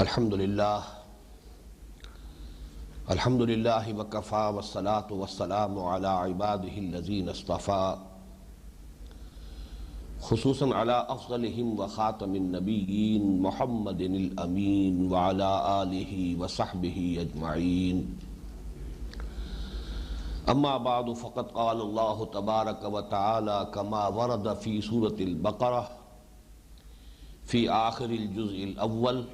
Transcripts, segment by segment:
الحمدللہ وکفا والصلاة والسلام علی عبادہ الذین اصطفیٰ خصوصاً علی افضلہم وخاتم النبیین محمد الامین وعلی آلہ وصحبہ اجمعین اما بعد فقد قال اللہ تبارک وتعالی کما ورد فی سورة البقرہ فی آخر الجزء الاول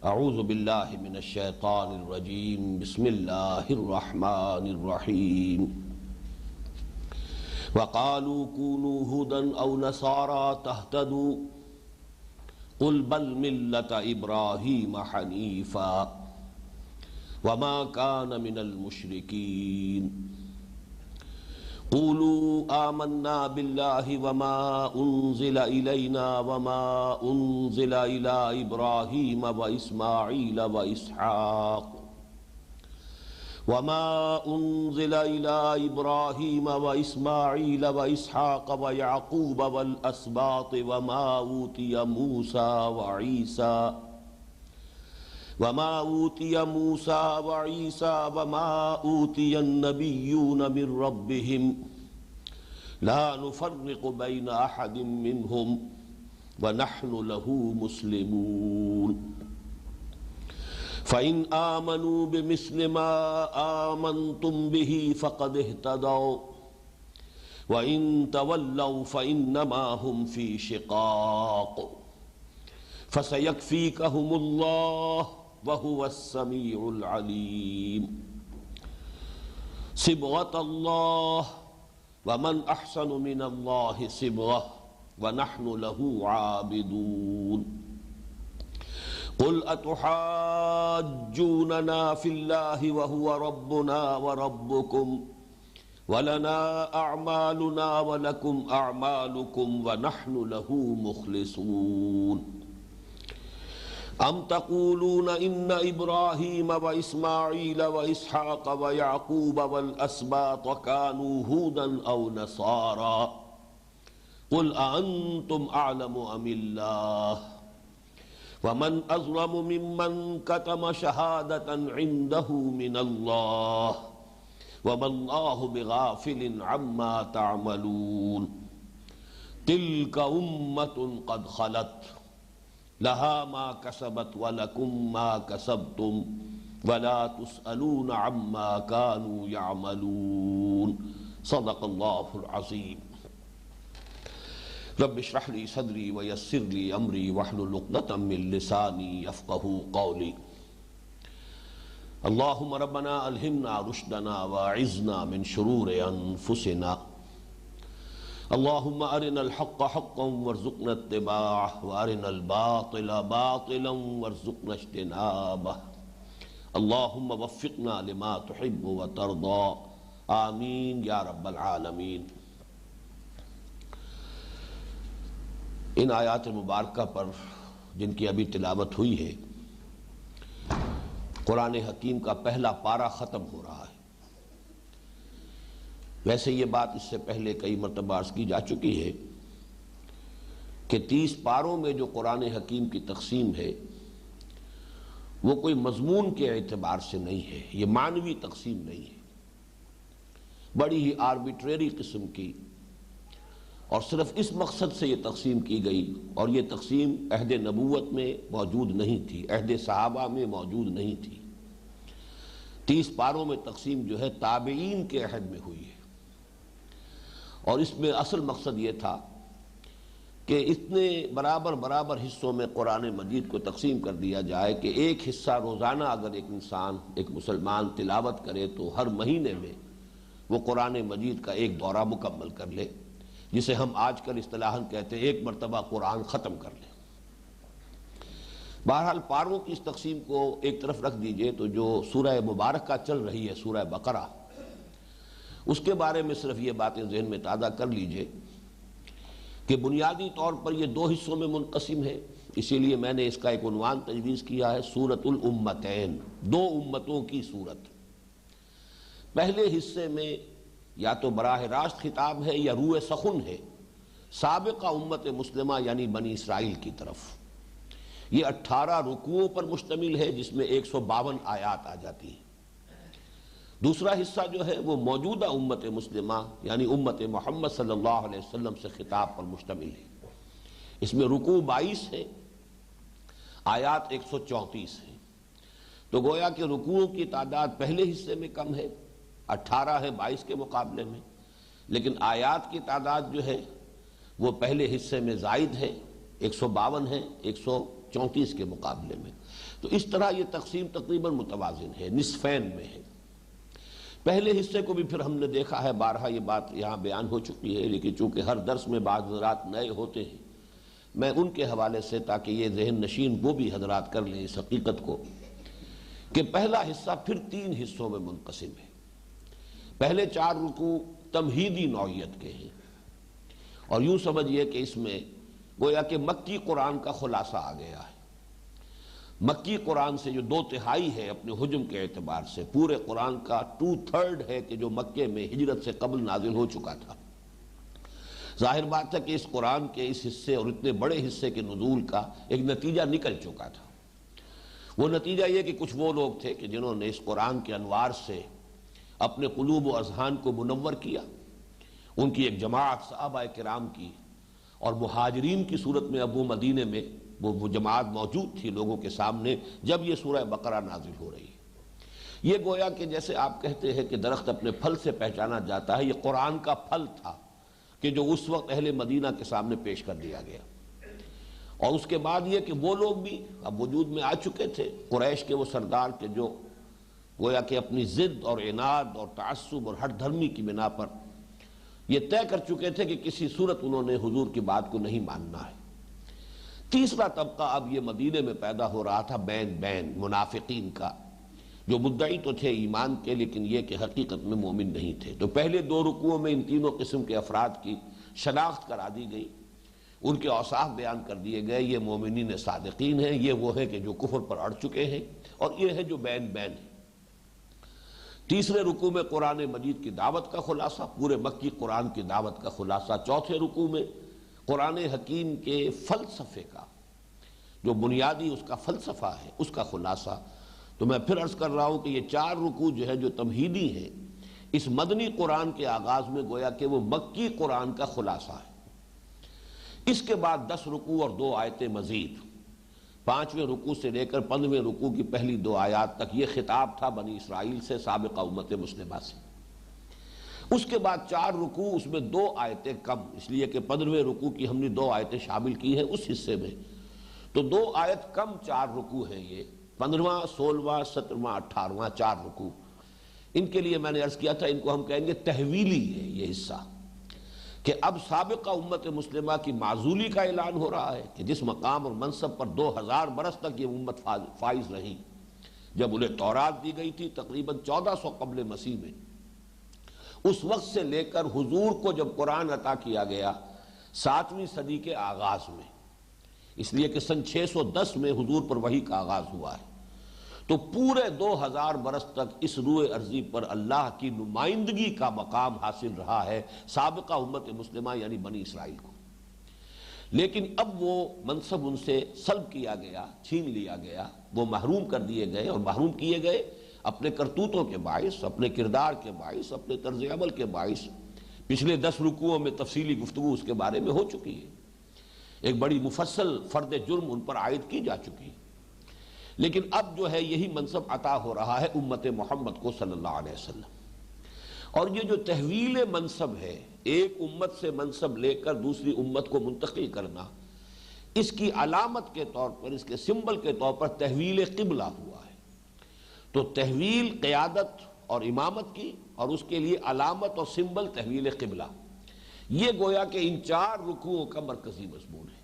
اعوذ باللہ من الشیطان الرجیم بسم اللہ الرحمن الرحیم وقالوا كونوا هودا او نصارى تهتدوا قل بل ملة ابراہیم حنیفا وما كان من المشركين قولوا آمنا بالله وما أنزل إلينا وما أنزل إلى إبراهيم وإسماعيل وإسحاق وما أنزل إلى إبراهيم وإسماعيل وإسحاق ويعقوب والأسباط وما أوتي موسى وعيسى وما أوتي النبيون من ربهم لا نفرق بين أحد منهم ونحن له مسلمون فإن آمنوا بمثل ما آمنتم به فقد اهتدوا وإن تولوا فإنما هم في شقاق فسيكفيكهم الله وهو السميع العليم صبغة الله ومن أحسن من الله صبغة ونحن له عابدون قل أتحاجوننا في الله وهو ربنا وربكم ولنا أعمالنا ولكم أعمالكم ونحن له مخلصون ام تقولون ان ابراہیم واسماعیل واسحاق ویعقوب والاسباط كانوا هودا او نصارا قل أأنتم اعلم ام اللہ ومن اظلم ممن كتم شہادة عنده من اللہ وما اللہ بغافل عما تعملون تلك امة قد خلت لها ما كسبت ولكم ما كسبتم ولا تسألون عما كانوا يعملون صدق الله العظيم رب اشرح لي صدري ويسر لي أمري واحلل عقدة من لساني يفقهوا قولي اللهم ربنا ألهمنا رشدنا وأعذنا من شرور أنفسنا اللهم أرنا الحق حقا وارزقنا اتباعه وأرنا الباطل باطلا وارزقنا اجتنابه اللهم وفقنا لما تحب وترضى آمین یا رب العالمین۔ ان آیات مبارکہ پر جن کی ابھی تلاوت ہوئی ہے، قرآن حکیم کا پہلا پارہ ختم ہو رہا ہے۔ ویسے یہ بات اس سے پہلے کئی مرتبہ عرض کی جا چکی ہے کہ 30 پاروں میں جو قرآن حکیم کی تقسیم ہے وہ کوئی مضمون کے اعتبار سے نہیں ہے، یہ معنوی تقسیم نہیں ہے، بڑی ہی آربیٹریری قسم کی، اور صرف اس مقصد سے یہ تقسیم کی گئی، اور یہ تقسیم عہد نبوت میں موجود نہیں تھی، عہد صحابہ میں موجود نہیں تھی۔ 30 پاروں میں تقسیم جو ہے تابعین کے عہد میں ہوئی ہے، اور اس میں اصل مقصد یہ تھا کہ اتنے برابر حصوں میں قرآن مجید کو تقسیم کر دیا جائے کہ ایک حصہ روزانہ اگر ایک انسان، ایک مسلمان تلاوت کرے تو ہر مہینے میں وہ قرآن مجید کا ایک دورہ مکمل کر لے، جسے ہم آج کل اصطلاحاً کہتے ہیں ایک مرتبہ قرآن ختم کر لے۔ بہرحال پاروں کی اس تقسیم کو ایک طرف رکھ دیجئے تو جو سورہ مبارکہ چل رہی ہے، سورہ بقرہ، اس کے بارے میں صرف یہ باتیں ذہن میں تازہ کر لیجئے کہ بنیادی طور پر یہ 2 حصوں میں منقسم ہے، اسی لیے میں نے اس کا ایک عنوان تجویز کیا ہے سورۃ الامتین، 2 امتوں کی سورت۔ پہلے حصے میں یا تو براہ راست خطاب ہے یا روح سخن ہے سابقہ امت مسلمہ یعنی بنی اسرائیل کی طرف، یہ 18 رکوعوں پر مشتمل ہے جس میں 152 آیات آ جاتی ہیں۔ دوسرا حصہ جو ہے وہ موجودہ امت مسلمہ یعنی امت محمد صلی اللہ علیہ وسلم سے خطاب پر مشتمل ہے۔ اس میں رکوع 22 ہے، آیات 134 ہیں، تو گویا کہ رکوعوں کی تعداد پہلے حصے میں کم ہے، 18 ہے 22 کے مقابلے میں، لیکن آیات کی تعداد جو ہے وہ پہلے حصے میں زائد ہے، 152 ہے 134 کے مقابلے میں۔ تو اس طرح یہ تقسیم تقریباً متوازن ہے، نصفین میں ہے۔ پہلے حصے کو بھی پھر ہم نے دیکھا ہے، بارہا یہ بات یہاں بیان ہو چکی ہے، لیکن چونکہ ہر درس میں بعض حضرات نئے ہوتے ہیں، میں ان کے حوالے سے تاکہ یہ ذہن نشین وہ بھی حضرات کر لیں اس حقیقت کو کہ پہلا حصہ پھر 3 حصوں میں منقسم ہے۔ پہلے 4 رکوع تمہیدی نوعیت کے ہیں، اور یوں سمجھئے کہ اس میں گویا کہ مکی قرآن کا خلاصہ آ گیا ہے۔ مکی قرآن سے جو 2/3 ہے اپنے حجم کے اعتبار سے، پورے قرآن کا 2/3 ہے کہ جو مکے میں ہجرت سے قبل نازل ہو چکا تھا۔ ظاہر بات ہے کہ اس قرآن کے اس حصے اور اتنے بڑے حصے کے نزول کا ایک نتیجہ نکل چکا تھا۔ وہ نتیجہ یہ کہ کچھ وہ لوگ تھے کہ جنہوں نے اس قرآن کے انوار سے اپنے قلوب و اذہان کو منور کیا، ان کی ایک جماعت صحابہ کرام کی، اور مہاجرین کی صورت میں اب وہ مدینے میں وہ جماعت موجود تھی لوگوں کے سامنے جب یہ سورہ بقرہ نازل ہو رہی ہے۔ یہ گویا کہ جیسے آپ کہتے ہیں کہ درخت اپنے پھل سے پہچانا جاتا ہے، یہ قرآن کا پھل تھا کہ جو اس وقت اہل مدینہ کے سامنے پیش کر دیا گیا۔ اور اس کے بعد یہ کہ وہ لوگ بھی اب وجود میں آ چکے تھے، قریش کے وہ سردار کے جو گویا کہ اپنی ضد اور عناد اور تعصب اور ہٹ دھرمی کی بنا پر یہ طے کر چکے تھے کہ کسی صورت انہوں نے حضور کی بات کو نہیں ماننا ہے۔ تیسرا طبقہ اب یہ مدینے میں پیدا ہو رہا تھا، بین منافقین کا، جو مدعی تو تھے ایمان کے لیکن یہ کہ حقیقت میں مومن نہیں تھے۔ تو پہلے 2 رکوعوں میں ان تینوں قسم کے افراد کی شناخت کرا دی گئی، ان کے اوصاف بیان کر دیے گئے، یہ مومنین صادقین ہیں، یہ وہ ہیں کہ جو کفر پر اڑ چکے ہیں، اور یہ ہے جو بین ہے۔ تیسرے رکوع میں قرآن مجید کی دعوت کا خلاصہ، پورے مکی قرآن کی دعوت کا خلاصہ۔ چوتھے رکوع میں قرآن حکیم کے فلسفے کا جو بنیادی اس کا فلسفہ ہے اس کا خلاصہ۔ تو میں پھر عرض کر رہا ہوں کہ یہ 4 رکوع جو ہے جو تمہیدی ہیں، اس مدنی قرآن کے آغاز میں گویا کہ وہ مکی قرآن کا خلاصہ ہے۔ اس کے بعد 10 رکوع اور 2 آیتیں مزید، 5ویں رکوع سے لے کر 15ویں رکوع کی پہلی 2 آیات تک یہ خطاب تھا بنی اسرائیل سے، سابقہ امت مسلمہ سے۔ اس کے بعد 4 رکوع، اس میں 2 آیتیں کم، اس لیے کہ 15ویں رکوع کی ہم نے 2 آیتیں شامل کی ہیں اس حصے میں، تو 2 آیت کم 4 رکوع ہیں یہ، 15واں 16واں 17واں 18واں 4 رکوع۔ ان کے لیے میں نے عرض کیا تھا ان کو ہم کہیں گے تحویلی ہے یہ حصہ، کہ اب سابقہ امت مسلمہ کی معزولی کا اعلان ہو رہا ہے کہ جس مقام اور منصب پر 2000 برس تک یہ امت فائز رہی، جب انہیں تورات دی گئی تھی تقریباً 1400 قبل مسیح میں، اس وقت سے لے کر حضور کو جب قرآن عطا کیا گیا 7ویں صدی کے آغاز میں، اس لیے کہ سن 610 میں حضور پر وحی کا آغاز ہوا ہے، تو پورے 2000 برس تک اس روئے ارضی پر اللہ کی نمائندگی کا مقام حاصل رہا ہے سابقہ امت مسلمہ یعنی بنی اسرائیل کو۔ لیکن اب وہ منصب ان سے سلب کیا گیا، چھین لیا گیا، وہ محروم کر دیے گئے، اور محروم کیے گئے اپنے کرتوتوں کے باعث، اپنے کردار کے باعث، اپنے طرز عمل کے باعث۔ پچھلے 10 رکوعوں میں تفصیلی گفتگو اس کے بارے میں ہو چکی ہے، ایک بڑی مفصل فرد جرم ان پر عائد کی جا چکی ہے۔ لیکن اب جو ہے یہی منصب عطا ہو رہا ہے امت محمد کو صلی اللہ علیہ وسلم، اور یہ جو تحویل منصب ہے، ایک امت سے منصب لے کر دوسری امت کو منتقل کرنا، اس کی علامت کے طور پر، اس کے سمبل کے طور پر تحویل قبلہ ہوا ہے۔ تو تحویل قیادت اور امامت کی، اور اس کے لیے علامت اور سمبل تحویل قبلہ، یہ گویا کہ ان 4 رکوعوں کا مرکزی مضمون ہے۔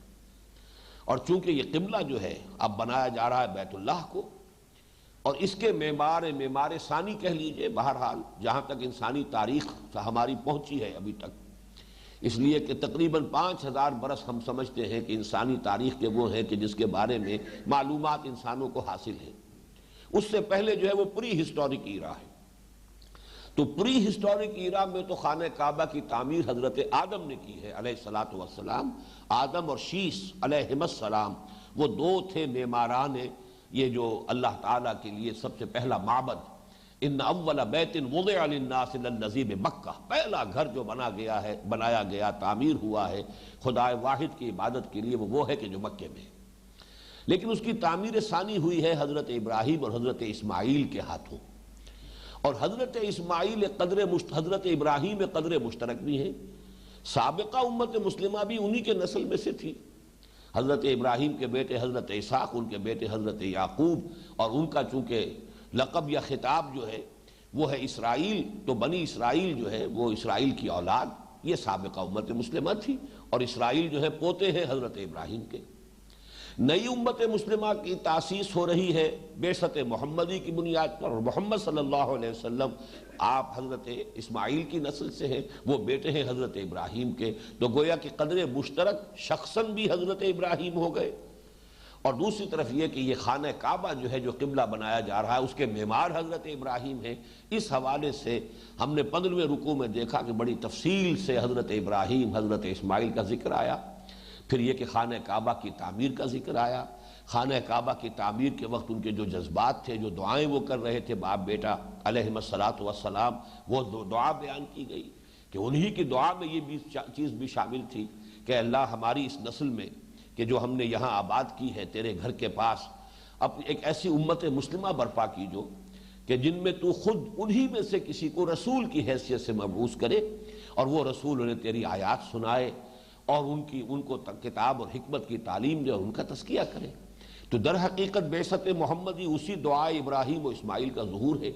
اور چونکہ یہ قبلہ جو ہے اب بنایا جا رہا ہے بیت اللہ کو، اور اس کے معمار ثانی کہہ لیجئے، بہرحال جہاں تک انسانی تاریخ ہماری پہنچی ہے ابھی تک، اس لیے کہ تقریباً 5000 برس ہم سمجھتے ہیں کہ انسانی تاریخ کے وہ ہیں کہ جس کے بارے میں معلومات انسانوں کو حاصل ہیں۔ اس سے پہلے جو ہے وہ پری ہسٹورک ایرا ہے۔ تو پری ہسٹورک ایرا میں تو خانہ کعبہ کی تعمیر حضرت آدم نے کی ہے علیہ الصلوۃ والسلام، آدم اور شیس علیہم السلام، وہ دو تھے معماران یہ جو اللہ تعالیٰ کے لیے سب سے پہلا معبد، ان اول بیت وضع للناس للذی بمکہ، پہلا گھر جو بنایا گیا تعمیر ہوا ہے خدا واحد کی عبادت کے لیے، وہ ہے کہ جو مکے میں، لیکن اس کی تعمیر ثانی ہوئی ہے حضرت ابراہیم اور حضرت اسماعیل کے ہاتھوں، اور حضرت اسماعیل حضرت ابراہیم قدر مشترک بھی ہیں، سابقہ امت مسلمہ بھی انہی کے نسل میں سے تھی، حضرت ابراہیم کے بیٹے حضرت اسحاق، ان کے بیٹے حضرت یعقوب، اور ان کا چونکہ لقب یا خطاب جو ہے وہ ہے اسرائیل، تو بنی اسرائیل جو ہے وہ اسرائیل کی اولاد، یہ سابقہ امت مسلمہ تھی، اور اسرائیل جو ہے پوتے ہیں حضرت ابراہیم کے۔ نئی امت مسلمہ کی تاسیس ہو رہی ہے بعثت محمدی کی بنیاد پر، اور محمد صلی اللہ علیہ وسلم آپ حضرت اسماعیل کی نسل سے ہیں، وہ بیٹے ہیں حضرت ابراہیم کے، تو گویا کہ قدر مشترک شخصاً بھی حضرت ابراہیم ہو گئے، اور دوسری طرف یہ کہ یہ خانہ کعبہ جو ہے جو قبلہ بنایا جا رہا ہے اس کے معمار حضرت ابراہیم ہیں۔ اس حوالے سے ہم نے 15ویں رکوع میں دیکھا کہ بڑی تفصیل سے حضرت ابراہیم حضرت اسماعیل کا ذکر آیا، پھر یہ کہ خانہ کعبہ کی تعمیر کا ذکر آیا، خانہ کعبہ کی تعمیر کے وقت ان کے جو جذبات تھے، جو دعائیں وہ کر رہے تھے باپ بیٹا علیہم الصلاۃ والسلام، وہ دعا بیان کی گئی کہ انہی کی دعا میں یہ چیز بھی شامل تھی کہ اللہ ہماری اس نسل میں کہ جو ہم نے یہاں آباد کی ہے تیرے گھر کے پاس، اب ایک ایسی امت مسلمہ برپا کی جو کہ جن میں تو خود انہی میں سے کسی کو رسول کی حیثیت سے مبعوث کرے، اور وہ رسول انہیں تیری آیات سنائے اور ان کو کتاب اور حکمت کی تعلیم دے اور ان کا تزکیہ کرے۔ تو در حقیقت بعثت محمدی اسی دعائے ابراہیم و اسماعیل کا ظہور ہے،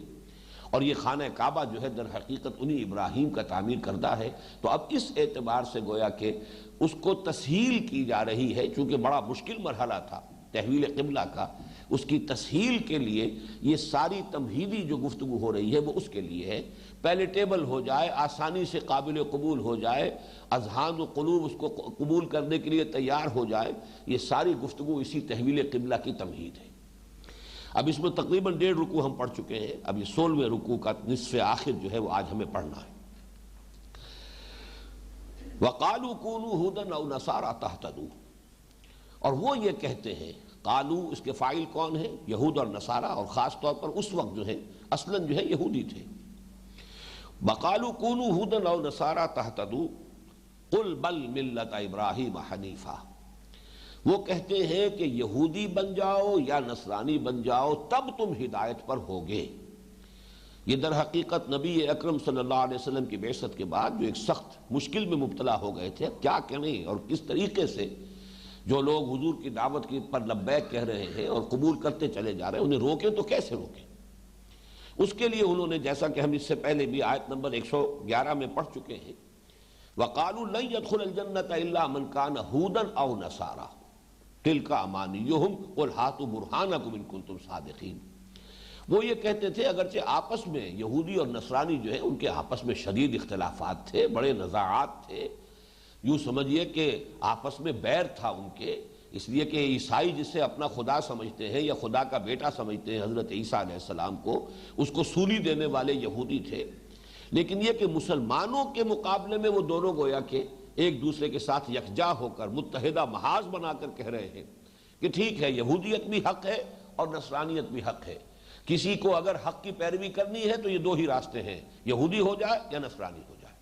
اور یہ خانہ کعبہ جو ہے در حقیقت انہی ابراہیم کا تعمیر کردہ ہے۔ تو اب اس اعتبار سے گویا کہ اس کو تسہیل کی جا رہی ہے، چونکہ بڑا مشکل مرحلہ تھا تحویل قبلہ کا، اس کی تسہیل کے لیے یہ ساری تمہیدی جو گفتگو ہو رہی ہے وہ اس کے لیے ہے، پیلیٹیبل ہو جائے، آسانی سے قابل قبول ہو جائے، اذہان و قلوب اس کو قبول کرنے کے لیے تیار ہو جائے، یہ ساری گفتگو اسی تحویل قبلہ کی تمہید ہے۔ اب اس میں تقریباً 1.5 رکوع ہم پڑھ چکے ہیں، اب یہ 16ویں رکوع کا نصف آخر جو ہے وہ آج ہمیں پڑھنا ہے۔ وَقَالُوا كُونُوا هُودًا أَوْ نَصَارَىٰ تَهْتَدُوا، اور وہ یہ کہتے ہیں، قالو اس کے فاعل کون ہیں؟ یہود اور نصارہ، اور خاص طور پر اس وقت جو ہے اصلاً جو ہے یہودی تھے۔ وَقَالُوا كُونُوا هُودًا أَوْ نَصَارَىٰ تَهْتَدُوا قُلْ بَلْ مِلَّةَ إِبْرَاهِيمَ حَنِيفًا، وہ کہتے ہیں کہ یہودی بن جاؤ یا نصرانی بن جاؤ تب تم ہدایت پر ہوگے۔ یہ در حقیقت نبی اکرم صلی اللہ علیہ وسلم کی بعثت کے بعد جو ایک سخت مشکل میں مبتلا ہو گئے تھے، کیا کریں اور کس طریقے سے جو لوگ حضور کی دعوت کی پر لبیک کہہ رہے ہیں اور قبول کرتے چلے جا رہے ہیں، انہیں روکیں تو کیسے روکیں؟ اس کے لیے انہوں نے، جیسا کہ ہم اس سے پہلے بھی آیت نمبر 111 میں پڑھ چکے ہیں، وَقَالُوا لَن يَدْخُلَ الْجَنَّةَ إِلَّا مَنْ كَانَ هُودًا أَوْ نَصَارَىٰ تِلْكَ أَمَانِيُّهُمْ قُلْ هَاتُوا بُرْهَانَكُمْ إِن كُنتُمْ صَادِقِينَ۔ وہ یہ کہتے تھے اگرچہ آپس میں یہودی اور نصرانی جو ہے ان کے آپس میں شدید اختلافات تھے، بڑے نزاعات تھے، یوں سمجھیے کہ آپس میں بیر تھا ان کے، اس لیے کہ عیسائی جسے اپنا خدا سمجھتے ہیں یا خدا کا بیٹا سمجھتے ہیں حضرت عیسیٰ علیہ السلام کو، اس کو سولی دینے والے یہودی تھے، لیکن یہ کہ مسلمانوں کے مقابلے میں وہ دونوں گویا کہ ایک دوسرے کے ساتھ یکجا ہو کر متحدہ محاذ بنا کر کہہ رہے ہیں کہ ٹھیک ہے یہودیت بھی حق ہے اور نصرانیت بھی حق ہے، کسی کو اگر حق کی پیروی کرنی ہے تو یہ دو ہی راستے ہیں، یہودی ہو جائے یا نصرانی ہو جائے۔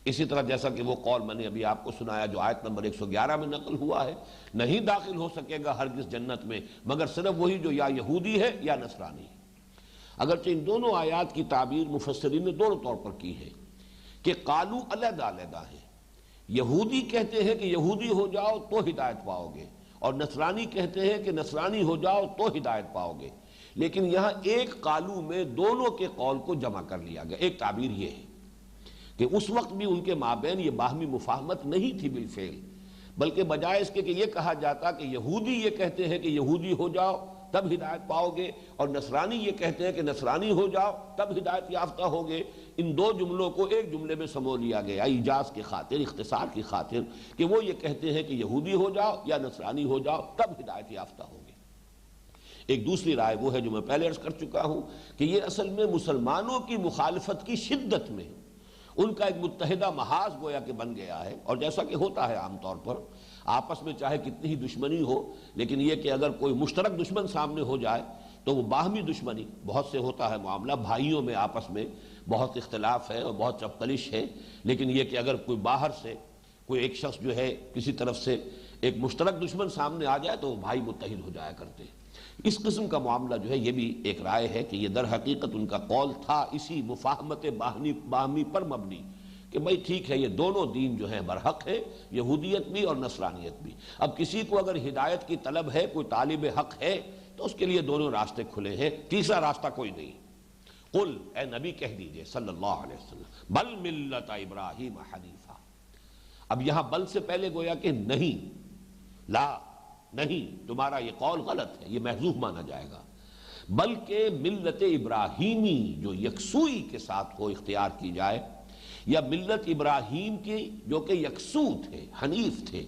اسی طرح جیسا کہ وہ قول میں نے ابھی آپ کو سنایا جو آیت نمبر 111 میں نقل ہوا ہے، نہیں داخل ہو سکے گا ہرگز جنت میں مگر صرف وہی جو یا یہودی ہے یا نصرانی ہے۔ اگرچہ ان دونوں آیات کی تعبیر مفسرین نے دونوں طور پر کی ہے کہ قالو علیحدہ علیحدہ ہے، یہودی کہتے ہیں کہ یہودی ہو جاؤ تو ہدایت پاؤ گے، اور نصرانی کہتے ہیں کہ نصرانی ہو جاؤ تو ہدایت پاؤ گے، لیکن یہاں ایک قالو میں دونوں کے قول کو جمع کر لیا گیا۔ ایک تعبیر یہ ہے کہ اس وقت بھی ان کے مابین یہ باہمی مفاہمت نہیں تھی بالفعل، بلکہ بجائے اس کے کہ یہ کہا جاتا کہ یہودی یہ کہتے ہیں کہ یہودی ہو جاؤ تب ہدایت پاؤ گے، اور نصرانی یہ کہتے ہیں کہ نصرانی ہو جاؤ تب ہدایت یافتہ ہوگے، ان دو جملوں کو ایک جملے میں سمو لیا گیا ایجاز کی خاطر، اختصار کی خاطر، کہ وہ یہ کہتے ہیں کہ یہودی ہو جاؤ یا نصرانی ہو جاؤ تب ہدایت یافتہ ہوگے۔ ایک دوسری رائے وہ ہے جو میں پہلے عرض کر چکا ہوں کہ یہ اصل میں مسلمانوں کی مخالفت کی شدت میں ان کا ایک متحدہ محاذ گویا کہ بن گیا ہے، اور جیسا کہ ہوتا ہے عام طور پر آپس میں چاہے کتنی ہی دشمنی ہو، لیکن یہ کہ اگر کوئی مشترک دشمن سامنے ہو جائے تو وہ باہمی دشمنی، بہت سے ہوتا ہے معاملہ بھائیوں میں آپس میں بہت اختلاف ہے اور بہت چپقلش ہے، لیکن یہ کہ اگر کوئی باہر سے کوئی ایک شخص جو ہے کسی طرف سے ایک مشترک دشمن سامنے آ جائے تو وہ بھائی متحد ہو جایا کرتے ہیں۔ اس قسم کا معاملہ جو ہے یہ بھی ایک رائے ہے کہ یہ در حقیقت ان کا قول تھا اسی مفاہمت باہمی پر مبنی، کہ بھئی ٹھیک ہے یہ دونوں دین جو ہیں برحق ہے، یہودیت بھی اور نصرانیت بھی۔ اب کسی کو اگر ہدایت کی طلب ہے، کوئی طالب حق ہے، تو اس کے لیے دونوں راستے کھلے ہیں، تیسرا راستہ کوئی نہیں۔ قل، اے نبی کہہ دیجئے صلی اللہ علیہ وسلم، بل ملت ابراہیم حنیفہ۔ اب یہاں بل سے پہلے گویا کہ نہیں، لا، نہیں، تمہارا یہ قول غلط ہے، یہ محذوف مانا جائے گا، بلکہ ملت ابراہیمی جو یکسوئی کے ساتھ ہو اختیار کی جائے، یا ملت ابراہیم کی جو کہ یکسو تھے، حنیف تھے،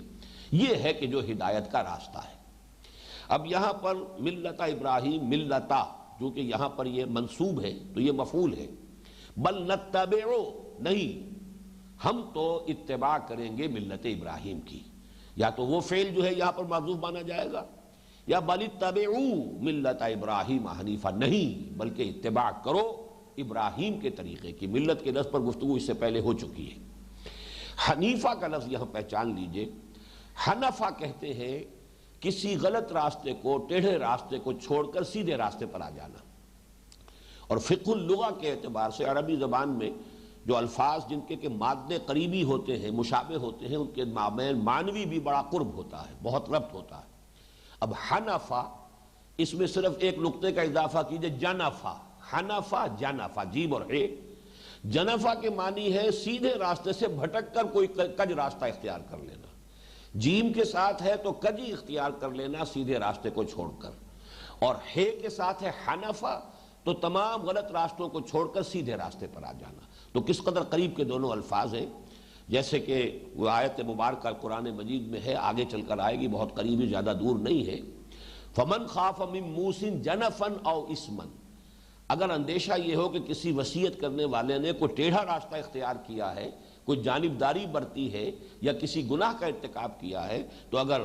یہ ہے کہ جو ہدایت کا راستہ ہے۔ اب یہاں پر ملت ابراہیم، ملتا، جو کہ یہاں پر یہ منصوب ہے تو یہ مفعول ہے، بل نتبعو، نہیں، ہم تو اتباع کریں گے ملت ابراہیم کی، یا تو وہ فعل جو ہے یہاں پر معذوف مانا جائے گا، یا بل اتبعو ملت ابراہیم حنیفہ، نہیں بلکہ اتباع کرو ابراہیم کے طریقے کی۔ ملت کے لفظ پر گفتگو اس سے پہلے ہو چکی ہے۔ حنیفہ کا لفظ یہاں پہچان لیجئے، حنفہ کہتے ہیں کسی غلط راستے کو، ٹیڑھے راستے کو چھوڑ کر سیدھے راستے پر آ جانا۔ اور فقہ اللغہ کے اعتبار سے عربی زبان میں جو الفاظ جن کے مادے قریبی ہوتے ہیں، مشابہ ہوتے ہیں، ان کے مابین معنوی بھی بڑا قرب ہوتا ہے، بہت ربط ہوتا ہے۔ اب حنفہ، اس میں صرف ایک نقطے کا اضافہ کیجئے، جنفہ، حنفہ جنفہ، جیم اور ہے، جنفہ کے معنی ہے سیدھے راستے سے بھٹک کر کوئی کج راستہ اختیار کر لینا، جیم کے ساتھ ہے تو کجی اختیار کر لینا سیدھے راستے کو چھوڑ کر، اور ہے کے ساتھ ہے حنفہ تو تمام غلط راستوں کو چھوڑ کر سیدھے راستے پر آ جانا۔ تو کس قدر قریب کے دونوں الفاظ ہیں، جیسے کہ وہ آیت مبارکہ قرآن مجید میں ہے، آگے چل کر آئے گی، بہت قریبی، زیادہ دور نہیں ہے۔ فمن خاف من موص جنفا او اثما، اگر اندیشہ یہ ہو کہ کسی وصیت کرنے والے نے کوئی ٹیڑھا راستہ اختیار کیا ہے، کوئی جانبداری برتی ہے یا کسی گناہ کا ارتکاب کیا ہے، تو اگر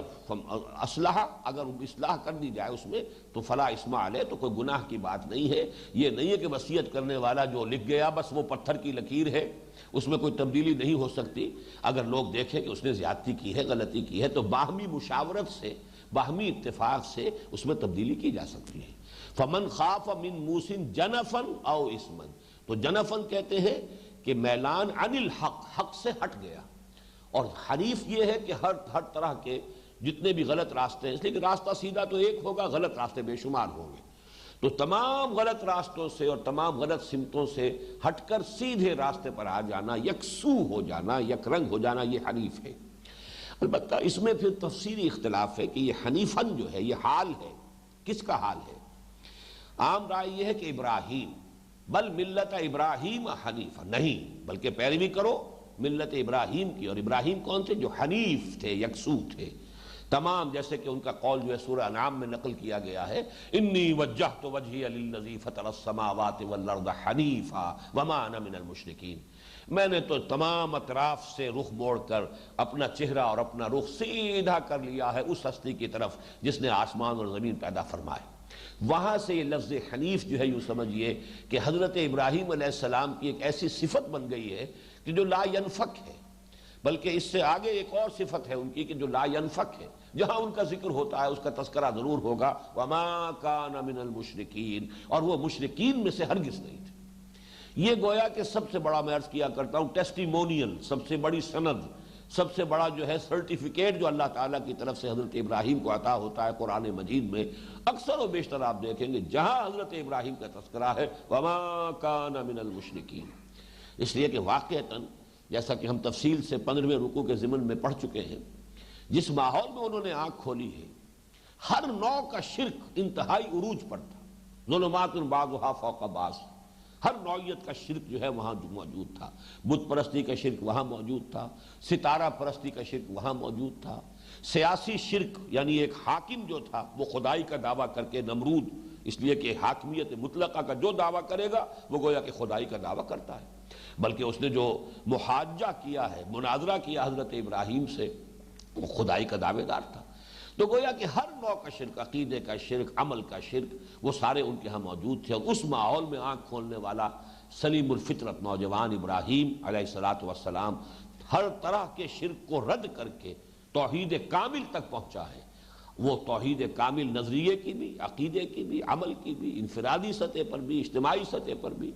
اصلاح کر دی جائے اس میں تو فلا اسم علیہ، تو کوئی گناہ کی بات نہیں ہے۔ یہ نہیں ہے کہ وصیت کرنے والا جو لکھ گیا بس وہ پتھر کی لکیر ہے، اس میں کوئی تبدیلی نہیں ہو سکتی۔ اگر لوگ دیکھیں کہ اس نے زیادتی کی ہے، غلطی کی ہے، تو باہمی مشاورت سے، باہمی اتفاق سے اس میں تبدیلی کی جا سکتی ہے۔ فمن خاف من موص جنفا او اثما، تو جنفن کہتے ہیں کہ میلان عن الحق، حق سے ہٹ گیا، اور حنیف یہ ہے کہ ہر طرح کے جتنے بھی غلط راستے ہیں، اس لیے کہ راستہ سیدھا تو ایک ہوگا، غلط راستے بے شمار ہوں گے، تو تمام غلط راستوں سے اور تمام غلط سمتوں سے ہٹ کر سیدھے راستے پر آ جانا، یکسو ہو جانا، یک رنگ ہو جانا، یہ حنیف ہے۔ البتہ اس میں پھر تفصیلی اختلاف ہے کہ یہ حنیفن جو ہے یہ حال ہے، کس کا حال ہے؟ عام رائے یہ ہے کہ ابراہیم، بل ملت ابراہیم حنیفہ، نہیں بلکہ پیروی کرو ملت ابراہیم کی، اور ابراہیم کون تھے؟ جو حنیف تھے، یکسو تھے تمام، جیسے کہ ان کا قول جو ہے سورہ انعام میں نقل کیا گیا ہے، انی وجہت وجہی للذی فطر السماوات والارض حنیفا وما انا من المشرکین، میں نے تو تمام اطراف سے رخ موڑ کر اپنا چہرہ اور اپنا رخ سیدھا کر لیا ہے اس ہستی کی طرف جس نے آسمان اور زمین پیدا فرمائے۔ وہاں سے یہ لفظ حنیف جو ہے یوں سمجھیے کہ حضرت ابراہیم علیہ السلام کی ایک ایسی صفت بن گئی ہے کہ جو لا ینفک ہے، بلکہ اس سے آگے ایک اور صفت ہے ان کی کہ جو لا ینفک ہے، جہاں ان کا ذکر ہوتا ہے اس کا تذکرہ ضرور ہوگا، وما کان من المشرکین، اور وہ مشرکین میں سے ہرگز نہیں تھے۔ یہ گویا کہ سب سے بڑا، میں عرض کیا کرتا ہوں، ٹیسٹیمونیل، سب سے بڑی سند، سب سے بڑا جو ہے سرٹیفکیٹ جو اللہ تعالیٰ کی طرف سے حضرت ابراہیم کو عطا ہوتا ہے قرآن مجید میں، اکثر و بیشتر آپ دیکھیں گے جہاں حضرت ابراہیم کا تذکرہ ہے وما کان من المشرکین، اس لیے کہ واقعتاً جیسا کہ ہم تفصیل سے 15ویں رکوع کے ضمن میں پڑھ چکے ہیں، جس ماحول میں انہوں نے آنکھ کھولی ہے ہر نوع کا شرک انتہائی عروج پر تھا، ظلمات بعضها فوق بعض، ہر نوعیت کا شرک جو ہے وہاں موجود تھا، بت پرستی کا شرک وہاں موجود تھا، ستارہ پرستی کا شرک وہاں موجود تھا، سیاسی شرک یعنی ایک حاکم جو تھا وہ خدائی کا دعویٰ کر کے، نمرود، اس لیے کہ حاکمیت مطلقہ کا جو دعویٰ کرے گا وہ گویا کہ خدائی کا دعویٰ کرتا ہے، بلکہ اس نے جو محاجہ کیا ہے، مناظرہ کیا حضرت ابراہیم سے، وہ خدائی کا دعوے دار تھا۔ تو گویا کہ ہر نوع کا شرک، عقیدے کا شرک، عمل کا شرک، وہ سارے ان کے ہاں موجود تھے۔ اور اس ماحول میں آنکھ کھولنے والا سلیم الفطرت نوجوان ابراہیم علیہ الصلوۃ والسلام ہر طرح کے شرک کو رد کر کے توحید کامل تک پہنچا ہے۔ وہ توحید کامل نظریے کی بھی، عقیدے کی بھی، عمل کی بھی، انفرادی سطح پر بھی، اجتماعی سطح پر بھی۔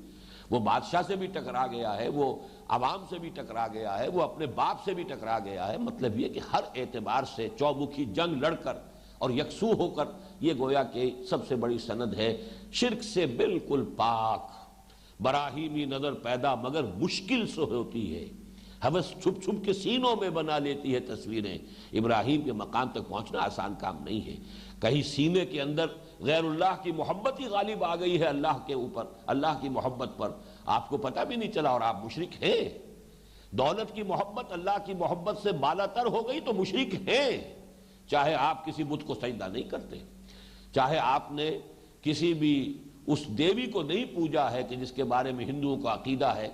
وہ بادشاہ سے بھی ٹکرا گیا ہے، وہ عوام سے بھی ٹکرا گیا ہے، وہ اپنے باپ سے بھی ٹکرا گیا ہے۔ مطلب یہ کہ ہر اعتبار سے چومکھی جنگ لڑ کر اور یکسو ہو کر یہ گویا کہ سب سے بڑی سند ہے، شرک سے بالکل پاک۔ براہیمی نظر پیدا مگر مشکل سے ہوتی ہے، ہوس چھپ چھپ کے سینوں میں بنا لیتی ہے تصویریں۔ ابراہیم کے مقام تک پہنچنا آسان کام نہیں ہے۔ کہیں سینے کے اندر غیر اللہ کی محبت ہی غالب آ گئی ہے اللہ کے اوپر، اللہ کی محبت پر، آپ کو پتہ بھی نہیں چلا اور آپ مشرک ہیں۔ دولت کی محبت اللہ کی محبت سے بالا تر ہو گئی تو مشرک ہیں، چاہے آپ کسی بت کو سجدہ نہیں کرتے، چاہے آپ نے کسی بھی اس دیوی کو نہیں پوجا ہے کہ جس کے بارے میں ہندوؤں کا عقیدہ ہے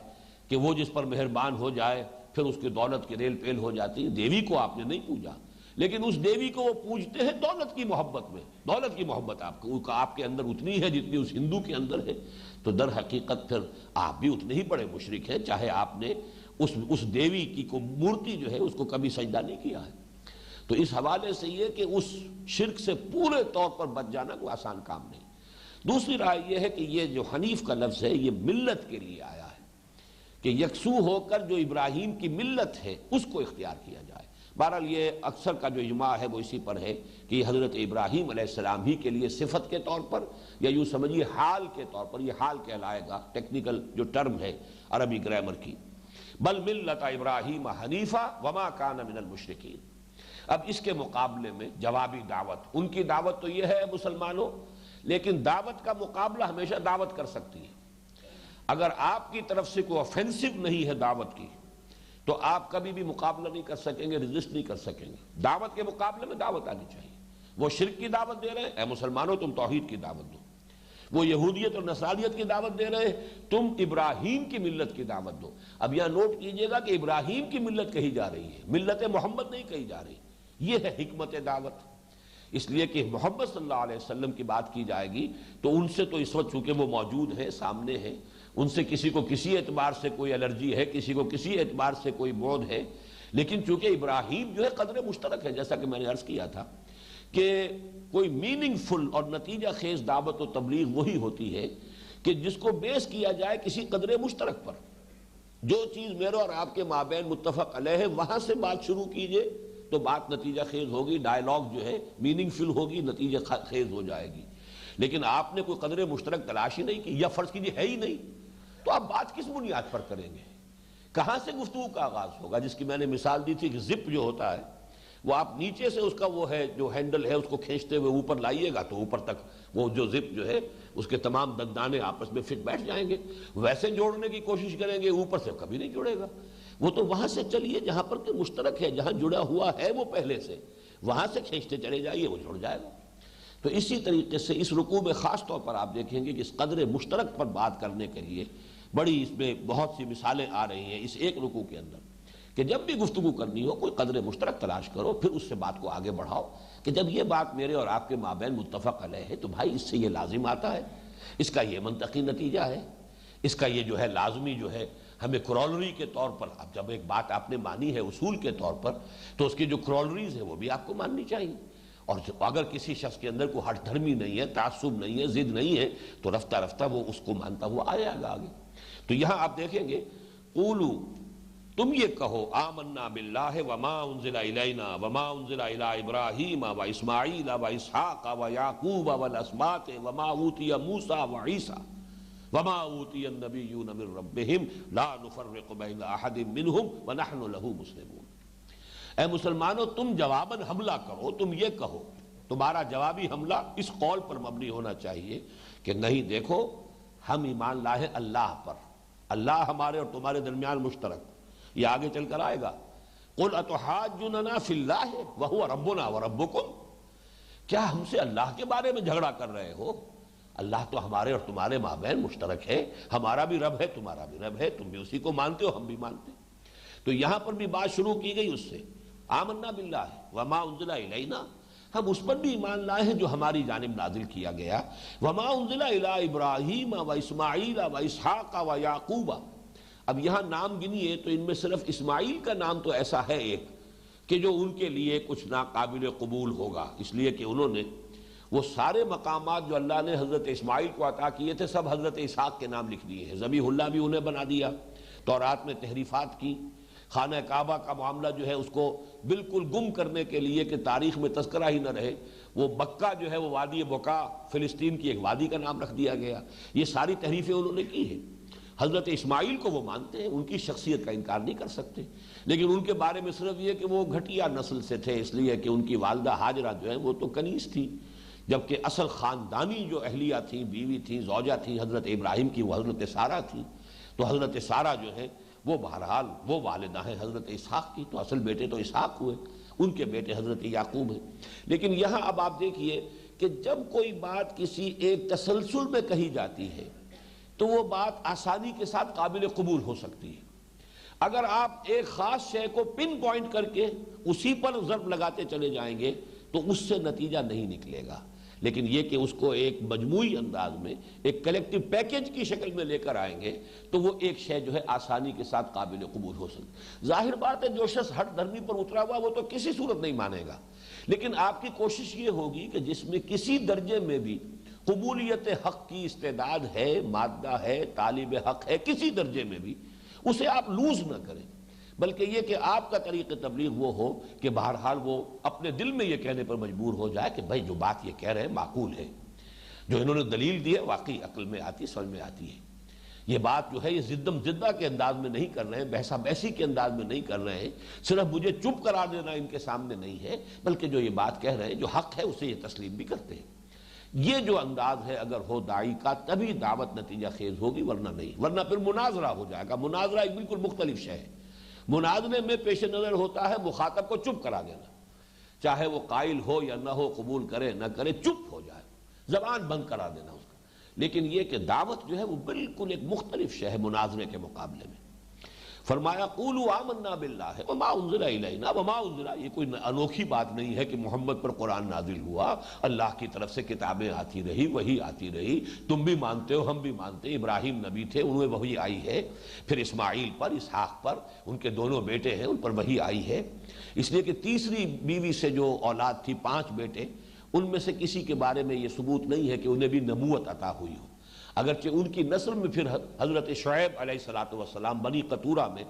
کہ وہ جس پر مہربان ہو جائے پھر اس کی دولت کی ریل پیل ہو جاتی ہے۔ دیوی کو آپ نے نہیں پوجا، لیکن اس دیوی کو وہ پوجتے ہیں دولت کی محبت میں۔ دولت کی محبت آپ کے اندر اتنی ہے جتنی اس ہندو کے اندر ہے، تو در حقیقت پھر آپ بھی اتنے ہی بڑے مشرک ہیں، چاہے آپ نے اس دیوی کی کو مورتی جو ہے اس کو کبھی سجدہ نہیں کیا ہے۔ تو اس حوالے سے یہ کہ اس شرک سے پورے طور پر بچ جانا کوئی آسان کام نہیں۔ دوسری رائے یہ ہے کہ یہ جو حنیف کا لفظ ہے یہ ملت کے لیے آیا ہے، کہ یکسو ہو کر جو ابراہیم کی ملت ہے اس کو اختیار کیا جائے۔ بہرحال یہ اکثر کا جو اجماع ہے وہ اسی پر ہے کہ یہ حضرت ابراہیم علیہ السلام ہی کے لیے صفت کے طور پر یا یوں سمجھیے حال کے طور پر، یہ حال کہلائے گا، ٹیکنیکل جو ٹرم ہے عربی گرامر کی۔ بل ملت ابراہیم حنیفہ وما کان من المشرکین۔ اب اس کے مقابلے میں جوابی دعوت، ان کی دعوت تو یہ ہے مسلمانوں، لیکن دعوت کا مقابلہ ہمیشہ دعوت کر سکتی ہے۔ اگر آپ کی طرف سے کوئی آفینسو نہیں ہے دعوت کی تو آپ کبھی بھی مقابلہ نہیں کر سکیں گے، ریزسٹ نہیں کر سکیں گے۔ دعوت کے مقابلے میں دعوت آنی چاہیے۔ وہ شرک کی دعوت دے رہے ہیں، اے مسلمانوں تم توحید کی دعوت دو۔ وہ یہودیت اور نصرانیت کی دعوت دے رہے ہیں، تم ابراہیم کی ملت کی دعوت دو۔ اب یہاں نوٹ کیجئے گا کہ ابراہیم کی ملت کہی جا رہی ہے، ملت محمد نہیں کہی جا رہی۔ یہ ہے حکمت دعوت، اس لیے کہ محمد صلی اللہ علیہ وسلم کی بات کی جائے گی تو ان سے تو اس وقت چونکہ وہ موجود ہیں، سامنے ہیں، ان سے کسی کو کسی اعتبار سے کوئی الرجی ہے، کسی کو کسی اعتبار سے کوئی بعد ہے، لیکن چونکہ ابراہیم جو ہے قدر مشترک ہے، جیسا کہ میں نے عرض کیا تھا کہ کوئی میننگ فل اور نتیجہ خیز دعوت و تبلیغ وہی ہوتی ہے کہ جس کو بیس کیا جائے کسی قدر مشترک پر۔ جو چیز میرے اور آپ کے مابین متفق علیہ ہے وہاں سے بات شروع کیجئے تو بات نتیجہ خیز ہوگی، ڈائیلاگ جو ہے میننگ فل ہوگی، نتیجہ خیز ہو جائے گی۔ لیکن آپ نے کوئی قدر مشترک تلاش ہی نہیں کی، یا فرض کیجئے ہے ہی نہیں، تو آپ بات کس بنیاد پر کریں گے؟ کہاں سے گفتگو کا آغاز ہوگا؟ جس کی میں نے مثال دی تھی کہ زپ جو ہوتا ہے وہ آپ نیچے سے اس کا وہ ہے جو ہینڈل ہے اس کو کھینچتے ہوئے اوپر لائیے گا تو اوپر تک وہ جو زپ جو ہے اس کے تمام دندانے آپس میں فٹ بیٹھ جائیں گے۔ ویسے جوڑنے کی کوشش کریں گے اوپر سے کبھی نہیں جڑے گا۔ وہ تو وہاں سے چلیے جہاں پر کہ مشترک ہے، جہاں جڑا ہوا ہے وہ پہلے سے، وہاں سے کھینچتے چلے جائیے، وہ جڑ جائے گا۔ تو اسی طریقے سے اس رکوع میں خاص طور پر آپ دیکھیں گے کہ اس قدر مشترک پر بات کرنے کے لیے بڑی اس میں بہت سی مثالیں آ رہی ہیں اس ایک رکوع کے اندر، کہ جب بھی گفتگو کرنی ہو کوئی قدر مشترک تلاش کرو، پھر اس سے بات کو آگے بڑھاؤ کہ جب یہ بات میرے اور آپ کے مابین متفق علیہ ہے تو بھائی اس سے یہ لازم آتا ہے، اس کا یہ منطقی نتیجہ ہے، اس کا یہ جو ہے لازمی جو ہے ہمیں کرولری کے طور پر، اب جب ایک بات آپ نے مانی ہے اصول کے طور پر تو اس کی جو کرولریز ہے وہ بھی آپ کو ماننی چاہیے۔ اور اگر کسی شخص کے اندر کوئی ہٹ دھرمی نہیں ہے، تعصب نہیں ہے، ضد نہیں ہے، تو رفتہ رفتہ وہ اس کو مانتا ہوا آئے گا آگے۔ تو یہاں آپ دیکھیں گے قولو، تم یہ کہو، آمنا باللہ وما انزل الینا وما انزل الی ابراہیم و اسماعیل و اسحاق و یعقوب والاسباط وما اوتی موسیٰ و عیسیٰ وما اوتی النبیون من ربہم لا نفرق بین احد منہم ونحن لہ مسلمون۔ اے مسلمانوں تم جواباً حملہ کرو، تم یہ کہو، تمہارا جوابی حملہ اس قول پر مبنی ہونا چاہیے کہ نہیں دیکھو ہم ایمان لائے اللہ پر، اللہ ہمارے اور تمہارے درمیان مشترک، یہ آگے چل کر آئے گا۔ قل اتحاجوننا فی اللہ وہو ربنا وربکم، کیا ہم سے اللہ کے بارے میں جھگڑا کر رہے ہو؟ اللہ تو ہمارے اور تمہارے مابین مشترک ہے، ہمارا بھی رب ہے تمہارا بھی رب ہے، تم بھی اسی کو مانتے ہو ہم بھی مانتے ہیں۔ تو یہاں پر بھی بات شروع کی گئی اس سے، آمنا باللہ وما انزل الینا، ہم اس پر بھی ایمان لائے ہیں جو ہماری جانب نازل کیا گیا، وما انزل الی ابراہیم و اسماعیل و اسحاق و یعقوب۔ اب یہاں نام گنیے تو ان میں صرف اسماعیل کا نام تو ایسا ہے ایک کہ جو ان کے لیے کچھ ناقابل قبول ہوگا، اس لیے کہ انہوں نے وہ سارے مقامات جو اللہ نے حضرت اسماعیل کو عطا کیے تھے سب حضرت اسحاق کے نام لکھ دیے ہیں، ذبیح اللہ بھی انہیں بنا دیا، تورات میں تحریفات کی، خانہ کعبہ کا معاملہ جو ہے اس کو بالکل گم کرنے کے لیے کہ تاریخ میں تذکرہ ہی نہ رہے، وہ بکہ جو ہے وہ وادی بکا فلسطین کی ایک وادی کا نام رکھ دیا گیا۔ یہ ساری تحریفیں انہوں نے کی ہیں۔ حضرت اسماعیل کو وہ مانتے ہیں، ان کی شخصیت کا انکار نہیں کر سکتے، لیکن ان کے بارے میں صرف یہ کہ وہ گھٹیا نسل سے تھے، اس لیے کہ ان کی والدہ ہاجرہ جو ہے وہ تو کنیز تھی، جبکہ اصل خاندانی جو اہلیہ تھیں، بیوی تھیں، زوجہ تھیں حضرت ابراہیم کی، وہ حضرت سارہ تھی۔ تو حضرت سارہ جو ہے وہ بہرحال وہ والدہ ہیں حضرت اسحاق کی، تو اصل بیٹے تو اسحاق ہوئے، ان کے بیٹے حضرت یعقوب ہیں۔ لیکن یہاں اب آپ دیکھیے کہ جب کوئی بات کسی ایک تسلسل میں کہی جاتی ہے تو وہ بات آسانی کے ساتھ قابل قبول ہو سکتی ہے۔ اگر آپ ایک خاص شے کو پن پوائنٹ کر کے اسی پر ضرب لگاتے چلے جائیں گے تو اس سے نتیجہ نہیں نکلے گا، لیکن یہ کہ اس کو ایک مجموعی انداز میں ایک کلیکٹیو پیکج کی شکل میں لے کر آئیں گے تو وہ ایک شے جو ہے آسانی کے ساتھ قابل قبول ہو سکتی۔ ظاہر بات ہے جو شخص ہٹ دھرمی پر اترا ہوا وہ تو کسی صورت نہیں مانے گا، لیکن آپ کی کوشش یہ ہوگی کہ جس میں کسی درجے میں بھی قبولیت حق کی استعداد ہے، مادہ ہے، طالب حق ہے، کسی درجے میں بھی اسے آپ لوز نہ کریں، بلکہ یہ کہ آپ کا طریق تبلیغ وہ ہو کہ بہرحال وہ اپنے دل میں یہ کہنے پر مجبور ہو جائے کہ بھائی جو بات یہ کہہ رہے ہیں معقول ہے، جو انہوں نے دلیل دی ہے واقعی عقل میں آتی، سمجھ میں آتی ہے، یہ بات جو ہے یہ زدم زدہ کے انداز میں نہیں کر رہے ہیں، بحثہ بحثی کے انداز میں نہیں کر رہے ہیں، صرف مجھے چپ کرا دینا ان کے سامنے نہیں ہے، بلکہ جو یہ بات کہہ رہے ہیں جو حق ہے اسے یہ تسلیم بھی کرتے ہیں۔ یہ جو انداز ہے اگر ہو داعی کا تبھی دعوت نتیجہ خیز ہوگی، ورنہ نہیں، ورنہ پھر مناظرہ ہو جائے گا۔ مناظرہ ایک بالکل مختلف شے ہے۔ مناظرے میں پیش نظر ہوتا ہے مخاطب کو چپ کرا دینا، چاہے وہ قائل ہو یا نہ ہو، قبول کرے نہ کرے، چپ ہو جائے، زبان بند کرا دینا اس کا۔ لیکن یہ کہ دعوت جو ہے وہ بالکل ایک مختلف شے ہے مناظرے کے مقابلے میں۔ فرمایا قولوا آمنا باللہ وما انزل الینا وما انزل، یہ کوئی انوکھی بات نہیں ہے کہ محمد پر قرآن نازل ہوا، اللہ کی طرف سے کتابیں آتی رہی، وحی آتی رہی، تم بھی مانتے ہو، ہم بھی مانتے ہیں، ابراہیم نبی تھے انہیں وحی آئی ہے، پھر اسماعیل پر، اسحاق پر، ان کے دونوں بیٹے ہیں ان پر وحی آئی ہے، اس لیے کہ تیسری بیوی سے جو اولاد تھی 5 بیٹے، ان میں سے کسی کے بارے میں یہ ثبوت نہیں ہے کہ انہیں بھی نبوت عطا ہوئی ہو، اگرچہ ان کی نسل میں پھر حضرت شعیب علیہ السلام بنی قطورہ میں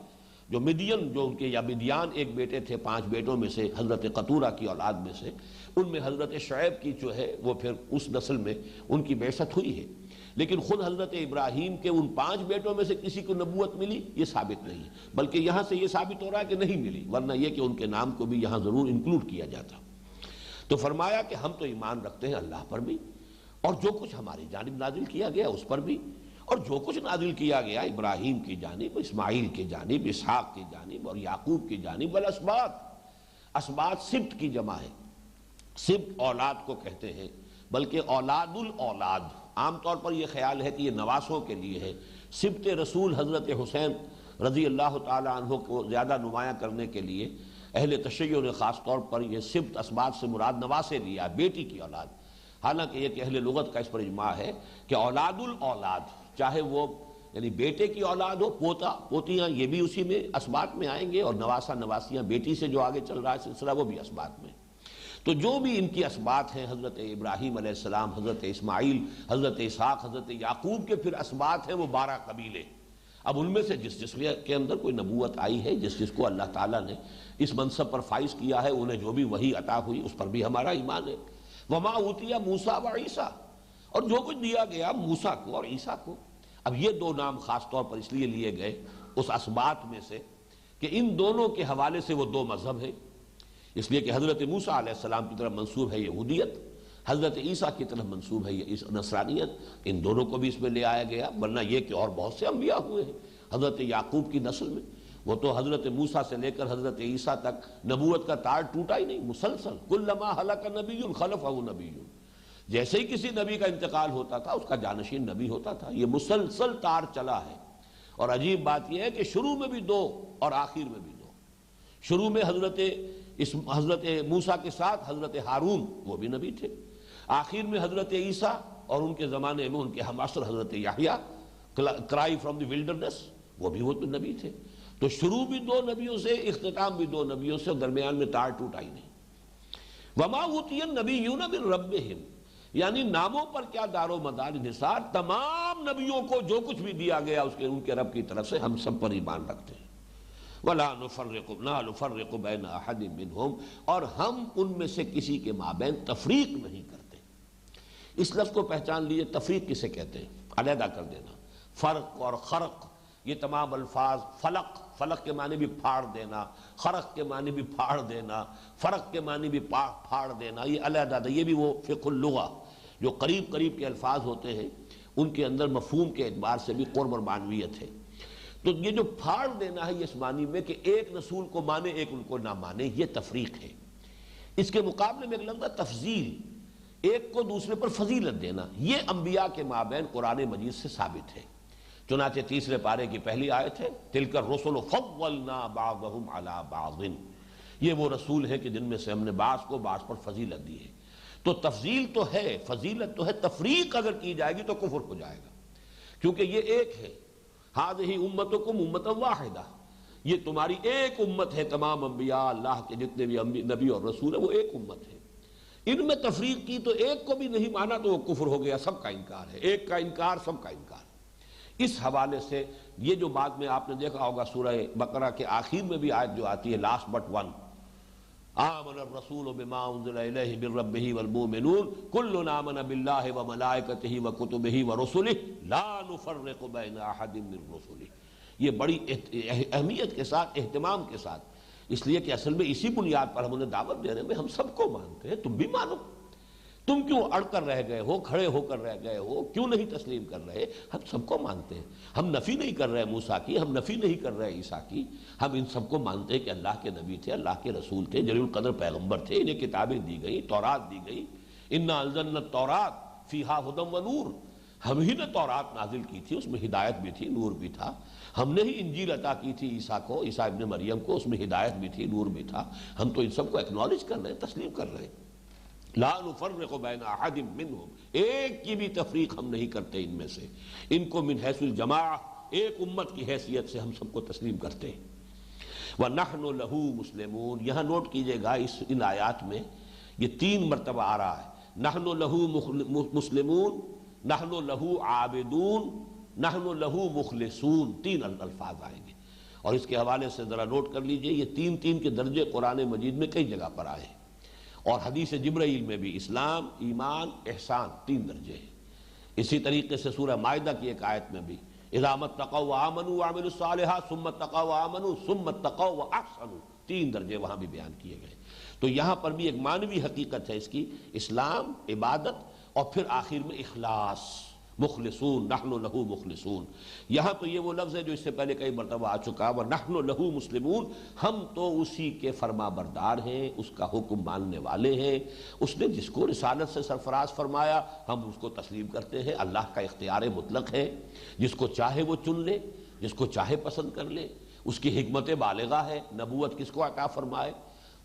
جو مدین جو ان کے یا مدیان ایک بیٹے تھے 5 بیٹوں میں سے حضرت قطورہ کی اولاد میں سے، ان میں حضرت شعیب کی جو ہے وہ پھر اس نسل میں ان کی بعثت ہوئی ہے، لیکن خود حضرت ابراہیم کے ان 5 بیٹوں میں سے کسی کو نبوت ملی یہ ثابت نہیں ہے، بلکہ یہاں سے یہ ثابت ہو رہا ہے کہ نہیں ملی، ورنہ یہ کہ ان کے نام کو بھی یہاں ضرور انکلوڈ کیا جاتا۔ تو فرمایا کہ ہم تو ایمان رکھتے ہیں اللہ پر بھی، اور جو کچھ ہماری جانب نازل کیا گیا اس پر بھی، اور جو کچھ نازل کیا گیا ابراہیم کی جانب، اسماعیل کی جانب، اسحاق کی جانب اور یعقوب کی جانب، والاسباط، اسباط سبت کی جمع ہے، سبت اولاد کو کہتے ہیں، بلکہ اولاد الاولاد، عام طور پر یہ خیال ہے کہ یہ نواسوں کے لیے ہے، سبت رسول حضرت حسین رضی اللہ تعالی عنہ کو زیادہ نمایاں کرنے کے لیے اہل تشیع نے خاص طور پر یہ سبت اسباط سے مراد نواسے لیا، بیٹی کی اولاد، حالانکہ یہ کہ اہل لغت کا اس پر اجماع ہے کہ اولاد الاولاد، چاہے وہ یعنی بیٹے کی اولاد ہو، پوتا پوتیاں، یہ بھی اسی میں اسباط میں آئیں گے، اور نواسا نواسیاں بیٹی سے جو آگے چل رہا ہے سلسلہ وہ بھی اسباط میں۔ تو جو بھی ان کی اسباط ہیں، حضرت ابراہیم علیہ السلام، حضرت اسماعیل، حضرت اسحاق، حضرت یعقوب کے پھر اسباط ہیں وہ 12 قبیلے، اب ان میں سے جس جس کے اندر کوئی نبوت آئی ہے، جس جس کو اللہ تعالیٰ نے اس منصب پر فائز کیا ہے، انہیں جو بھی وحی عطا ہوئی اس پر بھی ہمارا ایمان ہے۔ وما اوتیا موسیٰ و عیسیٰ، اور جو کچھ دیا گیا موسیٰ کو اور عیسیٰ کو۔ اب یہ 2 نام خاص طور پر اس لیے لیے گئے اس اسباط میں سے کہ ان دونوں کے حوالے سے وہ 2 مذہب ہیں، اس لیے کہ حضرت موسیٰ علیہ السلام کی طرف منسوب ہے یہودیت، حضرت عیسیٰ کی طرف منسوب ہے یہ نصرانیت، ان دونوں کو بھی اس میں لے آیا گیا، ورنہ یہ کہ اور بہت سے انبیاء ہوئے ہیں حضرت یعقوب کی نسل میں، وہ تو حضرت موسیٰ سے لے کر حضرت عیسیٰ تک نبوت کا تار ٹوٹا ہی نہیں، مسلسل، کلما ہلک نبی خلفہ نبی، جیسے ہی کسی نبی کا انتقال ہوتا تھا اس کا جانشین نبی ہوتا تھا، یہ مسلسل تار چلا ہے۔ اور عجیب بات یہ ہے کہ شروع میں بھی 2 اور آخر میں بھی 2، شروع میں حضرت اس حضرت موسیٰ کے ساتھ حضرت ہارون وہ بھی نبی تھے، آخر میں حضرت عیسیٰ، اور ان کے زمانے میں ان کے ہمعصر حضرت یحییٰ کرائی فرام دی ولڈرنس، وہ بھی نبی تھے۔ تو شروع بھی دو نبیوں سے، اختتام بھی دو نبیوں سے، اور درمیان میں تار ٹوٹ آئی نہیں۔ وَمَا أُوتِيَ النَّبِيُّونَ مِن رَبِّهِمْ، یعنی ناموں پر کیا دار و مدار انحصار، تمام نبیوں کو جو کچھ بھی دیا گیا ان کے رب کی طرف سے ہم سب پر ایمان رکھتے ہیں۔ وَلَا نُفَرِّقُ بَيْنَ أَحَدٍ مِّنْهُمْ، اور ہم ان میں سے کسی کے مابین تفریق نہیں کرتے۔ اس لفظ کو پہچان لیجئے، تفریق کسے کہتے ہیں؟ علیحدہ کر دینا۔ فرق اور خرق، یہ تمام الفاظ، فلق کے معنی بھی پھاڑ دینا، خرق کے معنی بھی پھاڑ دینا، فرق کے معنی بھی پھاڑ دینا، یہ علیحدہ، یہ بھی وہ فقہ اللغہ جو قریب کے الفاظ ہوتے ہیں ان کے اندر مفہوم کے اعتبار سے بھی قرب اور معنویت ہے۔ تو یہ جو پھاڑ دینا ہے اس معنی میں کہ ایک رسول کو مانے ایک ان کو نہ مانے، یہ تفریق ہے۔ اس کے مقابلے میں ایک لفظ ہے تفضیل، ایک کو دوسرے پر فضیلت دینا، یہ انبیاء کے مابین قرآن مجید سے ثابت ہے۔ چنانچہ تیسرے پارے کی پہلی آیت ہے تلک الرسل فضلنا بعضهم علی بعض، یہ وہ رسول ہے کہ جن میں سے ہم نے بعض کو بعض پر فضیلت دی ہے۔ تو تفضیل تو ہے، فضیلت تو ہے، تفریق اگر کی جائے گی تو کفر ہو جائے گا، کیونکہ یہ ایک ہے۔ ہذہ امتکم امۃ واحدہ، یہ تمہاری ایک امت ہے، تمام انبیاء اللہ کے جتنے بھی نبی اور رسول ہیں وہ ایک امت ہے۔ ان میں تفریق کی تو ایک کو بھی نہیں مانا تو وہ کفر ہو گیا، سب کا انکار ہے، ایک کا انکار سب کا انکار۔ اس حوالے سے یہ جو بعد میں آپ نے دیکھا ہوگا سورہ بقرہ کے آخر میں بھی آیت جو آتی ہے لاسٹ بٹ ون، آمن الرسول بما انزل الیہ من ربہ والمؤمنون کل آمن باللہ وملائکتہ وکتبہ ورسلہ لا نفرق بین احد من رسلہ، یہ بڑی اہمیت کے ساتھ، اہتمام کے ساتھ، اس لیے کہ اصل میں اسی بنیاد پر ہم انہیں دعوت دے رہے ہیں، ہم سب کو مانتے ہیں، تم بھی مانو۔ تم کیوں اڑ کر رہ گئے ہو، کھڑے ہو کر رہ گئے ہو، کیوں نہیں تسلیم کر رہے؟ ہم سب کو مانتے ہیں، ہم نفی نہیں کر رہے موسیٰ کی، ہم نفی نہیں کر رہے عیسیٰ کی، ہم ان سب کو مانتے ہیں کہ اللہ کے نبی تھے، اللہ کے رسول تھے، جلیل القدر پیغمبر تھے، انہیں کتابیں دی گئیں، تورات دی گئی، انا انزلنا التوراۃ فیہا ھدی ونور، ہم ہی نے تورات نازل کی تھی، اس میں ہدایت بھی تھی، نور بھی تھا، ہم نے ہی انجیل عطا کی تھی عیسیٰ کو، عیسیٰ ابن مریم کو، اس میں ہدایت بھی تھی، نور بھی تھا، ہم تو ان سب کو ایکنالج کر رہے ہیں، تسلیم کر رہے ہیں۔ لا نفرق بین احد منہم، ایک کی بھی تفریق ہم نہیں کرتے ان میں سے، ان کو من حیث الجماع، ایک امت کی حیثیت سے ہم سب کو تسلیم کرتے ہیں۔ وَنَحْنُ لَهُ مُسْلِمُونَ، یہاں نوٹ کیجئے گا ان آیات میں یہ 3 مرتبہ آ رہا ہے، نحن لہو مسلمون، نحن لہو عابدون، نحن لہو مخلصون، 3 الفاظ آئیں گے، اور اس کے حوالے سے ذرا نوٹ کر لیجئے یہ 3 کے درجے قرآن مجید میں کئی جگہ پر آئے ہیں، اور حدیث جبرائیل میں بھی اسلام، ایمان، احسان 3 درجے ہیں۔ اسی طریقے سے سورہ مائدہ کی ایک آیت میں بھی اذا اتقوا وآمنوا وعملوا الصالحات ثم اتقوا وآمنوا ثم اتقوا واحسنوا، 3 درجے وہاں بھی بیان کیے گئے۔ تو یہاں پر بھی ایک معنوی حقیقت ہے اس کی، اسلام، عبادت، اور پھر آخر میں اخلاص، مخلصون، نحن لہو مخلصون۔ یہاں تو یہ وہ لفظ ہے جو اس سے پہلے کئی مرتبہ آ چکا، وَنَحْنُ لَهُ مُسْلِمُونَ، ہم تو اسی کے فرما بردار ہیں، اس کا حکم ماننے والے ہیں، اس نے جس کو رسالت سے سرفراز فرمایا ہم اس کو تسلیم کرتے ہیں، اللہ کا اختیار مطلق ہے، جس کو چاہے وہ چن لے، جس کو چاہے پسند کر لے، اس کی حکمت بالغہ ہے، نبوت کس کو عطا فرمائے،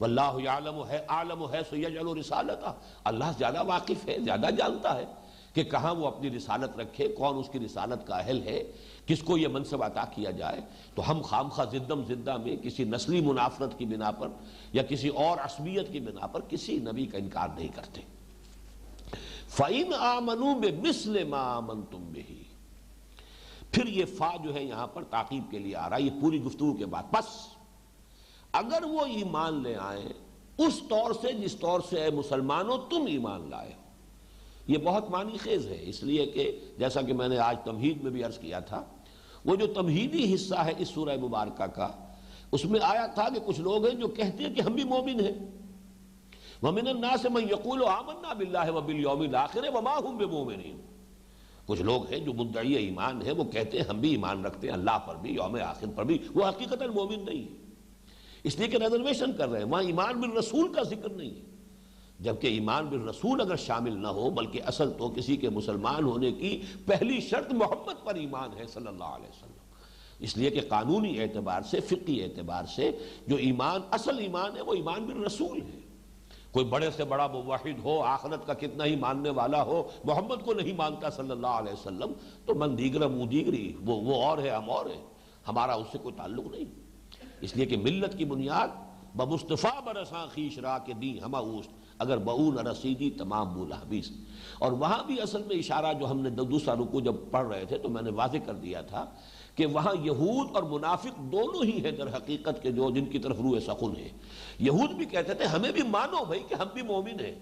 واللہ یعلم اعلم حیث یجعل رسالتہ، اللہ زیادہ واقف ہے، زیادہ جانتا ہے کہ کہاں وہ اپنی رسالت رکھے، کون اس کی رسالت کا اہل ہے، کس کو یہ منصب عطا کیا جائے۔ تو ہم خامخواہ زدم زدہ میں کسی نسلی منافرت کی بنا پر یا کسی اور عصبیت کی بنا پر کسی نبی کا انکار نہیں کرتے۔ فَإِنْ آمَنُوا بِمِثْلِ مَا آمَنْتُمْ بِهِ، پھر یہ فا جو ہے یہاں پر تعقیب کے لیے آ رہا ہے، یہ پوری گفتگو کے بعد، پس اگر وہ ایمان لے آئیں اس طور سے جس طور سے اے مسلمانوں تم ایمان لائے ہو۔ یہ بہت معنی خیز ہے، اس لیے کہ جیسا کہ میں نے آج تمہید میں بھی عرض کیا تھا، وہ جو تمہیدی حصہ ہے اس سورہ مبارکہ کا، اس میں آیا تھا کہ کچھ لوگ ہیں جو کہتے ہیں کہ ہم بھی مومن ہیں، وَمِنَ النَّاسِ مَن يَقُولُ آمَنَّا بِاللَّهِ وَبِالْيَوْمِ الْآخِرِ وَمَا هُمْ بِمُؤْمِنِينَ، کچھ لوگ ہیں جو مدعی ایمان ہیں، وہ کہتے ہیں ہم بھی ایمان رکھتے ہیں اللہ پر بھی، یوم آخر پر بھی، وہ حقیقتاً مومن نہیں ہے، اس لیے کہ ریزرویشن کر رہے ہیں، وہاں ایمان بالرسول کا ذکر نہیں ہے، جبکہ ایمان بالرسول اگر شامل نہ ہو، بلکہ اصل تو کسی کے مسلمان ہونے کی پہلی شرط محمد پر ایمان ہے صلی اللہ علیہ وسلم۔ اس لیے کہ قانونی اعتبار سے، فقہی اعتبار سے جو ایمان، اصل ایمان ہے وہ ایمان بالرسول ہے۔ کوئی بڑے سے بڑا موحد ہو، آخرت کا کتنا ہی ماننے والا ہو، محمد کو نہیں مانتا صلی اللہ علیہ وسلم، تو من دیگر منہ دیگری، وہ اور ہے، ہم اور ہیں، ہمارا اس سے کوئی تعلق نہیں۔ اس لیے کہ ملت کی بنیاد بمصطفیٰ برساں خویش را کے دی ہمہ اوست، اگر بؤن رسیدی تمام بولا حبیث۔ اور وہاں بھی اصل میں اشارہ جو ہم نے دوسرا رکوع جب پڑھ رہے تھے تو میں نے واضح کر دیا تھا کہ وہاں یہود اور منافق دونوں ہی ہیں در حقیقت کے جو جن کی طرف روح سخن ہے۔ یہود بھی کہتے تھے ہمیں بھی مانو بھائی کہ ہم بھی مومن ہیں،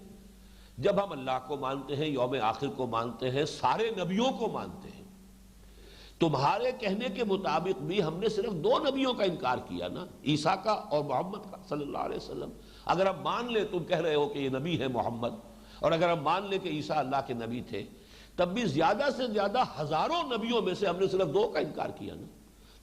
جب ہم اللہ کو مانتے ہیں، یوم آخر کو مانتے ہیں، سارے نبیوں کو مانتے ہیں، تمہارے کہنے کے مطابق بھی ہم نے صرف 2 نبیوں کا انکار کیا نا، عیسیٰ کا اور محمد کا صلی اللہ علیہ وسلم۔ اگر ہم مان لیں، تم کہہ رہے ہو کہ یہ نبی ہے محمد، اور اگر ہم مان لیں کہ عیسیٰ اللہ کے نبی تھے، تب بھی زیادہ سے زیادہ ہزاروں نبیوں میں سے ہم نے صرف 2 کا انکار کیا نا۔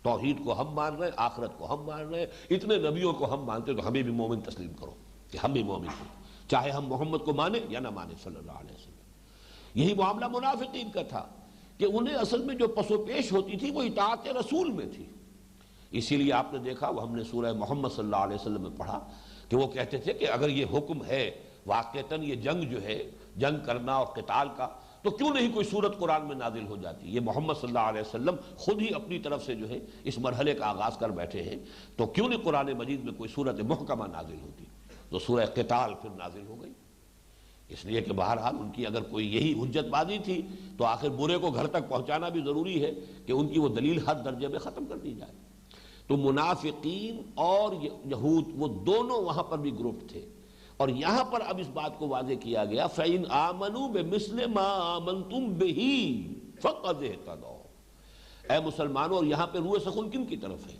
توحید کو ہم مان رہے ہیں، آخرت کو ہم مان رہے ہیں، اتنے نبیوں کو ہم مانتے، تو ہمیں بھی مومن تسلیم کرو کہ ہم بھی مومن ہیں، چاہے ہم محمد کو مانیں یا نہ مانیں صلی اللہ علیہ وسلم۔ یہی معاملہ منافقین کا تھا کہ انہیں اصل میں جو پس و پیش ہوتی تھی وہ اطاعت رسول میں تھی۔ اسی لیے آپ نے دیکھا، وہ ہم نے سورہ محمد صلی اللہ علیہ وسلم میں پڑھا کہ وہ کہتے تھے کہ اگر یہ حکم ہے واقعتاً یہ جنگ جو ہے، جنگ کرنا اور قتال کا، تو کیوں نہیں کوئی سورت قرآن میں نازل ہو جاتی؟ یہ محمد صلی اللہ علیہ وسلم خود ہی اپنی طرف سے جو ہے اس مرحلے کا آغاز کر بیٹھے ہیں، تو کیوں نہیں قرآن مجید میں کوئی سورت محکمہ نازل ہوتی؟ تو سورہ قتال پھر نازل ہو گئی۔ اس لیے کہ بہرحال ان کی اگر کوئی یہی حجت بازی تھی تو آخر برے کو گھر تک پہنچانا بھی ضروری ہے کہ ان کی وہ دلیل ہر درجے میں ختم کر دی جائے۔ تو منافقین اور یہود وہ دونوں وہاں پر بھی گروپ تھے، اور یہاں پر اب اس بات کو واضح کیا گیا فَإِنْ آمَنُوا بِمِثْلِ مَا آمَنْتُمْ بِهِ فَقَدِ اهْتَدَوْا۔ اے مسلمانوں، اور یہاں پہ روح سخن کن کی طرف ہے؟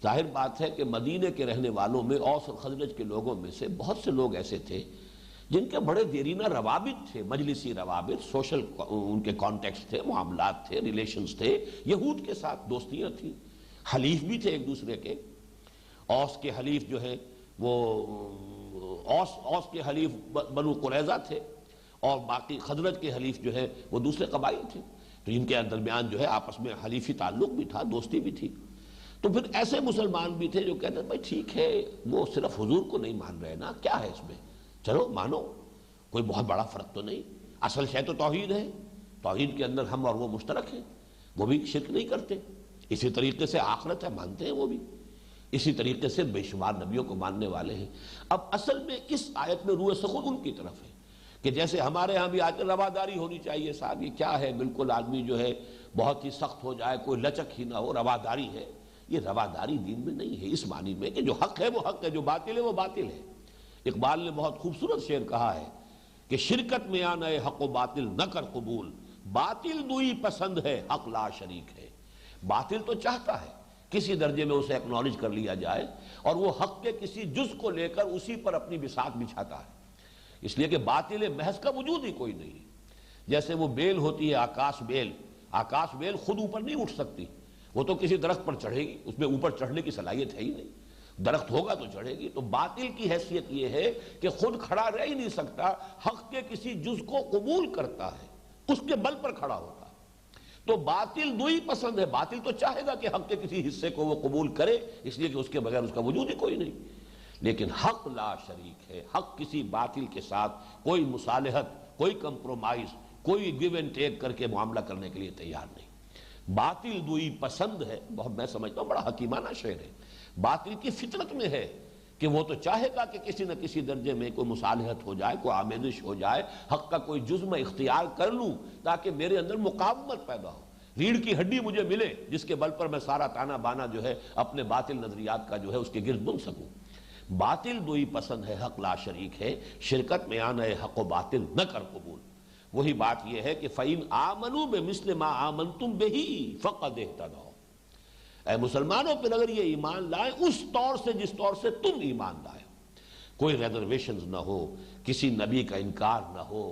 ظاہر بات ہے کہ مدینے کے رہنے والوں میں، اوس اور خزرج کے لوگوں میں سے بہت سے لوگ ایسے تھے جن کے بڑے دیرینہ روابط تھے، مجلسی روابط، سوشل ان کے کانٹیکٹس تھے، معاملات تھے، ریلیشنز تھے، یہود کے ساتھ دوستیاں تھیں، حلیف بھی تھے ایک دوسرے کے۔ اوس کے حلیف جو ہے وہ اوس کے حلیف بنو قریظہ تھے، اور باقی خزرج کے حلیف جو ہے وہ دوسرے قبائل تھے، تو ان کے درمیان جو ہے آپس میں حلیفی تعلق بھی تھا، دوستی بھی تھی۔ تو پھر ایسے مسلمان بھی تھے جو کہتے ہیں بھائی ٹھیک ہے، وہ صرف حضور کو نہیں مان رہے نا، کیا ہے اس میں، چلو مانو، کوئی بہت بڑا فرق تو نہیں، اصل شے تو توحید ہے، توحید کے اندر ہم اور وہ مشترک ہیں، وہ بھی شرک نہیں کرتے، اسی طریقے سے آخرت ہے مانتے ہیں وہ بھی، اسی طریقے سے بے شمار نبیوں کو ماننے والے ہیں۔ اب اصل میں اس آیت میں روح سخن ان کی طرف ہے کہ جیسے ہمارے ہاں بھی آج رواداری ہونی چاہیے، صاحب یہ کیا ہے، بالکل آدمی جو ہے بہت ہی سخت ہو جائے، کوئی لچک ہی نہ ہو، رواداری ہے۔ یہ رواداری دین میں نہیں ہے، اس معنی میں کہ جو حق ہے وہ حق ہے، جو باطل ہے وہ باطل ہے۔ اقبال نے بہت خوبصورت شعر کہا ہے کہ شرکت میں آنا ہے حق و باطل نہ کر قبول، باطل دوئی پسند ہے حق لا شریک ہے۔ باطل تو چاہتا ہے کسی درجے میں اسے اکنالج کر لیا جائے، اور وہ حق کے کسی جز کو لے کر اسی پر اپنی بساط بچھاتا ہے، اس لیے کہ باطل محض کا وجود ہی کوئی نہیں۔ جیسے وہ بیل ہوتی ہے آکاش بیل، آکاش بیل خود اوپر نہیں اٹھ سکتی، وہ تو کسی درخت پر چڑھے گی، اس میں اوپر چڑھنے کی صلاحیت ہے ہی نہیں، درخت ہوگا تو چڑھے گی۔ تو باطل کی حیثیت یہ ہے کہ خود کھڑا رہ ہی نہیں سکتا، حق کے کسی جز کو قبول کرتا ہے، اس کے بل پر کھڑا ہوتا ہے۔ تو باطل دوئی پسند ہے، باطل تو چاہے گا کہ حق کے کسی حصے کو وہ قبول کرے، اس لیے کہ اس کے بغیر اس کا وجود ہی کوئی نہیں، لیکن حق لا شریک ہے۔ حق کسی باطل کے ساتھ کوئی مصالحت، کوئی کمپرومائز، کوئی گیو اینڈ ٹیک کر کے معاملہ کرنے کے لیے تیار نہیں۔ باطل دوئی پسند ہے، بہت میں سمجھتا ہوں بڑا حکیمانہ شعر ہے۔ باطل کی فطرت میں ہے کہ وہ تو چاہے گا کہ کسی نہ کسی درجے میں کوئی مصالحت ہو جائے، کوئی آمیزش ہو جائے، حق کا کوئی جز میں اختیار کر لوں تاکہ میرے اندر مقاومت پیدا ہو، ریڑھ کی ہڈی مجھے ملے جس کے بل پر میں سارا تانا بانا جو ہے اپنے باطل نظریات کا جو ہے اس کے گرد بن سکوں۔ باطل دوئی پسند ہے حق لا شریک ہے، شرکت میں آنا ہے حق و باطل نہ کر قبول۔ وہی بات یہ ہے کہ فَإِنْ آمَنُوا بِمِثْلِ مَا آمَنْتُمْ بِهِ فَقَدِ اهْتَدَوْا۔ اے مسلمانوں، پھر اگر یہ ایمان لائیں اس طور سے جس طور سے تم ایمان لائے، کوئی ریزرویشنز نہ ہو، کسی نبی کا انکار نہ ہو،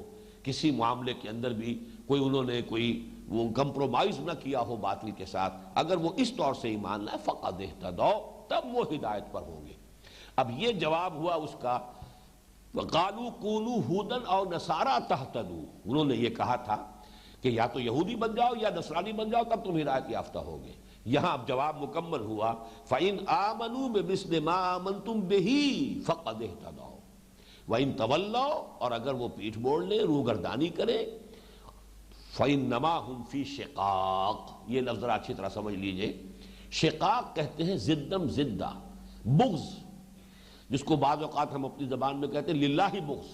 کسی معاملے کے اندر بھی کوئی انہوں نے کوئی وہ کمپرومائز نہ کیا ہو باطل کے ساتھ، اگر وہ اس طور سے ایمان لائے فَقَدِ اهْتَدَوْا، تب وہ ہدایت پر ہوں گے۔ اب یہ جواب ہوا اس کا وَقَالُوا كُونُوا هُودًا أَوْ نَصَارَىٰ تَهْتَدُوا۔ انہوں نے یہ کہا تھا کہ یا تو یہودی بن جاؤ یا نصرانی بن جاؤ، تب تم ہدایت یافتہ ہوگے۔ یہاں اب جواب مکمل ہوا، فَإِنْ آمَنُوا بِمِثْلِ مَا آمَنْتُمْ بِهِ فَقَدِ اهْتَدَوْا وَإِنْ تَوَلَّوْا، اور اگر وہ پیٹھ موڑ لیں، روگردانی کریں، فَإِنَّمَا هُمْ فِي شِقَاقٍ، یہ لفظ ذرا اچھی طرح سمجھ لیجئے۔ شقاق کہتے ہیں زدم زدہ، بغض، جس کو بعض اوقات ہم اپنی زبان میں کہتے ہیں للہ بغض۔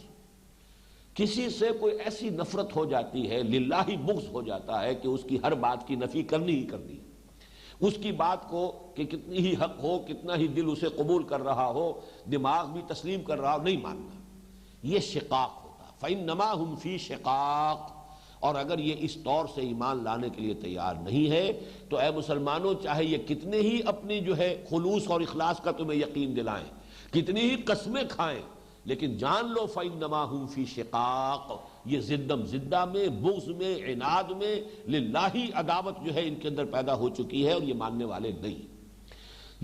کسی سے کوئی ایسی نفرت ہو جاتی ہے، للہ بغض ہو جاتا ہے کہ اس کی ہر بات کی نفی کرنی ہی کرنی، اس کی بات کو کہ کتنی ہی حق ہو، کتنا ہی دل اسے قبول کر رہا ہو، دماغ بھی تسلیم کر رہا ہو، نہیں ماننا، یہ شقاق ہوتا۔ فَإِنَّمَا هُمْ فِي شِقَاقٍ، اور اگر یہ اس طور سے ایمان لانے کے لیے تیار نہیں ہے تو اے مسلمانوں، چاہے یہ کتنے ہی اپنی جو ہے خلوص اور اخلاص کا تمہیں یقین دلائیں، کتنی ہی قسمیں کھائیں، لیکن جان لو فَإِنَّمَا هُمْ فِي شِقَاقٍ، یہ زدم زدہ میں، بغض میں، عناد میں، للہ عداوت جو ہے ان کے اندر پیدا ہو چکی ہے، اور یہ ماننے والے نہیں۔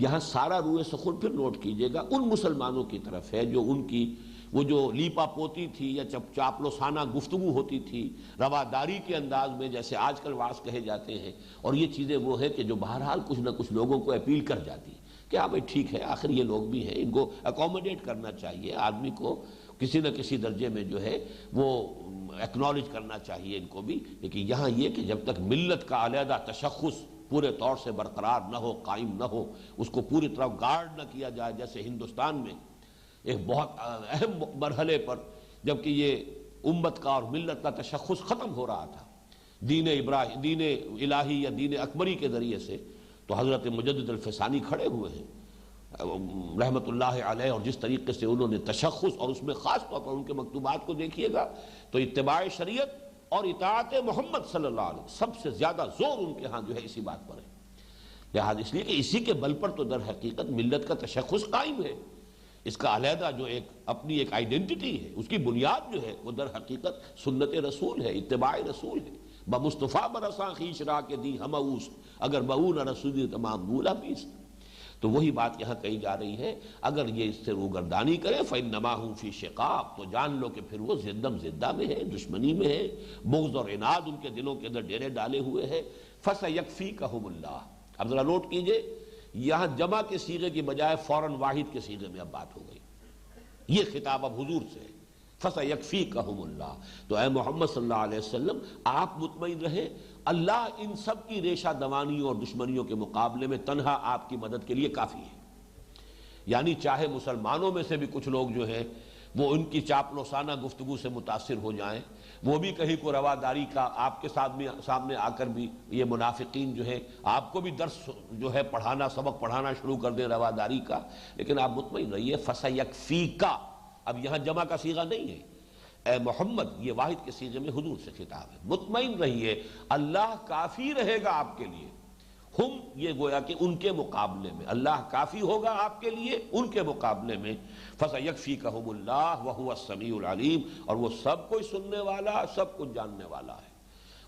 یہاں سارا روئے سخن پھر نوٹ کیجئے گا ان مسلمانوں کی طرف ہے جو ان کی وہ جو لیپا پوتی تھی یا چاپلوسانہ گفتگو ہوتی تھی، رواداری کے انداز میں، جیسے آج کل واعظ کہے جاتے ہیں، اور یہ چیزیں وہ ہے کہ جو بہرحال کچھ نہ کچھ لوگوں کو اپیل کر جاتی کہ ہاں بھائی ٹھیک ہے، آخر یہ لوگ بھی ہیں، ان کو اکوموڈیٹ کرنا چاہیے، آدمی کو کسی نہ کسی درجے میں جو ہے وہ ایکنالج کرنا چاہیے ان کو بھی۔ لیکن یہاں یہ کہ جب تک ملت کا علیحدہ تشخص پورے طور سے برقرار نہ ہو، قائم نہ ہو، اس کو پوری طرح گارڈ نہ کیا جائے، جیسے ہندوستان میں ایک بہت اہم مرحلے پر جبکہ یہ امت کا اور ملت کا تشخص ختم ہو رہا تھا دین الہی یا دین اکبری کے ذریعے سے، تو حضرت مجدد الفسانی کھڑے ہوئے ہیں رحمت اللہ علیہ، اور جس طریقے سے انہوں نے تشخص، اور اس میں خاص طور پر ان کے مکتوبات کو دیکھیے گا تو اتباع شریعت اور اطاعت محمد صلی اللہ علیہ وسلم سب سے زیادہ زور ان کے ہاں جو ہے اسی بات پر ہے۔ لہذا اس لیے کہ اسی کے بل پر تو در حقیقت ملت کا تشخص قائم ہے، اس کا علیحدہ جو ایک اپنی ایک آئیڈینٹی ہے، اس کی بنیاد جو ہے وہ در حقیقت سنت رسول ہے، اتباع رسول ہے۔ بمصطفیٰ برساں خیش را کے دی ہم اوست، اگر بہو نہ رسولی تمام بولا پیست۔ تو وہی بات یہاں کہی جا رہی ہے، اگر یہ اس سے روگردانی کرے فَإِنَّمَا هُمْ فِي شِقَاقٍ، تو جان لو کہ پھر وہ زدم زدہ میں ہے، دشمنی میں ہے، بغض اور عناد ان کے دلوں کے اندر ڈیرے ڈالے ہوئے ہے۔ فَسَيَكْفِيكَهُمُ اللَّهُ، اب ذرا نوٹ کیجئے، یہاں جمع کے صیغے کی بجائے فوراً واحد کے صیغے میں اب بات ہو گئی، یہ خطاب اب حضور سے ہے، فَسَيَكْفِيكَهُمُ اللَّهُ، تو اے محمد صلی اللہ علیہ وسلم آپ مطمئن رہے، اللہ ان سب کی ریشہ دوانیوں اور دشمنیوں کے مقابلے میں تنہا آپ کی مدد کے لیے کافی ہے۔ یعنی چاہے مسلمانوں میں سے بھی کچھ لوگ جو ہیں وہ ان کی چاپلوسانہ گفتگو سے متاثر ہو جائیں، وہ بھی کہیں کو رواداری کا آپ کے سامنے آ کر بھی یہ منافقین جو ہے آپ کو بھی درس جو ہے پڑھانا، سبق پڑھانا شروع کر دیں رواداری کا، لیکن آپ مطمئن رہیے فَسَيَكْفِيكَ، اب یہاں جمع کا صیغہ نہیں ہے، اے محمد یہ واحد کے صیغے میں حضور سے خطاب ہے، مطمئن رہیے اللہ کافی رہے گا آپ کے لیے، ہم یہ گویا کہ ان کے مقابلے میں اللہ کافی ہوگا آپ کے لیے ان کے مقابلے میں۔ فَسَيَكْفِيكَهُمُ اللَّهُ وَهُوَ السَّمِيعُ الْعَلِيمُ، اور وہ سب کوئی سننے والا، سب کچھ جاننے والا ہے،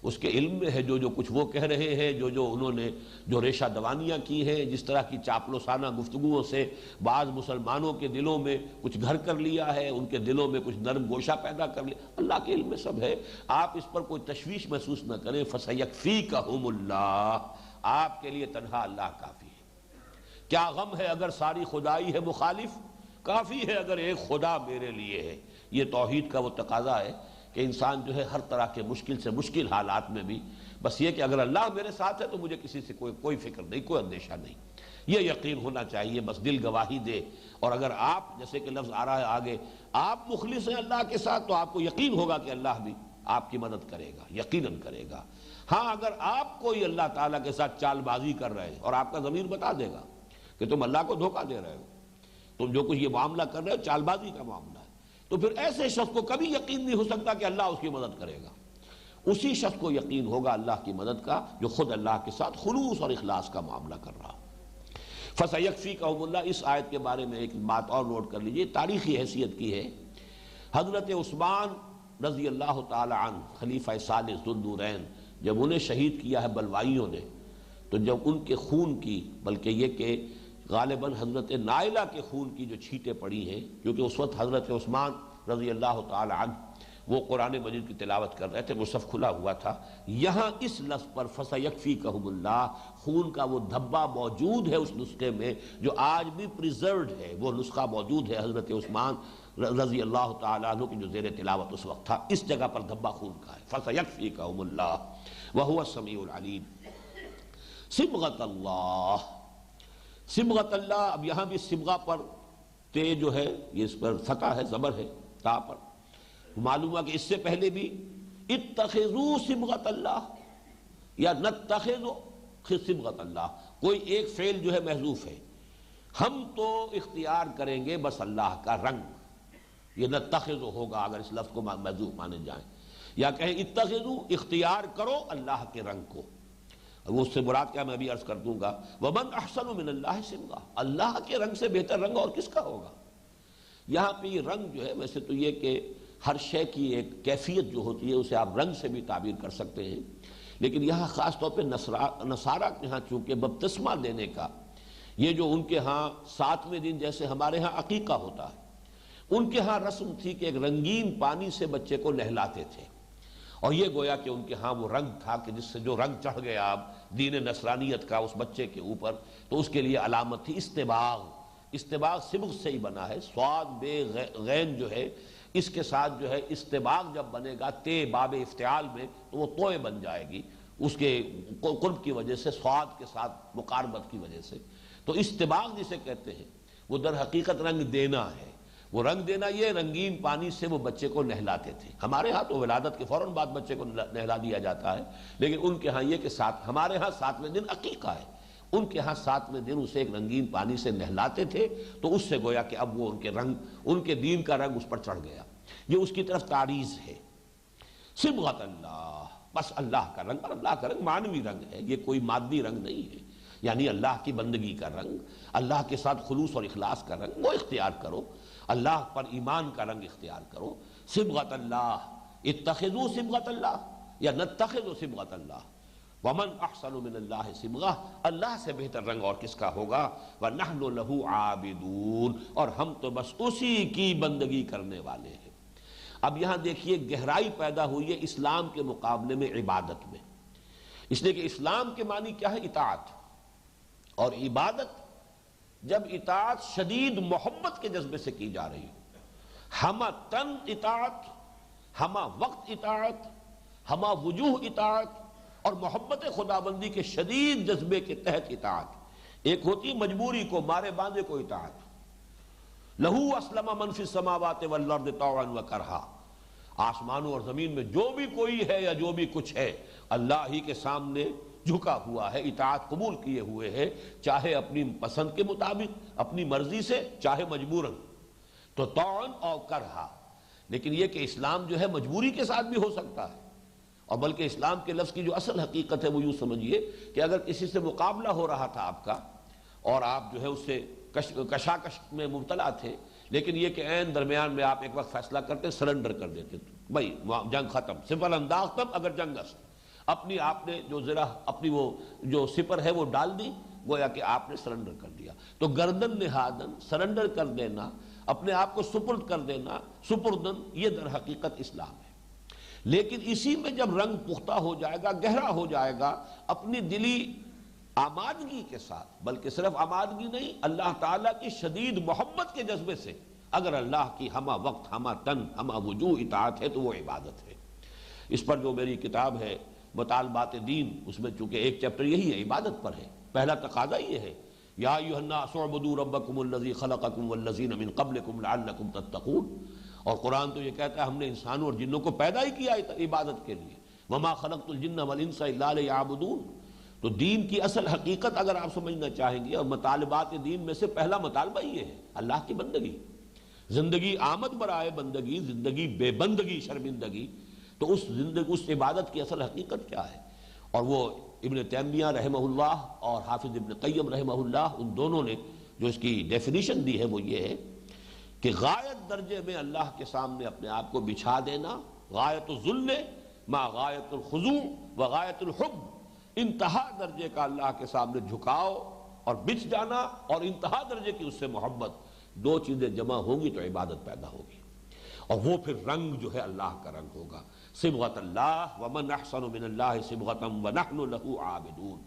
اس کے علم میں ہے جو کچھ وہ کہہ رہے ہیں، جو انہوں نے جو ریشہ دوانیاں کی ہیں، جس طرح کی چاپلوسانہ گفتگوؤں سے بعض مسلمانوں کے دلوں میں کچھ گھر کر لیا ہے، ان کے دلوں میں کچھ نرم گوشہ پیدا کر لیا، اللہ کے علم میں سب ہے، آپ اس پر کوئی تشویش محسوس نہ کریں۔ فَسَيَكْفِيكَهُمُ اللَّهُ، آپ کے لیے تنہا اللہ کافی ہے۔ کیا غم ہے اگر ساری خدائی ہے مخالف، کافی ہے اگر ایک خدا میرے لیے ہے۔ یہ توحید کا وہ تقاضا ہے کہ انسان جو ہے ہر طرح کے مشکل سے مشکل حالات میں بھی بس یہ کہ اگر اللہ میرے ساتھ ہے تو مجھے کسی سے کوئی فکر نہیں، کوئی اندیشہ نہیں، یہ یقین ہونا چاہیے، بس دل گواہی دے۔ اور اگر آپ، جیسے کہ لفظ آ رہا ہے آگے، آپ مخلص ہیں اللہ کے ساتھ تو آپ کو یقین ہوگا کہ اللہ بھی آپ کی مدد کرے گا، یقیناً کرے گا۔ ہاں اگر آپ کوئی اللہ تعالیٰ کے ساتھ چال بازی کر رہے ہیں، اور آپ کا ضمیر بتا دے گا کہ تم اللہ کو دھوکہ دے رہے ہو، تم جو کچھ یہ معاملہ کر رہے ہو چال بازی کا معاملہ ہے، تو پھر ایسے شخص کو کبھی یقین نہیں ہو سکتا کہ اللہ اس کی مدد کرے گا۔ اسی شخص کو یقین ہوگا اللہ کی مدد کا جو خود اللہ کے ساتھ خلوص اور اخلاص کا معاملہ کر رہا۔ فَسَيَكْفِيكَهُمُ اللَّهُ، اس آیت کے بارے میں ایک بات اور نوٹ کر لیجئے، تاریخی حیثیت کی ہے۔ حضرت عثمان رضی اللہ تعالی عنہ، خلیفہ ثالث ذو النورین، جب انہیں شہید کیا ہے بلوائیوں نے، تو جب ان کے خون کی، بلکہ یہ کہ غالباً حضرت نائلہ کے خون کی جو چھینٹیں پڑی ہیں، کیونکہ اس وقت حضرت عثمان رضی اللہ تعالی عنہ وہ قرآن مجید کی تلاوت کر رہے تھے، مصحف کھلا ہوا تھا، یہاں اس لفظ پر فَسَيَكْفِيكَهُمُ اللَّهُ، خون کا وہ دھبا موجود ہے اس نسخے میں جو آج بھی پریزروڈ ہے، وہ نسخہ موجود ہے حضرت عثمان رضی اللہ تعالیٰ عنہ کی جو زیر تلاوت اس وقت تھا، اس جگہ پر دھبا خون کا ہے، فَسَيَكْفِيكَهُمُ اللَّهُ وَهُوَ السَّمِيعُ الْعَلِيمُ۔ صبغۃ اللہ، صبغۃ اللہ، اب یہاں بھی صبغہ پر تے جو ہے یہ اس پر فتح ہے، زبر ہے تا پر، معلوم ہوا کہ اس سے پہلے بھی اتخذوا صبغۃ اللہ یا نتخذ صبغۃ اللہ، کوئی ایک فعل جو ہے محذوف ہے، ہم تو اختیار کریں گے بس اللہ کا رنگ، یہ نتخذ ہوگا اگر اس لفظ کو محذوف مانے جائیں، یا کہیں اتخذوا، اختیار کرو اللہ کے رنگ کو، وہ اس سے مراد کیا میں بھی عرض کر دوں گا، وَمَنْ أَحْسَنُ مِنَ اللَّهِ صِبْغَةً، اللہ کے رنگ سے بہتر رنگ اور کس کا ہوگا۔ یہاں پہ یہ رنگ جو ہے، ویسے تو یہ کہ ہر شے کی ایک کیفیت جو ہوتی ہے اسے آپ رنگ سے بھی تعبیر کر سکتے ہیں، لیکن یہاں خاص طور پہ نصارہ کے ہاں چونکہ بپتسمہ لینے کا یہ جو ان کے ہاں 7ویں دن جیسے ہمارے ہاں عقیقہ ہوتا ہے، ان کے ہاں رسم تھی کہ ایک رنگین پانی سے بچے کو نہلاتے تھے، اور یہ گویا کہ ان کے ہاں وہ رنگ تھا کہ جس سے جو رنگ چڑھ گیا اب دین نصرانیت کا اس بچے کے اوپر، تو اس کے لیے علامت تھی استباغ۔ استباغ صبغ سے ہی بنا ہے، صاد بے غین جو ہے اس کے ساتھ جو ہے استباغ جب بنے گا تے باب افتعال میں تو وہ توئے بن جائے گی، اس کے قرب کی وجہ سے، صاد کے ساتھ مقاربت کی وجہ سے، تو استباغ جسے کہتے ہیں وہ در حقیقت رنگ دینا ہے۔ وہ رنگ دینا یہ رنگین پانی سے وہ بچے کو نہلاتے تھے، ہمارے ہاں تو ولادت کے فوراً بعد بچے کو نہلا دیا جاتا ہے، لیکن ان کے ہاں یہ کہ ہمارے ہاں 7ویں دن عقیقہ ہے، ان کے ہاں 7ویں دن اسے ایک رنگین پانی سے نہلاتے تھے، تو اس سے گویا کہ اب وہ ان کے رنگ، ان کے دین کا رنگ اس پر چڑھ گیا، یہ اس کی طرف تعریض ہے۔ صبغۃ اللہ، بس اللہ کا رنگ، اور اللہ کا رنگ معنوی رنگ ہے، یہ کوئی مادی رنگ نہیں ہے، یعنی اللہ کی بندگی کا رنگ، اللہ کے ساتھ خلوص اور اخلاص کا رنگ وہ اختیار کرو، اللہ پر ایمان کا رنگ اختیار کرو۔ صبغۃ اللہ، اتخذوا صبغۃ اللہ یا نتخذ صبغۃ اللہ، ومن احسن من اللہ صبغہ، اللہ سے بہتر رنگ اور کس کا ہوگا، ونحن له عابدون، اور ہم تو بس اسی کی بندگی کرنے والے ہیں۔ اب یہاں دیکھیے گہرائی پیدا ہوئی ہے اسلام کے مقابلے میں عبادت میں، اس لیے کہ اسلام کے معنی کیا ہے، اطاعت، اور عبادت جب اطاعت شدید محبت کے جذبے سے کی جا رہی ہو، ہمہ تن اطاعت، ہمہ وقت اطاعت، ہمہ وجوہ اطاعت، اور محبت خدابندی کے شدید جذبے کے تحت اطاعت۔ ایک ہوتی مجبوری کو، مارے باندھے کو اطاعت، لہو اسلم من فی السماوات والارض طوعا وکرہا، آسمانوں اور زمین میں جو بھی کوئی ہے یا جو بھی کچھ ہے اللہ ہی کے سامنے جھکا ہوا ہے، اطاعت قبول کیے ہوئے ہے، چاہے اپنی پسند کے مطابق، اپنی مرضی سے، چاہے مجبوراً، تو طوعا اور کرہا۔ لیکن یہ کہ اسلام جو ہے مجبوری کے ساتھ بھی ہو سکتا ہے، اور بلکہ اسلام کے لفظ کی جو اصل حقیقت ہے وہ یوں سمجھیے کہ اگر کسی سے مقابلہ ہو رہا تھا آپ کا، اور آپ جو ہے اس سے کشاکش میں مبتلا تھے، لیکن یہ کہ عین درمیان میں آپ ایک وقت فیصلہ کرتے سرنڈر کر دیتے، بھائی جنگ ختم، سپر انداز ختم، اگر جنگ است، اپنی آپ نے جو ذرا اپنی وہ جو سپر ہے وہ ڈال دی، گویا کہ آپ نے سرنڈر کر دیا۔ تو گردن نہادن، سرنڈر کر دینا، اپنے آپ کو سپرد کر دینا، سپردن، یہ در حقیقت اسلام ہے۔ لیکن اسی میں جب رنگ پختہ ہو جائے گا، گہرا ہو جائے گا، اپنی دلی آمادگی کے ساتھ، بلکہ صرف آمادگی نہیں، اللہ تعالیٰ کی شدید محبت کے جذبے سے اگر اللہ کی ہمہ وقت، ہمہ تن، ہمہ وجوہ اطاعت ہے تو وہ عبادت ہے۔ اس پر جو میری کتاب ہے مطالبات دین، اس میں چونکہ ایک چیپٹر یہی ہے، عبادت پر ہے، پہلا تقاضا یہ ہے، یا ایھا الناس اعبدوا ربکم الذی خلقکم والذین من قبلکم لعلکم تتقون، اور قرآن تو یہ کہتا ہے ہم نے انسانوں اور جنوں کو پیدا ہی کیا عبادت کے لیے، وما خلقت الجن والانس الا لیعبدون۔ تو دین کی اصل حقیقت اگر آپ سمجھنا چاہیں گے، اور مطالبات دین میں سے پہلا مطالبہ یہ ہے اللہ کی بندگی، زندگی آمد برائے بندگی، زندگی بے بندگی شرمندگی، تو اس عبادت کی اصل حقیقت کیا ہے؟ اور وہ ابن تیمیہ رحمہ اللہ اور حافظ ابن قیم رحمہ اللہ، ان دونوں نے جو اس کی ڈیفینیشن دی ہے وہ یہ ہے کہ غایت درجے میں اللہ کے سامنے اپنے آپ کو بچھا دینا، غایت الذل ما غایت الخضوع و غایت الحب، انتہا درجے کا اللہ کے سامنے جھکاؤ اور بچھ جانا، اور انتہا درجے کی اس سے محبت، دو چیزیں جمع ہوں گی تو عبادت پیدا ہوگی۔ اور وہ پھر رنگ جو ہے اللہ کا رنگ ہوگا. صبغۃ اللہ ومن احسن من اللہ صبغۃ ونحن له عابدون.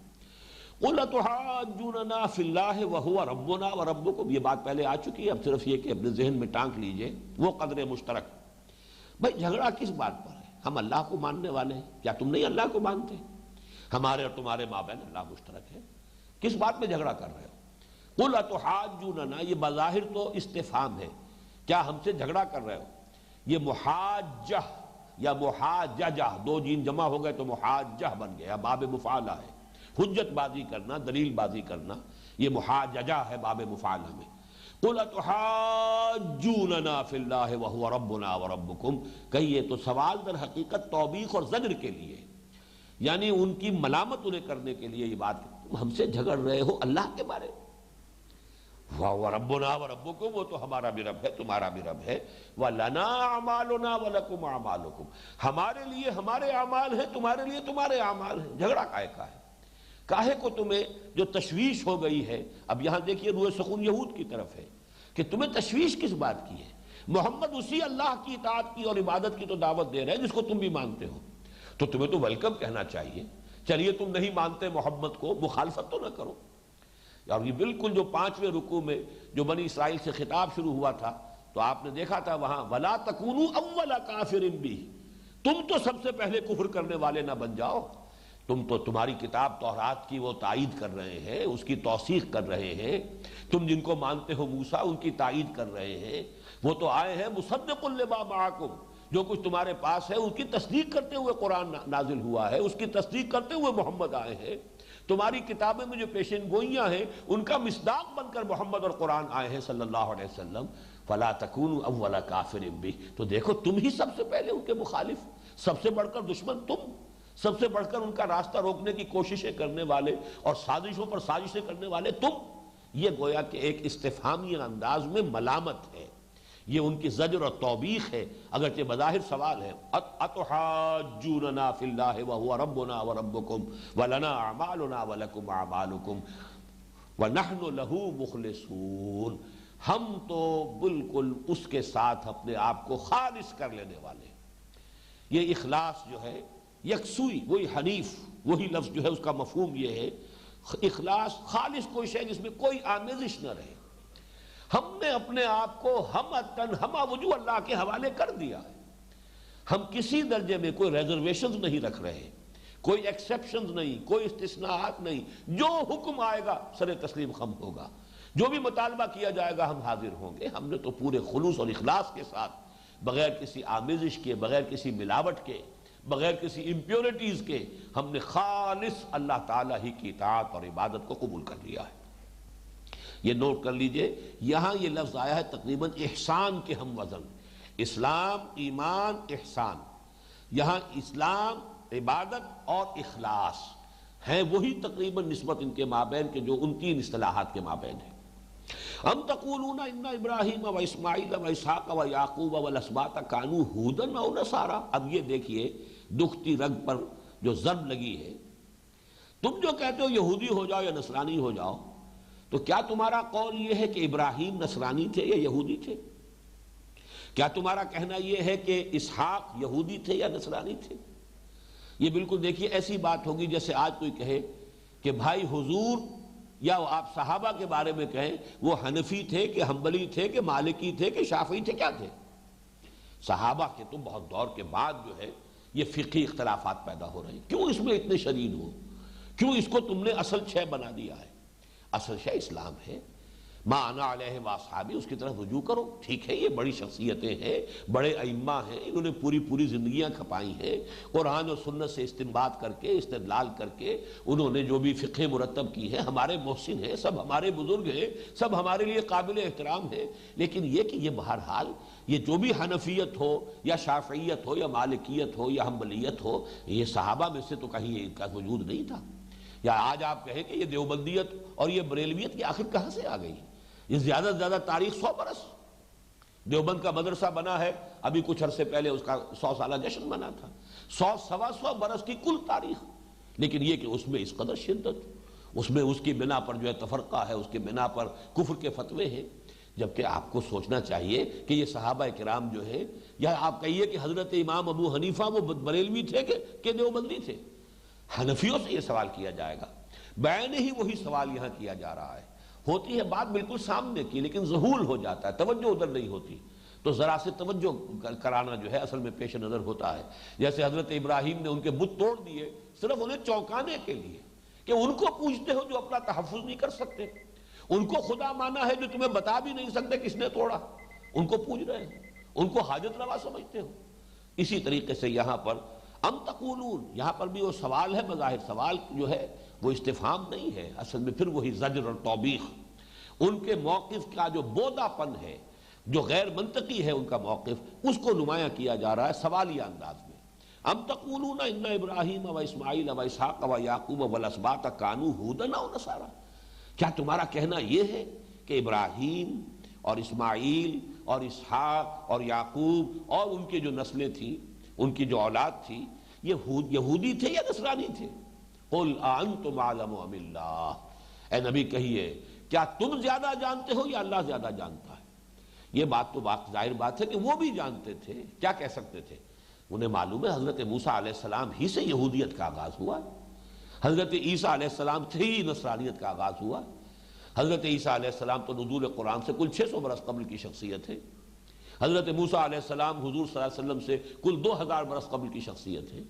قل اتحاجوننا فی اللہ وهو ربنا وربکم. یہ بات پہلے آ چکی ہے، اب صرف یہ کہ اپنے ذہن میں ٹانک لیجئے وہ قدر مشترک. بھائی جھگڑا کس بات پر ہے؟ ہم اللہ کو ماننے والے ہیں، کیا تم نہیں اللہ کو مانتے؟ ہمارے اور تمہارے مابین اللہ مشترک ہے، کس بات میں جھگڑا کر رہے ہو؟ قل اتحاجوننا، یہ بظاہر تو استفہام ہے، کیا ہم سے جھگڑا کر رہے ہو؟ یہ محاجہ یا محاججہ، دو جین جمع ہو گئے تو محاجہ بن گیا، باب مفعلہ ہے. حجت بازی کرنا، دلیل بازی کرنا، یہ محاججہ ہے باب مفعلہ میں. قل اتحاجوننا فی اللہ وہو ربنا وربکم. کہیے تو سوال در حقیقت توبیخ اور زجر کے لیے، یعنی ان کی ملامت انہیں کرنے کے لیے یہ بات کہ تم ہم سے جھگڑ رہے ہو اللہ کے بارے. وَهُوَ رَبُّنَا وَرَبُّكُمْ، وہ تو ہمارا بھی رب ہے تمہارا بھی رب ہے. وَلَنَا أَعْمَالُنَا وَلَكُمْ أَعْمَالُكُمْ، ہمارے لیے ہمارے اعمال ہیں، تمہارے لیے تمہارے اعمال ہیں. جھگڑا کاہے کو تمہیں جو تشویش ہو گئی ہے؟ اب یہاں دیکھیے روح سخون یہود کی طرف ہے کہ تمہیں تشویش کس بات کی ہے؟ محمد اسی اللہ کی اطاعت کی اور عبادت کی تو دعوت دے رہے ہیں جس کو تم بھی مانتے ہو، تو تمہیں تو ویلکم کہنا چاہیے. چلیے تم نہیں مانتے محمد کو، مخالفت تو نہ کرو. اور یہ بالکل جو 5ویں رکوع میں جو بنی اسرائیل سے خطاب شروع ہوا تھا تو آپ نے دیکھا تھا وہاں وَلَا تَكُونُوا أَوَّلَ كَافِرٍ بِهِ، تم تو سب سے پہلے کفر کرنے والے نہ بن جاؤ. تم تو تمہاری کتاب تورات کی وہ تائید کر رہے ہیں، اس کی توثیق کر رہے ہیں. تم جن کو مانتے ہو موسیٰ، ان کی تائید کر رہے ہیں. وہ تو آئے ہیں مصدق لما معکم، جو کچھ تمہارے پاس ہے ان کی تصدیق کرتے ہوئے قرآن نازل ہوا ہے، اس کی تصدیق کرتے ہوئے محمد آئے ہیں. تمہاری کتابیں میں جو پیشین گوئیاں ہیں ان کا مصداق بن کر محمد اور قرآن آئے ہیں صلی اللہ علیہ وسلم. فَلَا تَكُونُوا أَوَّلَ كَافِرٍ بِهِ، تو دیکھو تم ہی سب سے پہلے ان کے مخالف، سب سے بڑھ کر دشمن تم، سب سے بڑھ کر ان کا راستہ روکنے کی کوششیں کرنے والے اور سازشوں پر سازشیں کرنے والے تم. یہ گویا کہ ایک استفہامی انداز میں ملامت ہے، یہ ان کی زجر اور توبیخ ہے، اگرچہ بظاہر سوال ہے. اتحاجوننا فی اللہ وہو ربنا وربکم ولنا اعمالنا ولکم اعمالکم ونحن له مخلصون. ہم تو بالکل اس کے ساتھ اپنے آپ کو خالص کر لینے والے. یہ اخلاص جو ہے، یکسوئی، وہی حنیف، وہی لفظ جو ہے اس کا مفہوم یہ ہے اخلاص، خالص کوئی شے جس میں کوئی آمیزش نہ رہے. ہم نے اپنے آپ کو ہمہ وجوہ اللہ کے حوالے کر دیا ہے. ہم کسی درجے میں کوئی ریزرویشنز نہیں رکھ رہے، کوئی ایکسیپشنز نہیں، کوئی استثناءات نہیں. جو حکم آئے گا سر تسلیم خم ہوگا، جو بھی مطالبہ کیا جائے گا ہم حاضر ہوں گے. ہم نے تو پورے خلوص اور اخلاص کے ساتھ، بغیر کسی آمیزش کے، بغیر کسی ملاوٹ کے، بغیر کسی امپیورٹیز کے، ہم نے خالص اللہ تعالیٰ ہی کی اطاعت اور عبادت کو قبول کر لیا ہے. یہ نوٹ کر لیجئے، یہاں یہ لفظ آیا ہے تقریباً احسان کے ہم وزن. اسلام، ایمان، احسان. یہاں اسلام، عبادت اور اخلاص ہیں وہی تقریباً نسبت ان کے مابین کے جو ان 3 اصطلاحات کے مابین ہیں. ام تقولون ان ابراہیم و اسماعیل و اسحاق و یعقوب والاسباط کانوا ھودا او نصارا. اب یہ دیکھیے دکھتی رگ پر جو ضرب لگی ہے. تم جو کہتے ہو یہودی ہو جاؤ یا نصرانی ہو جاؤ، تو کیا تمہارا قول یہ ہے کہ ابراہیم نصرانی تھے یا یہودی تھے؟ کیا تمہارا کہنا یہ ہے کہ اسحاق یہودی تھے یا نصرانی تھے؟ یہ بالکل دیکھیے ایسی بات ہوگی جیسے آج کوئی کہے کہ بھائی حضور، یا آپ صحابہ کے بارے میں کہیں وہ حنفی تھے کہ حنبلی تھے کہ مالکی تھے کہ شافعی تھے، کیا تھے؟ صحابہ کے تو بہت دور کے بعد جو ہے یہ فقہی اختلافات پیدا ہو رہے ہیں. کیوں اس میں اتنے شدید ہو؟ کیوں اس کو تم نے اصل شے بنا دیا ہے؟ اصل شے اسلام ہے. ما انا علیہ واصحابی، اس کی طرف رجوع کرو. ٹھیک ہے یہ بڑی شخصیتیں ہیں، بڑے ائمہ ہیں، انہوں نے پوری زندگیاں کھپائی ہیں، قرآن و سنت سے استنباط کر کے، استدلال کر کے انہوں نے جو بھی فقہ مرتب کی ہے. ہمارے محسن ہیں، سب ہمارے بزرگ ہیں، سب ہمارے لیے قابل احترام ہیں. لیکن یہ کہ یہ بہرحال یہ جو بھی حنفیت ہو یا شافعیت ہو یا مالکیت ہو یا حنبلیت ہو، یہ صحابہ میں سے تو کہیں ان کا وجود نہیں تھا. یا آج آپ کہیں کہ یہ دیوبندیت اور یہ بریلویت کی آخر کہاں سے آ گئی؟ یہ زیادہ سے زیادہ تاریخ 100 برس. دیوبند کا مدرسہ بنا ہے ابھی کچھ عرصے پہلے، اس کا 100 سالہ جشن بنا تھا. 100-125 برس کی کل تاریخ. لیکن یہ کہ اس میں اس قدر شدت، اس میں اس کی بنا پر جو ہے تفرقہ ہے، اس کی بنا پر کفر کے فتوے ہیں. جبکہ آپ کو سوچنا چاہیے کہ یہ صحابہ کرام جو ہے، یا آپ کہیے کہ حضرت امام ابو حنیفہ وہ بریلوی تھے کہ دیوبندی تھے، حنفیوں سے یہ سوال کیا جائے گا، بعین ہی وہی سوال یہاں کیا جا رہا ہے۔ ہوتی ہے بات بالکل سامنے کی، لیکن ذہول ہو جاتا ہے، توجہ ادھر نہیں ہوتی، تو ذرا سے توجہ کرانا جو ہے اصل میں پیش نظر ہوتا ہے۔ جیسے حضرت ابراہیم نے ان کے بت توڑ دیے صرف انہیں چونکانے کے لیے کہ ان کو پوچھتے ہو جو اپنا تحفظ نہیں کر سکتے، ان کو خدا مانا ہے جو تمہیں بتا بھی نہیں سکتے کس نے توڑا، ان کو پوچھ رہے ہیں، ان کو حاجت روا سمجھتے ہو۔ اسی طریقے سے یہاں پر ام تقولون، یہاں پر بھی وہ سوال ہے، بظاہر سوال جو ہے وہ استفہام نہیں ہے، اصل میں پھر وہی زجر اور توبیخ، ان کے موقف کا جو بودا پن ہے، جو غیر منطقی ہے ان کا موقف، اس کو نمایاں کیا جا رہا ہے سوالیہ انداز میں۔ ام تقولون ان ابراہیم و اسماعیل و اسحاق و یعقوب والاسباط کانوا ھودا او نصارا، کیا تمہارا کہنا یہ ہے کہ ابراہیم اور اسماعیل اور اسحاق اور یعقوب اور ان کے جو نسلیں تھیں، ان کی جو اولاد تھی، یہ یہودی تھے یا نصرانی تھے؟ قل اانتم اعلم ام اللہ، اے نبی کہیے کیا تم زیادہ جانتے ہو یا اللہ زیادہ جانتا ہے؟ یہ بات تو ظاہر بات ہے کہ وہ بھی جانتے تھے، کیا کہہ سکتے تھے؟ انہیں معلوم ہے حضرت موسیٰ علیہ السلام ہی سے یہودیت کا آغاز ہوا، حضرت عیسیٰ علیہ السلام سے ہی نصرانیت کا آغاز ہوا۔ حضرت عیسیٰ علیہ السلام تو نزول قرآن سے کل 600 برس قبل کی شخصیت ہے، حضرت موسیٰ علیہ السلام حضور صلی اللہ علیہ وسلم سے کل 2000 برس قبل کی شخصیت ہے،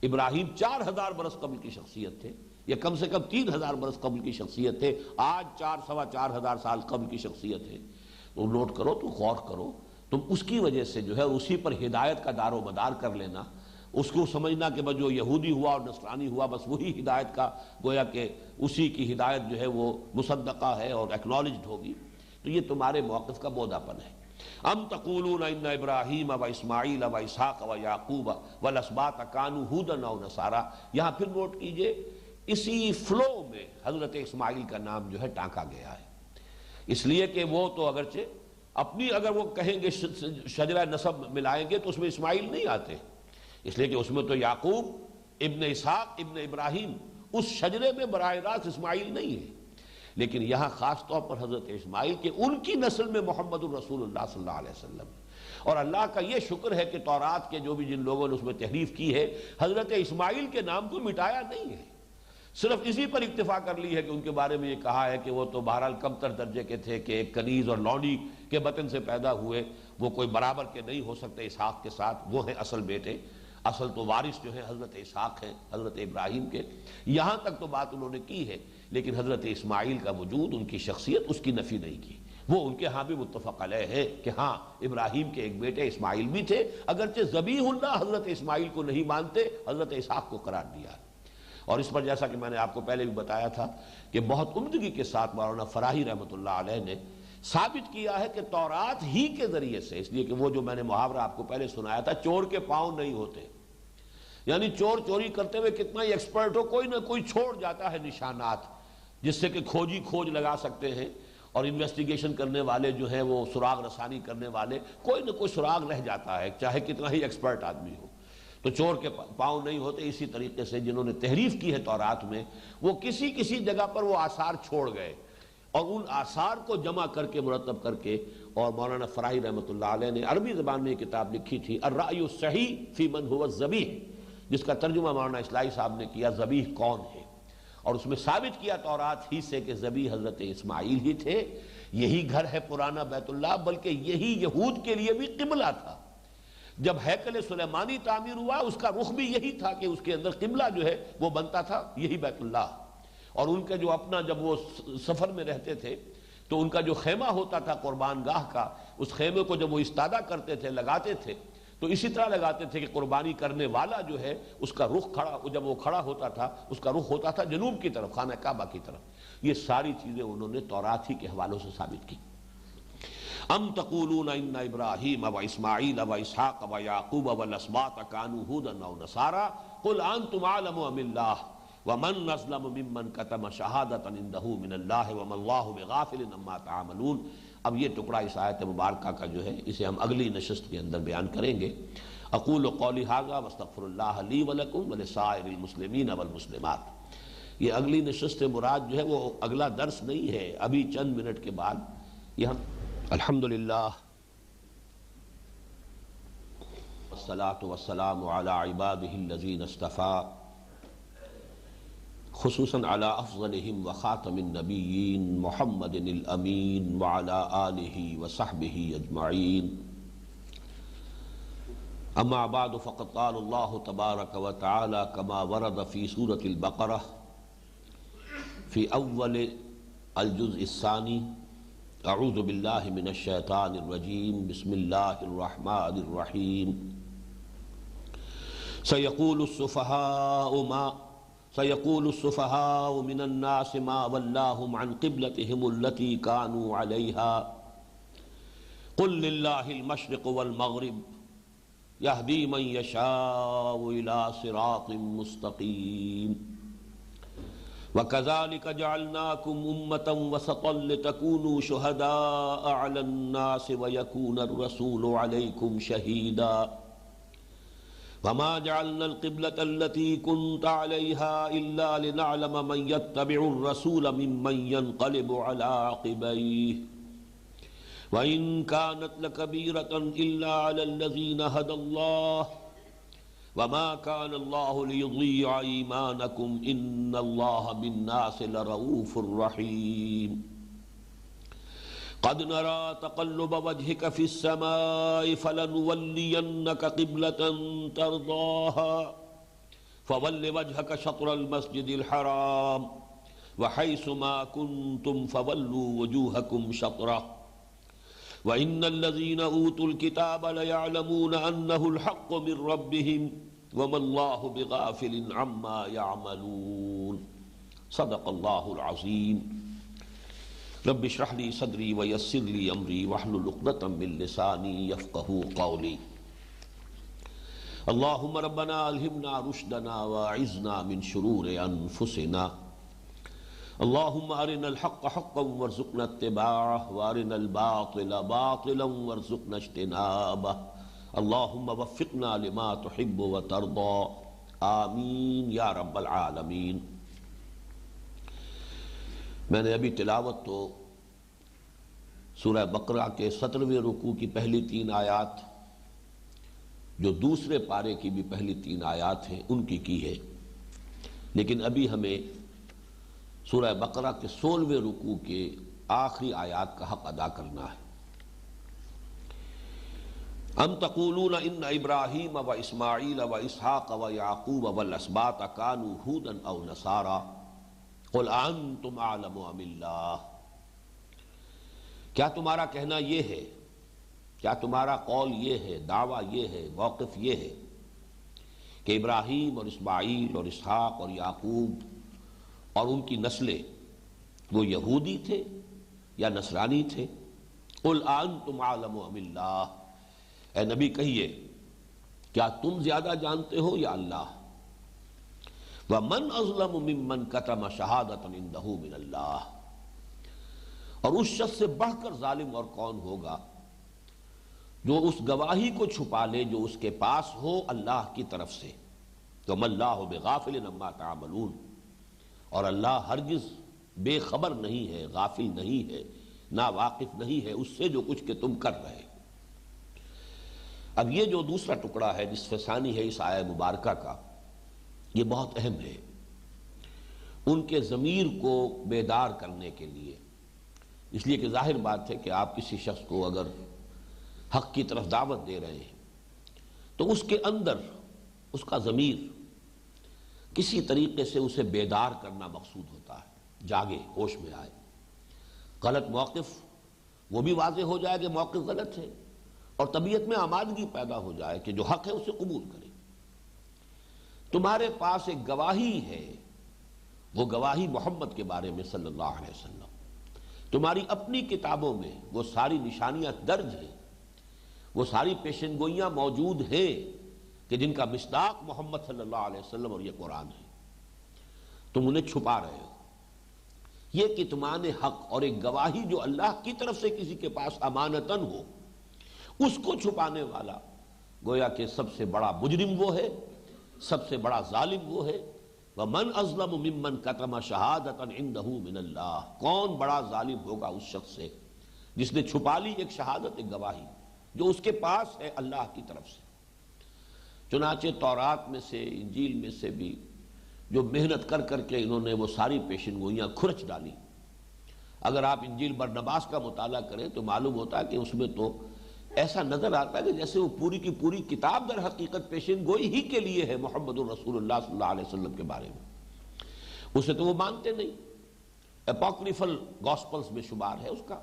ابراہیم 4000 برس قبل کی شخصیت تھے، یا کم سے کم 3000 برس قبل کی شخصیت ہے، آج 4-4.25 سال قبل کی شخصیت ہے۔ تو نوٹ کرو، تو غور کرو، تم اس کی وجہ سے جو ہے اسی پر ہدایت کا دار و مدار کر لینا، اس کو سمجھنا کہ بس جو یہودی ہوا اور نصرانی ہوا بس وہی ہدایت کا، گویا کہ اسی کی ہدایت جو ہے وہ مصدقہ ہے اور ایکنالجڈ ہوگی، تو یہ تمہارے موقف کا بودا پن ہے۔ ام تقولون ان ابراہیم و اسماعیل و اسحاق و یعقوب والاسباط کانوا ھودا او نصارا، یہاں پھر نوٹ کیجئے اسی فلو میں حضرت اسماعیل کا نام جو ہے ٹانکا گیا ہے، اس لیے کہ وہ تو اگرچہ اپنی اگر وہ کہیں گے شجرہ نسب ملائیں گے تو اس میں اسماعیل نہیں آتے، اس لیے کہ اس میں تو یعقوب ابن اسحاق ابن ابراہیم، اس شجرے میں براہ راست اسماعیل نہیں ہے، لیکن یہاں خاص طور پر حضرت اسماعیل کہ ان کی نسل میں محمد الرسول اللہ صلی اللہ علیہ وسلم، اور اللہ کا یہ شکر ہے کہ تورات کے جو بھی جن لوگوں نے اس میں تحریف کی ہے، حضرت اسماعیل کے نام کو مٹایا نہیں ہے، صرف اسی پر اکتفا کر لی ہے کہ ان کے بارے میں یہ کہا ہے کہ وہ تو بہرحال کم تر درجے کے تھے، کہ ایک کنیز اور لونڈی کے بطن سے پیدا ہوئے، وہ کوئی برابر کے نہیں ہو سکتے اسحاق کے ساتھ، وہ ہیں اصل بیٹے، اصل تو وارث جو ہے حضرت اسحاق ہیں حضرت ابراہیم کے، یہاں تک تو بات انہوں نے کی ہے، لیکن حضرت اسماعیل کا وجود، ان کی شخصیت، اس کی نفی نہیں کی۔ وہ ان کے ہاں بھی متفق علیہ ہے کہ ہاں ابراہیم کے ایک بیٹے اسماعیل بھی تھے، اگرچہ ذبیح اللہ حضرت اسماعیل کو نہیں مانتے، حضرت اسحاق کو قرار دیا ہے۔ اور اس پر جیسا کہ میں نے آپ کو پہلے بھی بتایا تھا کہ بہت عمدگی کے ساتھ مولانا فراہی رحمۃ اللہ علیہ نے ثابت کیا ہے کہ تورات ہی کے ذریعے سے، اس لیے کہ وہ جو میں نے محاورہ آپ کو پہلے سنایا تھا، چور کے پاؤں نہیں ہوتے، یعنی چور چوری کرتے ہوئے کتنا ہی ایکسپرٹ ہو، کوئی نہ کوئی چھوڑ جاتا ہے نشانات، جس سے کہ کھوجی کھوج لگا سکتے ہیں، اور انویسٹیگیشن کرنے والے جو ہیں وہ سراغ رسانی کرنے والے، کوئی نہ کوئی سراغ رہ جاتا ہے، چاہے کتنا ہی ایکسپرٹ آدمی ہو۔ تو چور کے پاؤں نہیں ہوتے، اسی طریقے سے جنہوں نے تحریف کی ہے تورات میں، وہ کسی کسی جگہ پر وہ آثار چھوڑ گئے، اور ان آثار کو جمع کر کے مرتب کر کے، اور مولانا فراہی رحمۃ اللہ علیہ نے عربی زبان میں یہ کتاب لکھی تھی الرأی الصحیح فی من هو الذبیح، جس کا ترجمہ مولانا اصلاحی صاحب نے کیا ذبیح کون ہے، اور اس میں ثابت کیا تورات ہی سے کہ ذبیح حضرت اسماعیل ہی تھے، یہی گھر ہے پرانا بیت اللہ، بلکہ یہی یہود کے لیے بھی قبلہ تھا۔ جب ہیکل سلیمانی تعمیر ہوا، اس کا رخ بھی یہی تھا کہ اس کے اندر قبلہ جو ہے وہ بنتا تھا یہی بیت اللہ، اور ان کا جو اپنا جب وہ سفر میں رہتے تھے تو ان کا جو خیمہ ہوتا تھا قربان گاہ کا، اس خیمے کو جب وہ استادہ کرتے تھے، لگاتے تھے، تو اسی طرح لگاتے تھے کہ قربانی کرنے والا جو ہے اس کا رخ کھڑا، جب وہ کھڑا ہوتا تھا اس کا رخ ہوتا تھا جنوب کی طرف، خانہ کعبہ کی طرف۔ یہ ساری چیزیں انہوں نے تورات ہی کے حوالوں سے ثابت کی۔ ام تقولون ان ابراہیم و اسماعیل و اسحاق و یعقوب والاسباط کانوا ھودا او نصارا قل انتم اعلم ام اللہ ومن اظلم ممن کتم شہادۃ عنده من اللہ وما اللہ بغافل عما تعملون۔ اب یہ ٹکڑا اس آیت مبارکہ کا جو ہے اسے ہم اگلی نشست کے اندر بیان کریں گے۔ اقول قولی ھذا واستغفر اللہ لی ولکم ولسائر المسلمین والمسلمات۔ یہ اگلی نشست مراد جو ہے وہ اگلا درس نہیں ہے، ابھی چند منٹ کے بعد یہ ہم الحمدللہ والصلاة والسلام علی عبادہ الذین اصطفیٰ خصوصاً علی افضلہم وخاتم النبیین محمد الامین وعلی آلہ وصحبہ اجمعین اما بعد فقد قال اللہ تبارک وتعالی کما ورد فی سورة البقرہ فی اول الجزء الثانی اعوذ باللہ من الشیطان الرجیم بسم اللہ الرحمن الرحیم سیقول السفہاء من الناس ما ولاہم عن قبلتہم التي كانوا علیہا قل للہ المشرق والمغرب یہدی من یشاء الى صراط مستقیم وَكَذَلِكَ جَعَلْنَاكُمْ أُمَّةً وَسَطًا لِتَكُونُوا شُهَدَاءَ عَلَى النَّاسِ وَيَكُونَ الرَّسُولُ عَلَيْكُمْ شَهِيدًا وَمَا جَعَلْنَا الْقِبْلَةَ الَّتِي كُنْتَ عَلَيْهَا إِلَّا لِنَعْلَمَ مَنْ يَتَّبِعُ الرَّسُولَ مِمَّنْ يَنْقَلِبُ عَلَى عَقِبَيْهِ وَإِنْ كَانَتْ لَكَبِيرَةً إِلَّا عَلَى الَّذِينَ هَدَى اللَّهُ وما كان الله ليضيع إيمانكم إن الله بالناس لرؤوف رحيم قد نرى تقلب وجهك في السماء فلنولينك قبلة ترضاها فول وجهك شطر المسجد الحرام وحيث ما كنتم فولوا وجوهكم شطره وَإِنَّ الَّذِينَ أُوتُوا الْكِتَابَ لَيَعْلَمُونَ أَنَّهُ الْحَقُّ مِنْ رَبِّهِمْ وَمَا اللَّهُ بِغَافِلٍ عَمَّا يَعْمَلُونَ صدق اللہ العظیم رب اشرح لي صدری ویسر لي امری واحلل عقدۃ من لسانی یفقهوا قولی اللهم ربنا الہمنا رشدنا واعذنا من شرور انفسنا اللهم ارنا الحق حقا وارزقنا اتباعه وارنا الباطل باطلا وارزقنا اجتنابه اللهم وفقنا لما تحب وترضى آمین یا رب العالمین۔ میں نے ابھی تلاوت تو سورہ بقرہ کے 17ویں رکوع کی پہلی 3 آیات جو دوسرے پارے کی بھی پہلی 3 آیات ہیں ان کی ہے، لیکن ابھی ہمیں سورہ بقرہ کے 16ویں رکوع کے آخری آیات کا حق ادا کرنا ہے۔ ام تقولون ان ابراہیم و اسماعیل و اسحاق و یعقوب والاسباط کانوا ھودا او نصارا قل انتم اعلم ام اللہ۔ کیا تمہارا کہنا یہ ہے، کیا تمہارا قول یہ ہے، دعویٰ یہ ہے، موقف یہ ہے کہ ابراہیم اور اسماعیل اور اسحاق اور یعقوب اور ان کی نسلیں وہ یہودی تھے یا نصرانی تھے؟ قل انتم اعلم ام اللہ، اے نبی کہیے کیا تم زیادہ جانتے ہو یا اللہ؟ ومن اظلم ممن کتم شہادۃ عنده من اللہ، اور اس شخص سے بڑھ کر ظالم اور کون ہوگا جو اس گواہی کو چھپا لے جو اس کے پاس ہو اللہ کی طرف سے۔ وما اللہ بغافل عما تعملون، اور اللہ ہرگز بے خبر نہیں ہے، غافل نہیں ہے، نا واقف نہیں ہے اس سے جو کچھ کہ تم کر رہے ہو۔ اب یہ جو دوسرا ٹکڑا ہے نصف ثانی ہے اس آیہ مبارکہ کا، یہ بہت اہم ہے ان کے ضمیر کو بیدار کرنے کے لیے، اس لیے کہ ظاہر بات ہے کہ آپ کسی شخص کو اگر حق کی طرف دعوت دے رہے ہیں تو اس کے اندر اس کا ضمیر کسی طریقے سے اسے بیدار کرنا مقصود ہوتا ہے، جاگے، ہوش میں آئے، غلط موقف وہ بھی واضح ہو جائے کہ موقف غلط ہے، اور طبیعت میں آمادگی پیدا ہو جائے کہ جو حق ہے اسے قبول کرے۔ تمہارے پاس ایک گواہی ہے، وہ گواہی محمد کے بارے میں صلی اللہ علیہ وسلم، تمہاری اپنی کتابوں میں وہ ساری نشانیاں درج ہیں، وہ ساری پیشن گوئیاں موجود ہیں کہ جن کا مصداق محمد صلی اللہ علیہ وسلم اور یہ قرآن ہے، تم انہیں چھپا رہے ہو۔ یہ کتمان حق اور ایک گواہی جو اللہ کی طرف سے کسی کے پاس امانتاً ہو، اس کو چھپانے والا گویا کہ سب سے بڑا مجرم وہ ہے، سب سے بڑا ظالم وہ ہے۔ وَمَنْ أَظْلَمُ مِمَّنْ كَتَمَ شَهَادَةً عِنْدَهُ مِنَ اللَّهِ، کون بڑا ظالم ہوگا اس شخص سے جس نے چھپا لی ایک شہادت، ایک گواہی جو اس کے پاس ہے اللہ کی طرف سے۔ چنانچہ تورات میں سے، انجیل میں سے بھی جو محنت کر کر کے انہوں نے وہ ساری پیشن گوئیاں کھرچ ڈالی، اگر آپ انجیل برنباس کا مطالعہ کریں تو معلوم ہوتا ہے کہ اس میں تو ایسا نظر آتا ہے کہ جیسے وہ پوری کی پوری کتاب در حقیقت پیشن گوئی ہی کے لیے ہے محمد الرسول اللہ صلی اللہ علیہ وسلم کے بارے میں۔ اسے تو وہ مانتے نہیں، اپوکریفل گاسپلز میں شمار ہے اس کا،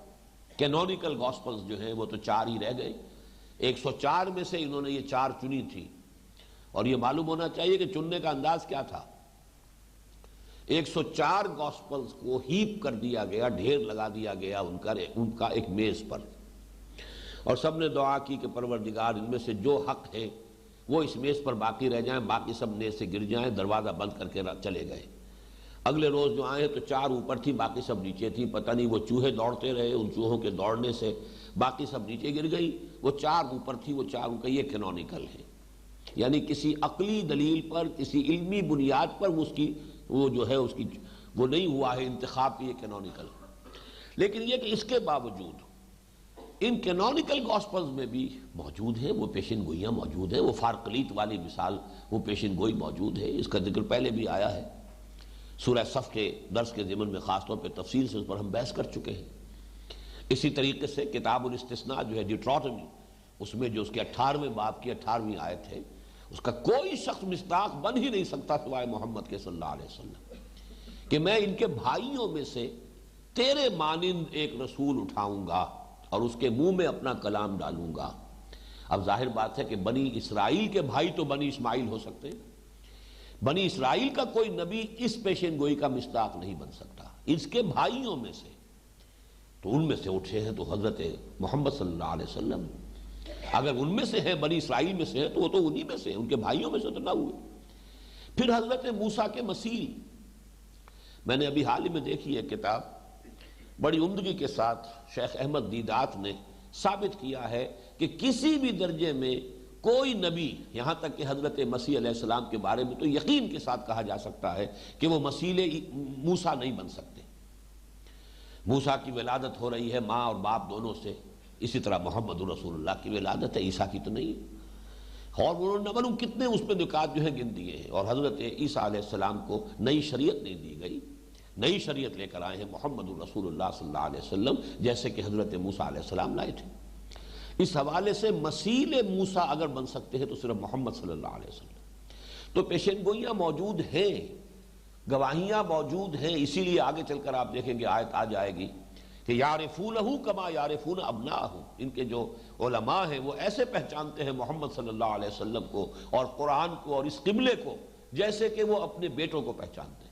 کینونیکل گاسپلز جو ہیں وہ تو 4 ہی رہ گئے، 104 میں سے انہوں نے یہ 4 چنی تھی، اور یہ معلوم ہونا چاہیے کہ چننے کا انداز کیا تھا۔ 104 گاسپلز کو ہیپ کر دیا گیا، ڈھیر لگا دیا گیا ان کا ایک میز پر، اور سب نے دعا کی کہ پروردگار ان میں سے جو حق ہے وہ اس میز پر باقی رہ جائیں، باقی سب نیز سے گر جائیں۔ دروازہ بند کر کے چلے گئے۔ اگلے روز جو آئے تو 4 اوپر تھی، باقی سب نیچے تھی۔ پتہ نہیں وہ چوہے دوڑتے رہے، ان چوہوں کے دوڑنے سے باقی سب نیچے گر گئی، وہ 4 اوپر تھی، وہ 4 کا یہ کینونیکل ہے، یعنی کسی عقلی دلیل پر، کسی علمی بنیاد پر وہ جو ہے اس کی وہ نہیں ہوا ہے انتخاب کی، یہ کینونیکل۔ لیکن یہ کہ اس کے باوجود ان کینونیکل گاسپلز میں بھی موجود ہیں وہ پیشن گوئیاں موجود ہیں، وہ فارقلیت والی مثال، وہ پیشن گوئی موجود ہے۔ اس کا ذکر پہلے بھی آیا ہے، سورہ صف کے درس کے ضمن میں خاص طور پہ تفصیل سے اس پر ہم بحث کر چکے ہیں۔ اسی طریقے سے کتاب الاستثناء جو ہے ڈیوٹرونومی، اس میں جو اس کے 18ویں باب کی 18ویں آیت ہے، اس کا کوئی شخص مصداق بن ہی نہیں سکتا سوائے محمد کے صلی اللہ علیہ وسلم، کہ میں ان کے بھائیوں میں سے تیرے مانند ایک رسول اٹھاؤں گا اور اس کے منہ میں اپنا کلام ڈالوں گا۔ اب ظاہر بات ہے کہ بنی اسرائیل کے بھائی تو بنی اسماعیل ہو سکتے ہیں، بنی اسرائیل کا کوئی نبی اس پیشن گوئی کا مصداق نہیں بن سکتا۔ اس کے بھائیوں میں سے تو ان میں سے اٹھے ہیں تو حضرت محمد صلی اللہ علیہ وسلم، اگر ان میں سے ہیں، بنی اسرائیل میں سے ہیں، تو وہ تو انہی میں سے ہیں، ان کے بھائیوں میں سے تو نہ ہوئے۔ پھر حضرت موسیٰ کے مسیل، میں نے ابھی حال ہی میں دیکھی ہے کتاب، بڑی عمدگی کے ساتھ شیخ احمد دیدات نے ثابت کیا ہے کہ کسی بھی درجے میں کوئی نبی، یہاں تک کہ حضرت مسیح علیہ السلام کے بارے میں تو یقین کے ساتھ کہا جا سکتا ہے کہ وہ مسیل موسیٰ نہیں بن سکتے۔ موسیٰ کی ولادت ہو رہی ہے ماں اور باپ دونوں سے، اسی طرح محمد رسول اللہ کی ولادت ہے، عیسیٰ کی تو نہیں ہے۔ اور انہوں نے معلوم کتنے اس پہ نکات جو ہیں گن دیے ہیں، اور حضرت عیسیٰ علیہ السلام کو نئی شریعت نہیں دی گئی، نئی شریعت لے کر آئے ہیں محمد رسول اللہ صلی اللہ علیہ وسلم، جیسے کہ حضرت موسیٰ علیہ السلام لائے تھے۔ اس حوالے سے مسیل موسیٰ اگر بن سکتے ہیں تو صرف محمد صلی اللہ علیہ وسلم۔ تو پیشن گوئیاں موجود ہیں، گواہیاں موجود ہیں، اسی لیے آگے چل کر آپ دیکھیں گے آیت آ جائے گی کہ یعرفونہ کما یعرفون ابناءہم، ان کے جو علماء ہیں وہ ایسے پہچانتے ہیں محمد صلی اللہ علیہ وسلم کو اور قرآن کو اور اس قبلے کو جیسے کہ وہ اپنے بیٹوں کو پہچانتے ہیں۔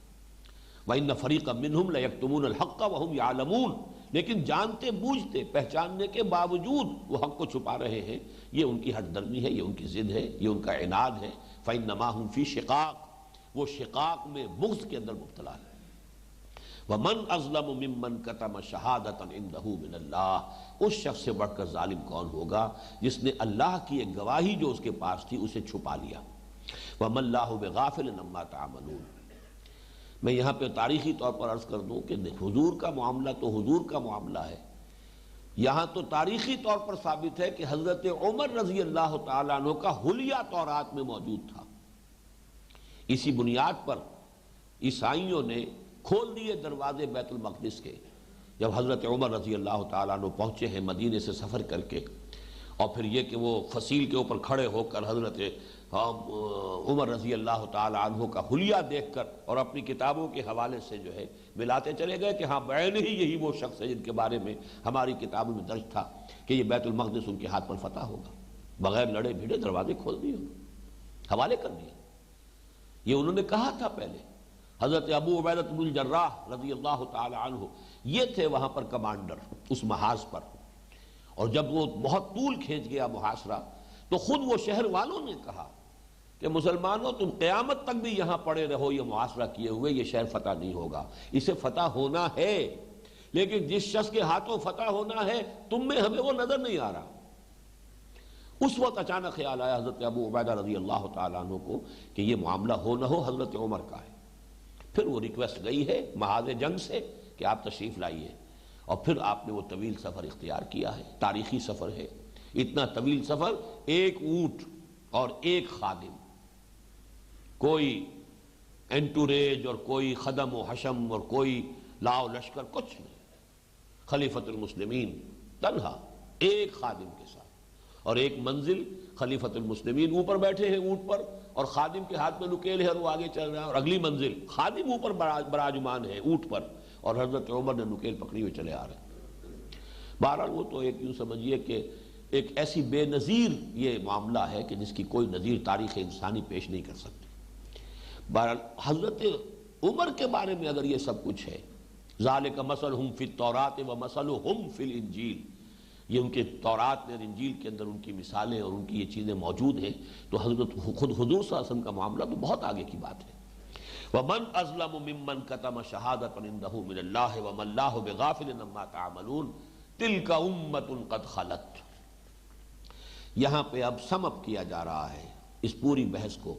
وَإِنَّ فَرِيقًا مِّنْهُمْ لَيَكْتُمُونَ الْحَقَّ وَهُمْ يَعْلَمُونَ، لیکن جانتے بوجھتے پہچاننے کے باوجود وہ حق کو چھپا رہے ہیں۔ یہ ان کی ہٹ درمی ہے، یہ ان کی ضد ہے، یہ ان کا عناد ہے۔ فَإِنَّمَا هُمْ فِي شِقَاقٍ، وہ شقاق میں بغض کے اندر مبتلا ہے۔ وَمَنْ أَظْلَمُ مِمَّنْ كَتَمَ شَهَادَةً عِنْدَهُ مِنَ اللَّهِ، اس شخص سے بڑھ کر ظالم کون ہوگا جس نے اللہ کی ایک گواہی جو اس کے پاس تھی اسے چھپا لیا۔ وَمَا اللَّهُ بِغَافِلٍ عَمَّا تَعْمَلُونَ۔ میں یہاں پہ تاریخی طور پر عرض کر دوں کہ حضور کا معاملہ تو حضور کا معاملہ ہے، یہاں تو تاریخی طور پر ثابت ہے کہ حضرت عمر رضی اللہ تعالیٰ عنہ کا حلیہ تورات میں موجود تھا۔ اسی بنیاد پر عیسائیوں نے کھول دیے دروازے بیت المقدس کے، جب حضرت عمر رضی اللہ تعالیٰ عنہ پہنچے ہیں مدینے سے سفر کر کے، اور پھر یہ کہ وہ فصیل کے اوپر کھڑے ہو کر حضرت عمر رضی اللہ تعالیٰ عنہ کا حلیہ دیکھ کر اور اپنی کتابوں کے حوالے سے جو ہے ملاتے چلے گئے کہ ہاں بعین ہی یہی وہ شخص ہے جن کے بارے میں ہماری کتابوں میں درج تھا کہ یہ بیت المقدس ان کے ہاتھ پر فتح ہوگا۔ بغیر لڑے بھیڑے دروازے کھول دیے، حوالے کر دیے۔ یہ انہوں نے کہا تھا پہلے۔ حضرت ابو عبیدہ بن الجراح رضی اللہ تعالیٰ عنہ یہ تھے وہاں پر کمانڈر اس محاذ پر، اور جب وہ بہت طول کھینچ گیا محاصرہ تو خود وہ شہر والوں نے کہا کہ مسلمانوں تم قیامت تک بھی یہاں پڑے رہو یہ محاصرہ کیے ہوئے، یہ شہر فتح نہیں ہوگا۔ اسے فتح ہونا ہے، لیکن جس شخص کے ہاتھوں فتح ہونا ہے تم میں ہمیں وہ نظر نہیں آ رہا۔ اس وقت اچانک خیال آیا حضرت ابو عبیدہ رضی اللہ تعالیٰ عنہ کو کہ یہ معاملہ ہو نہ ہو حضرت عمر کا ہے۔ پھر وہ ریکویسٹ گئی ہے محاذ جنگ سے کہ آپ تشریف لائیے، اور پھر آپ نے وہ طویل سفر اختیار کیا ہے، تاریخی سفر ہے، اتنا طویل سفر، ایک اونٹ اور ایک خادم، کوئی انٹوریج اور کوئی خدم و حشم اور کوئی لاؤ لشکر، کچھ نہیں، خلیفۃ المسلمین تنہا ایک خادم کے ساتھ، اور ایک منزل خلیفۃ المسلمین اوپر بیٹھے ہیں اونٹ پر، اور خادم کے ہاتھ میں نکیل ہے اور وہ آگے چل رہا ہے، اور اگلی منزل خادم اوپر براجمان ہے اونٹ پر، اور حضرت عمر نے نکیل پکڑی ہوئے چلے آ رہے ہیں۔ بہرحال وہ تو ایک یوں سمجھیے کہ ایک ایسی بے نظیر یہ معاملہ ہے کہ جس کی کوئی نظیر تاریخ انسانی پیش نہیں کر سکتی۔ بہرحال حضرت عمر کے بارے میں اگر یہ سب کچھ ہے، ذالک مثلہم فی التوراۃ ومثلہم فی الانجیل، یہ ان کے تورات میں اور انجیل کے اندر ان کی مثالیں اور ان کی یہ چیزیں موجود ہیں، تو حضرت خود حضور صلی اللہ علیہ وسلم کا معاملہ تو بہت آگے کی بات ہے۔ وَمَنْ أَظْلَمُ مِمَّنْ كَتَمَ شَهَادَةً عِنْدَهُ مِنَ اللَّهِ وَمَا اللَّهُ بِغَافِلٍ عَمَّا تَعْمَلُونَ تِلْكَ أُمَّةٌ قَدْ خَلَتْ۔ یہاں پہ اب سم اپ کیا جا رہا ہے اس پوری بحث کو،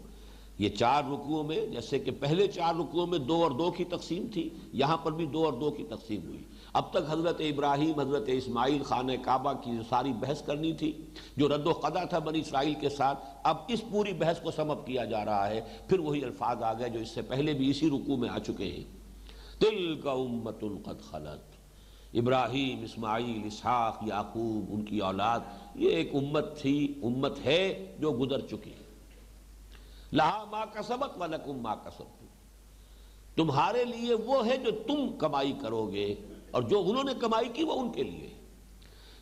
یہ 4 رکوعوں میں، جیسے کہ پہلے 4 رکوعوں میں 2 اور 2 کی تقسیم تھی، یہاں پر بھی 2 اور 2 کی تقسیم ہوئی۔ اب تک حضرت ابراہیم، حضرت اسماعیل، خانہ کعبہ کی ساری بحث کرنی تھی، جو رد و قضا تھا بنی اسرائیل کے ساتھ، اب اس پوری بحث کو سم اپ کیا جا رہا ہے۔ پھر وہی الفاظ آ گئے جو اس سے پہلے بھی اسی رکوع میں آ چکے ہیں، تلک امۃ قد خلت، ابراہیم، اسماعیل، اسحاق، یعقوب، ان کی اولاد، یہ ایک امت تھی، امت ہے جو گزر چکی، لہا ما کسبت ولکم ما کسبتم، تمہارے لیے وہ ہے جو تم کمائی کرو گے، اور جو انہوں نے کمائی کی وہ ان کے لیے۔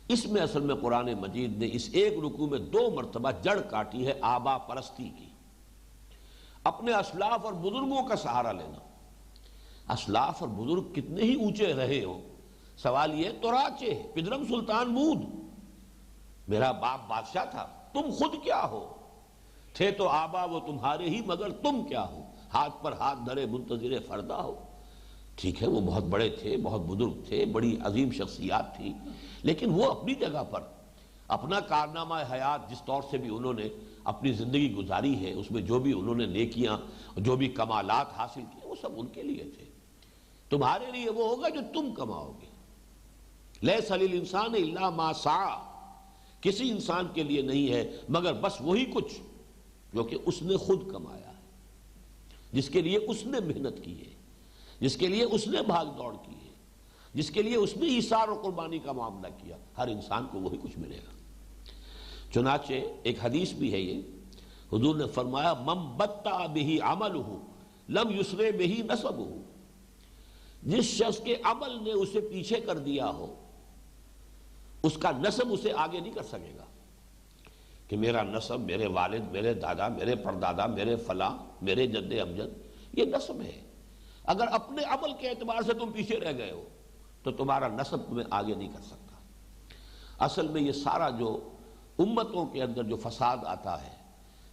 اس میں اصل میں قرآن مجید نے اس ایک رکوع میں 2 مرتبہ جڑ کاٹی ہے آبا پرستی کی، اپنے اسلاف اور بزرگوں کا سہارا لینا۔ اسلاف اور بزرگ کتنے ہی اونچے رہے ہوں، سوال یہ تو راچے پدرم سلطان مود، میرا باپ بادشاہ تھا، تم خود کیا ہو؟ تھے تو آبا وہ تمہارے ہی، مگر تم کیا ہو؟ ہاتھ پر ہاتھ دھرے منتظر فردا ہو۔ ٹھیک ہے وہ بہت بڑے تھے، بہت بزرگ تھے، بڑی عظیم شخصیات تھی، لیکن وہ اپنی جگہ پر اپنا کارنامہ حیات جس طور سے بھی انہوں نے اپنی زندگی گزاری ہے، اس میں جو بھی انہوں نے نیکیاں، جو بھی کمالات حاصل کیے، وہ سب ان کے لیے تھے۔ تمہارے لیے وہ ہوگا جو تم کماؤ گے۔ لیس للانسان الا ما سعی، کسی انسان کے لیے نہیں ہے مگر بس وہی کچھ جو کہ اس نے خود کمایا ہے، جس کے لیے اس نے محنت کی ہے، جس کے لیے اس نے بھاگ دوڑ کی ہے، جس کے لیے اس نے ایثار و قربانی کا معاملہ کیا، ہر انسان کو وہی کچھ ملے گا۔ چنانچہ ایک حدیث بھی ہے یہ، حضور نے فرمایا من بطأ بہ عملہ لم یسرع بہ نسبہ، جس شخص کے عمل نے اسے پیچھے کر دیا ہو، اس کا نسب اسے آگے نہیں کر سکے گا، کہ میرا نسب، میرے والد، میرے دادا، میرے پردادا، میرے فلاں، میرے جد امجد، یہ نسب ہے۔ اگر اپنے عمل کے اعتبار سے تم پیچھے رہ گئے ہو تو تمہارا نسب تمہیں آگے نہیں کر سکتا۔ اصل میں یہ سارا جو امتوں کے اندر جو فساد آتا ہے،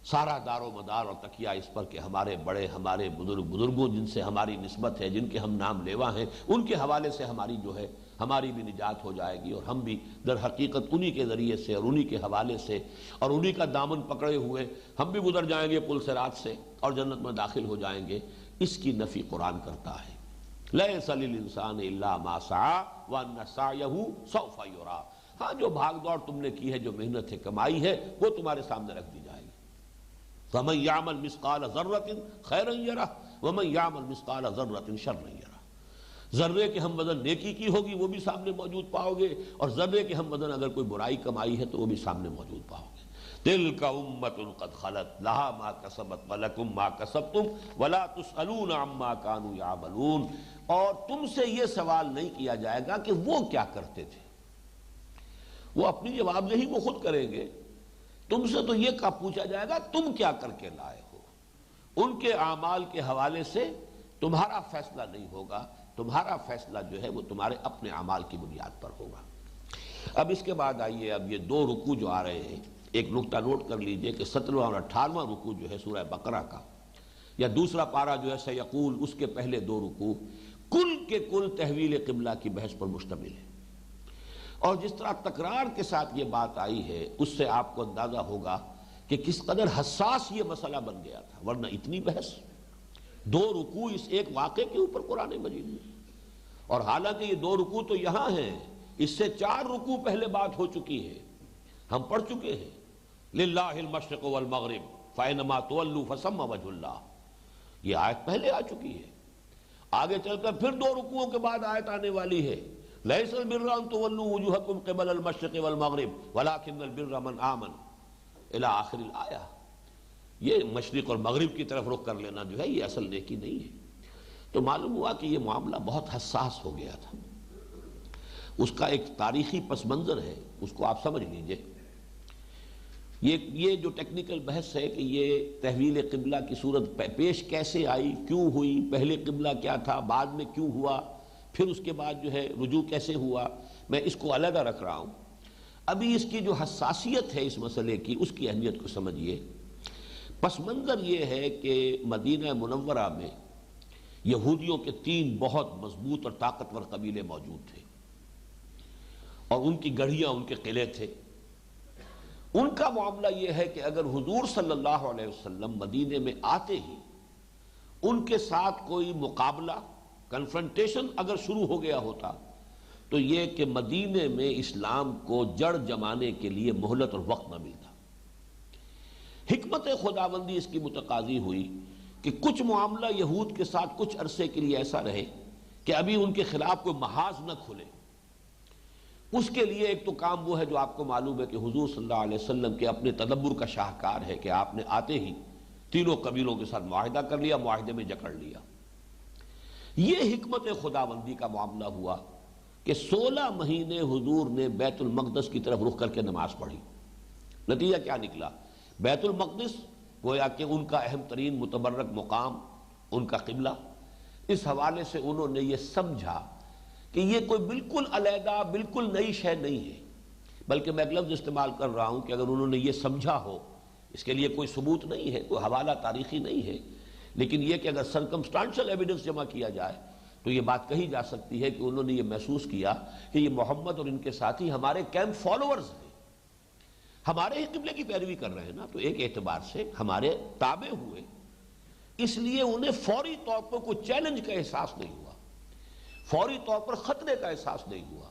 سارا دار و مدار اور تکیہ اس پر کہ ہمارے بڑے، ہمارے بزرگوں جن سے ہماری نسبت ہے، جن کے ہم نام لیوا ہیں، ان کے حوالے سے ہماری جو ہے ہماری بھی نجات ہو جائے گی، اور ہم بھی در حقیقت انہی کے ذریعے سے اور انہی کے حوالے سے اور انہی کا دامن پکڑے ہوئے ہم بھی گزر جائیں گے پل صراط سے اور جنت میں داخل ہو جائیں گے۔ اس کی نفی قرآن کرتا ہے، لیس للانسان الا ما سعی وان سعیہ سوف یری، ہاں جو بھاگ دوڑ تم نے کی ہے، جو محنت ہے، کمائی ہے، وہ تمہارے سامنے رکھ دی جائے گی۔ فمن یعمل مثقال ذرۃ خیرا یرہ ومن یعمل مثقال ذرۃ شرا یرہ، ذرے کے ہم وزن نیکی کی ہوگی وہ بھی سامنے موجود پاؤ گے، اور ذرے کے ہم وزن اگر کوئی برائی کمائی ہے تو وہ بھی سامنے موجود پاؤ گے۔ تلک امۃ قد خلت لہا ما کسبت ولکم ما کسبتم ولا تسألون عما کانوا یعملون، اور تم سے یہ سوال نہیں کیا جائے گا کہ وہ کیا کرتے تھے، وہ اپنی جواب دہی وہ خود کریں گے، تم سے تو یہ پوچھا جائے گا تم کیا کر کے لائے ہو۔ ان کے اعمال کے حوالے سے تمہارا فیصلہ نہیں ہوگا، تمہارا فیصلہ جو ہے وہ تمہارے اپنے اعمال کی بنیاد پر ہوگا۔ اب اس کے بعد آئیے، اب یہ 2 رکوع جو آ رہے ہیں، ایک نقطہ نوٹ کر لیجئے کہ 17واں اور 18واں رکوع جو ہے سورہ بقرہ کا، یا دوسرا پارہ جو ہے سیقول، اس کے پہلے 2 رکوع کل کے کل تحویل قبلہ کی بحث پر مشتمل ہے، اور جس طرح تکرار کے ساتھ یہ بات آئی ہے اس سے آپ کو اندازہ ہوگا کہ کس قدر حساس یہ مسئلہ بن گیا تھا، ورنہ اتنی بحث 2 رکوع اس ایک واقعے کے اوپر قرآن مجید میں، اور حالانکہ یہ 2 رکوع تو یہاں ہیں، اس سے 4 رکوع پہلے بات ہو چکی ہے، ہم پڑھ چکے ہیں للہ المشرق والمغرب فإنما تولوا فثم وجہ اللہ، یہ آیت پہلے آ چکی ہے۔ آگے چل کر پھر 2 رکوعوں کے بعد آیت آنے والی ہے لیس البر ان تولوا وجوہکم قبل المشرق والمغرب ولکن البر من آمن الی آخر الآیہ۔ یہ مشرق اور مغرب کی طرف رخ کر لینا جو ہے یہ اصل نیکی نہیں ہے۔ تو معلوم ہوا کہ یہ معاملہ بہت حساس ہو گیا تھا، اس کا ایک تاریخی پس منظر ہے، اس کو آپ سمجھ لیجئے۔ یہ جو ٹیکنیکل بحث ہے کہ یہ تحویل قبلہ کی صورت پیش کیسے آئی، کیوں ہوئی، پہلے قبلہ کیا تھا، بعد میں کیوں ہوا، پھر اس کے بعد جو ہے رجوع کیسے ہوا، میں اس کو علیحدہ رکھ رہا ہوں۔ ابھی اس کی جو حساسیت ہے اس مسئلے کی، اس کی اہمیت کو سمجھیے۔ پس منظر یہ ہے کہ مدینہ منورہ میں یہودیوں کے 3 بہت مضبوط اور طاقتور قبیلے موجود تھے، اور ان کی گڑھیاں، ان کے قلعے تھے۔ ان کا معاملہ یہ ہے کہ اگر حضور صلی اللہ علیہ وسلم مدینے میں آتے ہی ان کے ساتھ کوئی مقابلہ، کنفرنٹیشن اگر شروع ہو گیا ہوتا تو یہ کہ مدینے میں اسلام کو جڑ جمانے کے لیے مہلت اور وقت نہ ملتا۔ حکمت خداوندی اس کی متقاضی ہوئی کہ کچھ معاملہ یہود کے ساتھ کچھ عرصے کے لیے ایسا رہے کہ ابھی ان کے خلاف کوئی محاذ نہ کھلے۔ اس کے لیے ایک تو کام وہ ہے جو آپ کو معلوم ہے کہ حضور صلی اللہ علیہ وسلم کے اپنے تدبر کا شاہکار ہے کہ آپ نے آتے ہی 3 قبیلوں کے ساتھ معاہدہ کر لیا، معاہدے میں جکڑ لیا۔ یہ حکمت خداوندی کا معاملہ ہوا کہ 16 مہینے حضور نے بیت المقدس کی طرف رخ کر کے نماز پڑھی۔ نتیجہ کیا نکلا؟ بیت المقدس گویا کہ ان کا اہم ترین متبرک مقام، ان کا قبلہ۔ اس حوالے سے انہوں نے یہ سمجھا کہ یہ کوئی بالکل علیحدہ، بالکل نئی شے نہیں ہے، بلکہ میں ایک لفظ استعمال کر رہا ہوں کہ اگر انہوں نے یہ سمجھا ہو، اس کے لیے کوئی ثبوت نہیں ہے، کوئی حوالہ تاریخی نہیں ہے، لیکن یہ کہ اگر سرکمسٹانشل ایویڈنس جمع کیا جائے تو یہ بات کہی جا سکتی ہے کہ انہوں نے یہ محسوس کیا کہ یہ محمد اور ان کے ساتھی ہمارے کیمپ فالوورز ہیں، ہمارے ہی قبلے کی پیروی کر رہے ہیں نا، تو ایک اعتبار سے ہمارے تابع ہوئے، اس لیے انہیں فوری طور پر کوئی چیلنج کا احساس نہیں ہوا، فوری طور پر خطرے کا احساس نہیں ہوا۔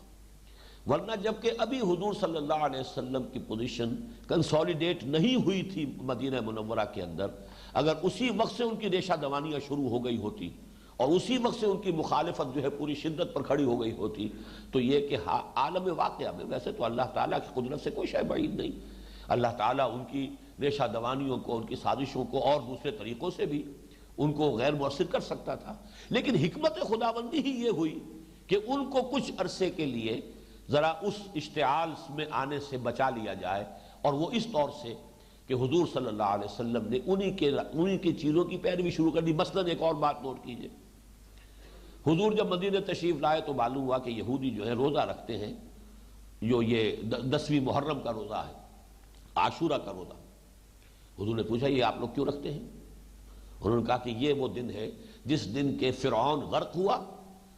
ورنہ جبکہ ابھی حضور صلی اللہ علیہ وسلم کی پوزیشن کنسولیڈیٹ نہیں ہوئی تھی مدینہ منورہ کے اندر، اگر اسی وقت سے ان کی ریشہ دوانیاں شروع ہو گئی ہوتی اور اسی وقت سے ان کی مخالفت جو ہے پوری شدت پر کھڑی ہو گئی ہوتی تو یہ کہ عالم واقعہ میں ویسے تو اللہ تعالیٰ کی قدرت سے کوئی شے بعید نہیں، اللہ تعالیٰ ان کی ریشہ دوانیوں کو، ان کی سازشوں کو اور دوسرے طریقوں سے بھی ان کو غیر مؤثر کر سکتا تھا، لیکن حکمت خداوندی ہی یہ ہوئی کہ ان کو کچھ عرصے کے لیے ذرا اس اشتعال میں آنے سے بچا لیا جائے، اور وہ اس طور سے کہ حضور صلی اللہ علیہ وسلم نے انہی کی چیزوں کی پیروی شروع کر دی۔ مثلا ایک اور بات نوٹ کیجئے، حضور جب مدینہ تشریف لائے تو معلوم ہوا کہ یہودی جو ہے روزہ رکھتے ہیں، جو یہ 10ویں محرم کا روزہ ہے، عاشورہ کا روزہ۔ حضور نے پوچھا یہ آپ لوگ کیوں رکھتے ہیں؟ انہوں نے کہا کہ یہ وہ دن ہے جس دن کے فرعون غرق ہوا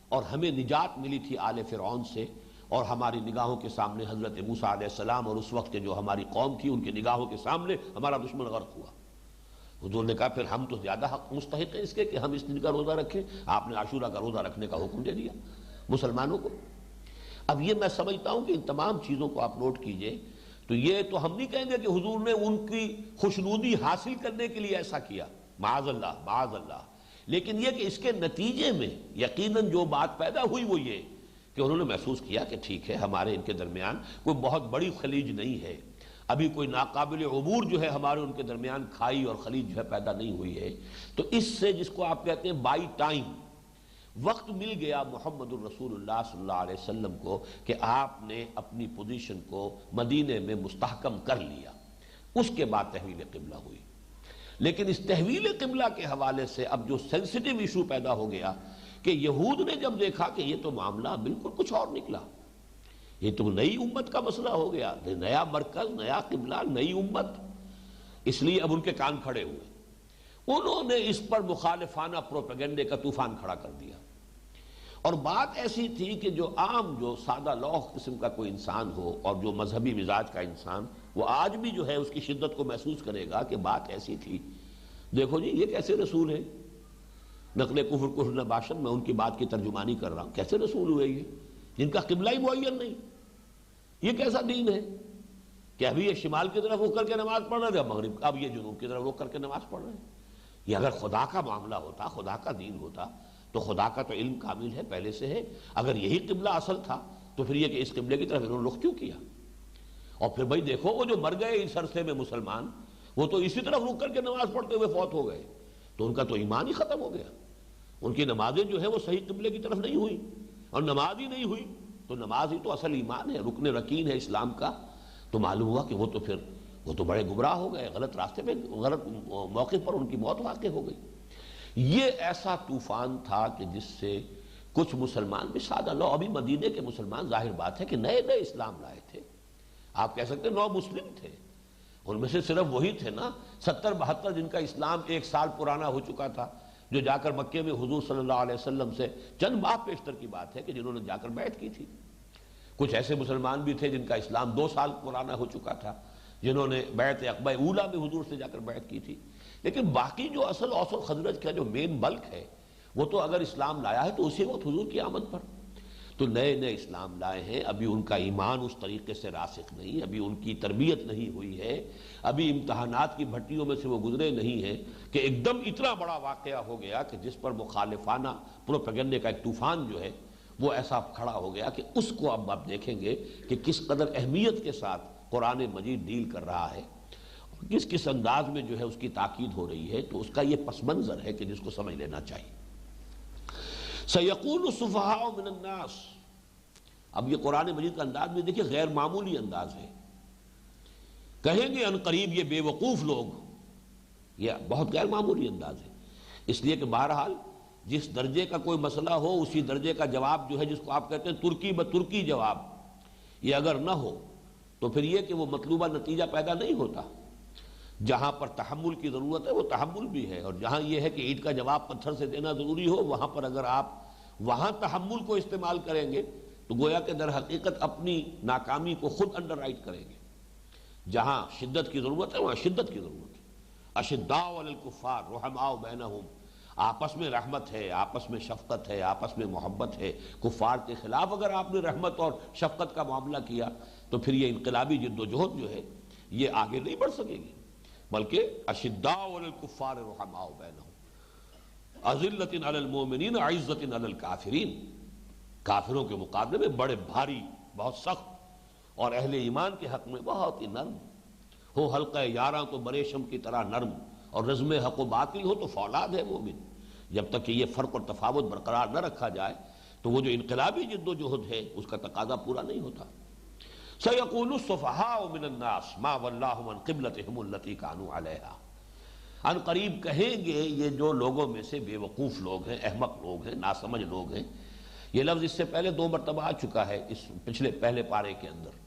اور ہمیں نجات ملی تھی آل فرعون سے، اور ہماری نگاہوں کے سامنے حضرت موسیٰ علیہ السلام اور اس وقت کے جو ہماری قوم تھی ان کی نگاہوں کے سامنے ہمارا دشمن غرق ہوا۔ حضور نے کہا پھر ہم تو زیادہ حق مستحق ہیں اس کے کہ ہم اس دن کا روزہ رکھیں، آپ نے عاشورہ کا روزہ رکھنے کا حکم دے دیا مسلمانوں کو۔ اب یہ میں سمجھتا ہوں کہ ان تمام چیزوں کو آپ نوٹ کیجئے، تو یہ تو ہم نہیں کہیں گے کہ حضور نے ان کی خوشنودی حاصل کرنے کے لیے ایسا کیا، معاذ اللہ معاذ اللہ، لیکن یہ کہ اس کے نتیجے میں یقیناً جو بات پیدا ہوئی وہ یہ کہ انہوں نے محسوس کیا کہ ٹھیک ہے ہمارے ان کے درمیان کوئی بہت بڑی خلیج نہیں ہے، ابھی کوئی ناقابل عبور جو ہے ہمارے ان کے درمیان کھائی اور خلیج جو ہے پیدا نہیں ہوئی ہے، تو اس سے جس کو آپ کہتے ہیں بائی ٹائم وقت مل گیا محمد الرسول اللہ صلی اللہ علیہ وسلم کو کہ آپ نے اپنی پوزیشن کو مدینے میں مستحکم کر لیا۔ اس کے بعد تحویل قبلہ ہوئی، لیکن اس تحویل قبلہ کے حوالے سے اب جو سینسٹیو ایشو پیدا ہو گیا کہ یہود نے جب دیکھا کہ یہ تو معاملہ بالکل کچھ اور نکلا، یہ تو نئی امت کا مسئلہ ہو گیا، نیا مرکز، نیا قبلہ، نئی امت، اس لیے اب ان کے کان کھڑے ہوئے، انہوں نے اس پر مخالفانہ پروپیگنڈے کا طوفان کھڑا کر دیا۔ اور بات ایسی تھی کہ جو عام جو سادہ لوح قسم کا کوئی انسان ہو اور جو مذہبی مزاج کا انسان، وہ آج بھی جو ہے اس کی شدت کو محسوس کرے گا کہ بات ایسی تھی، دیکھو جی یہ کیسے رسول ہے، نقل کفر نباشن، میں ان کی بات کی ترجمانی کر رہا ہوں. کیسے رسول ہوئے یہ جن کا قبلہ ہی معین نہیں؟ یہ کیسا دین ہے کہ ابھی یہ شمال کی طرف رخ کر کے نماز پڑھ رہے تھے، مغرب اب یہ جنوب کی طرف رخ کر کے نماز پڑھ رہے ہیں؟ یہ اگر خدا کا معاملہ ہوتا، خدا کا دین ہوتا، تو خدا کا تو علم کامل ہے، پہلے سے ہے. اگر یہی قبلہ اصل تھا تو پھر یہ کہ اس قبلے کی طرف انہوں نے رخ کیوں کیا؟ اور پھر بھائی دیکھو وہ جو مر گئے اس عرصے میں مسلمان، وہ تو اسی طرف رک کر کے نماز پڑھتے ہوئے فوت ہو گئے، تو ان کا تو ایمان ہی ختم ہو گیا. ان کی نمازیں جو ہے وہ صحیح قبلے کی طرف نہیں ہوئی، اور نماز ہی نہیں ہوئی تو نماز ہی تو اصل ایمان ہے، رکن رکین ہے اسلام کا. تو معلوم ہوا کہ وہ تو بڑے گمراہ ہو گئے، غلط راستے پہ، غلط موقع پر ان کی موت واقع ہو گئی. یہ ایسا طوفان تھا کہ جس سے کچھ مسلمان بھی سادہ لو، ابھی مدینے کے مسلمان ظاہر بات ہے کہ نئے نئے اسلام لائے تھے، آپ کہہ سکتے ہیں نو مسلم تھے. ان میں سے صرف وہی تھے نا 70-72 جن کا اسلام 1 سال پرانا ہو چکا تھا، جو جا کر مکے میں حضور صلی اللہ علیہ وسلم سے چند ماہ پیشتر کی بات ہے کہ جنہوں نے جا کر بیعت کی تھی. کچھ ایسے مسلمان بھی تھے جن کا اسلام 2 سال پرانا ہو چکا تھا، جنہوں نے بیعت عقبہ اولیٰ میں حضور سے جا کر بیعت کی تھی. لیکن باقی جو اصل اوس و خزرج کا جو مین بلک ہے، وہ تو اگر اسلام لایا ہے تو اسی وقت حضور کی آمد پر. تو نئے نئے اسلام لائے ہیں، ابھی ان کا ایمان اس طریقے سے راسخ نہیں، ابھی ان کی تربیت نہیں ہوئی ہے، ابھی امتحانات کی بھٹیوں میں سے وہ گزرے نہیں ہیں کہ ایک دم اتنا بڑا واقعہ ہو گیا کہ جس پر مخالفانہ پروپیگنڈے کا ایک طوفان جو ہے وہ ایسا کھڑا ہو گیا کہ اس کو اب آپ دیکھیں گے کہ کس قدر اہمیت کے ساتھ قرآن مجید ڈیل کر رہا ہے، کس انداز میں جو ہے اس کی تاکید ہو رہی ہے. تو اس کا یہ پس منظر ہے کہ جس کو سمجھ لینا چاہیے. سَيَقُولُ السُّفَهَاءُ مِنَ النَّاسِ. اب یہ قرآن مجید کا انداز بھی دیکھیں غیر معمولی انداز ہے. کہیں گے ان قریب یہ بے وقوف لوگ، یہ بہت غیر معمولی انداز ہے، اس لیے کہ بہرحال جس درجے کا کوئی مسئلہ ہو اسی درجے کا جواب جو ہے، جس کو آپ کہتے ہیں ترکی بترکی جواب، یہ اگر نہ ہو تو پھر یہ کہ وہ مطلوبہ نتیجہ پیدا نہیں ہوتا. جہاں پر تحمل کی ضرورت ہے وہ تحمل بھی ہے، اور جہاں یہ ہے کہ اینٹ کا جواب پتھر سے دینا ضروری ہو، وہاں پر اگر آپ وہاں تحمل کو استعمال کریں گے تو گویا کہ در حقیقت اپنی ناکامی کو خود انڈر رائٹ کریں گے. جہاں شدت کی ضرورت ہے وہاں شدت کی ضرورت ہے. اشداء علی الکفار رحماء بینہم، آپس میں رحمت ہے، آپس میں شفقت ہے، آپس میں محبت ہے. کفار کے خلاف اگر آپ نے رحمت اور شفقت کا معاملہ کیا تو پھر یہ انقلابی جد و جہد جو ہے یہ آگے نہیں بڑھ سکے گی. بلکہ اشداء علی الکفار رحماء بینہم اذلۃ علی المؤمنین عزۃ علی الکافرین، کافروں کے مقابلے میں بڑے بھاری، بہت سخت، اور اہل ایمان کے حق میں بہت ہی نرم. ہو حلقہ یاراں تو بریشم کی طرح نرم، اور رزم حق و باطل ہو تو فولاد ہے مومن. جب تک کہ یہ فرق اور تفاوت برقرار نہ رکھا جائے تو وہ جو انقلابی جد و جہد ہے اس کا تقاضا پورا نہیں ہوتا. سَيَقُولُ السُّفَهَاءُ مِنَ النَّاسِ مَا وَلَّاهُمْ عَنْ قِبْلَتِهِمُ الَّتِي كَانُوا عَلَيْهَا. ان قریب کہیں گے یہ جو لوگوں میں سے بے وقوف لوگ ہیں، احمق لوگ ہیں، ناسمجھ لوگ ہیں. یہ لفظ اس سے پہلے 2 مرتبہ آ چکا ہے اس پچھلے پہلے پارے کے اندر.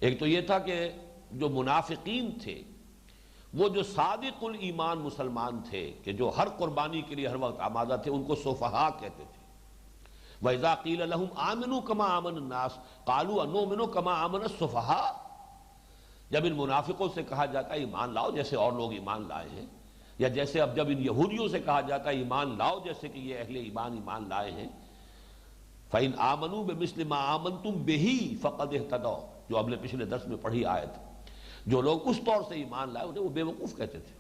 ایک تو یہ تھا کہ جو منافقین تھے، وہ جو صادق الایمان مسلمان تھے کہ جو ہر قربانی کے لیے ہر وقت آمادہ تھے، ان کو سفہاء کہتے تھے. وَإِذَا قِيلَ لَهُمْ آمِنُوا كَمَا آمَنَ النَّاسُ قَالُوا أَنُؤْمِنُ كَمَا آمَنَ السُّفَهَاءُ. جب ان منافقوں سے کہا جاتا ہے ایمان لاؤ جیسے اور لوگ ایمان لائے ہیں، یا جیسے اب جب ان یہودیوں سے کہا جاتا ہے ایمان لاؤ جیسے کہ یہ اہل ایمان لائے ہیں، فَإِنْ آمَنُوا بِمِثْلِ مَا آمَنْتُمْ بِهِ فَقَدْ اهْتَدَوْا، جو اگلے پچھلے درس میں پڑھی آیت. جو لوگ اس طور سے ایمان لائے انہیں وہ بے وقوف کہتے تھے.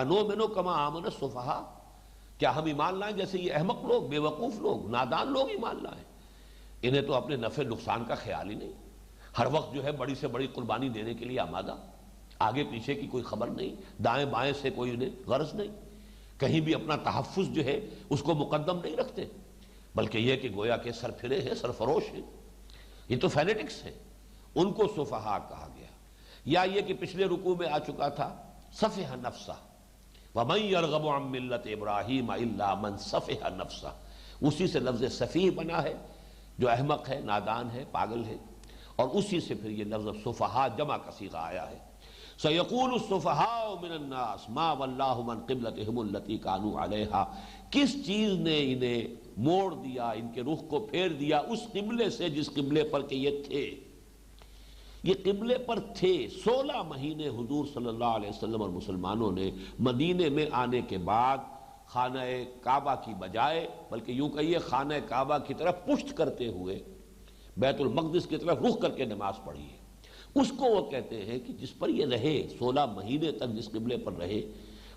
انؤمن کما آمن السفہاء، کیا ہم ایمان لائیں جیسے یہ احمق لوگ، بے وقوف لوگ، نادان لوگ ایمان لائیں؟ انہیں تو اپنے نفع نقصان کا خیال ہی نہیں، ہر وقت جو ہے بڑی سے بڑی قربانی دینے کے لیے آمادہ، آگے پیچھے کی کوئی خبر نہیں، دائیں بائیں سے کوئی انہیں غرض نہیں، کہیں بھی اپنا تحفظ جو ہے اس کو مقدم نہیں رکھتے، بلکہ یہ کہ گویا کہ سرفرے ہیں، سرفروش ہیں. یہ تو فینیٹکس ہیں، ان کو سفہاء کہا گیا. یا یہ کہ پچھلے رکوع میں آ چکا تھا سفہ نفسہ، وَمَن يَرْغَبُ عَن مِّلَّةِ إِبْرَاهِيمَ إِلَّا مَن سَفِهَ نَفْسَهُ. اسی سے لفظ سفیہ بنا ہے، جو احمق ہے، نادان ہے، پاگل ہے، اور اسی سے پھر یہ لفظ سفہاء جمع کا صیغہ آیا ہے. سَيَقُولُ السُّفَهَاءُ مِنَ النَّاسِ مَا وَلَّاهُمْ عَن قِبْلَتِهِمُ الَّتِي كَانُوا عَلَيْهَا. کس چیز نے انہیں موڑ دیا، ان کے رخ کو پھیر دیا اس قبلے سے جس قبلے پر کہ یہ تھے. یہ قبلے پر تھے. 16 مہینے حضور صلی اللہ علیہ وسلم اور مسلمانوں نے مدینے میں آنے کے بعد خانہ کعبہ کی بجائے بلکہ یوں کہیے خانہ کعبہ کی طرف پشت کرتے ہوئے بیت المقدس کی طرف رخ کر کے نماز پڑھی ہے، اس کو وہ کہتے ہیں کہ جس پر یہ رہے 16 مہینے تک جس قبلے پر رہے،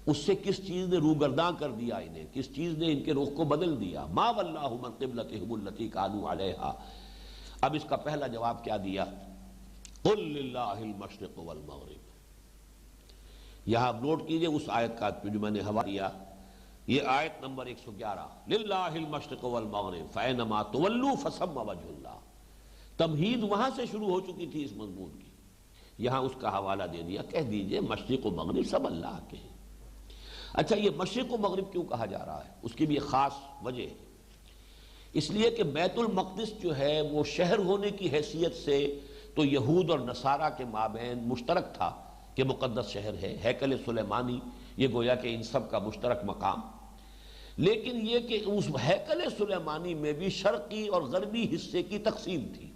اس سے کس چیز نے روگرداں کر دیا انہیں، کس چیز نے ان کے رخ کو بدل دیا. ما ولاہم عن قبلتہم التی کانوا علیہا. اب اس کا پہلا جواب کیا دیا؟ قل للہ المشرق والمغرب. یہاں نوٹ کیجئے اس آیت کا جو میں نے حوالہ دیا، یہ آیت نمبر 111 للہ المشرق والمغرب فینما تولوا فثم وجہ اللہ. تمہید وہاں سے شروع ہو چکی تھی اس مضمون کی، یہاں اس کا حوالہ دے دیا. کہہ دیجئے مشرق و مغرب سب اللہ کے ہیں. اچھا یہ مشرق و مغرب کیوں کہا جا رہا ہے؟ اس کی بھی ایک خاص وجہ ہے. اس لیے کہ بیت المقدس جو ہے وہ شہر ہونے کی حیثیت سے تو یہود اور نصارہ کے مابین مشترک تھا کہ مقدس شہر ہے. ہیکل سلیمانی یہ گویا کہ ان سب کا مشترک مقام. لیکن یہ کہ اس ہیکل سلیمانی میں بھی شرقی اور غربی حصے کی تقسیم تھی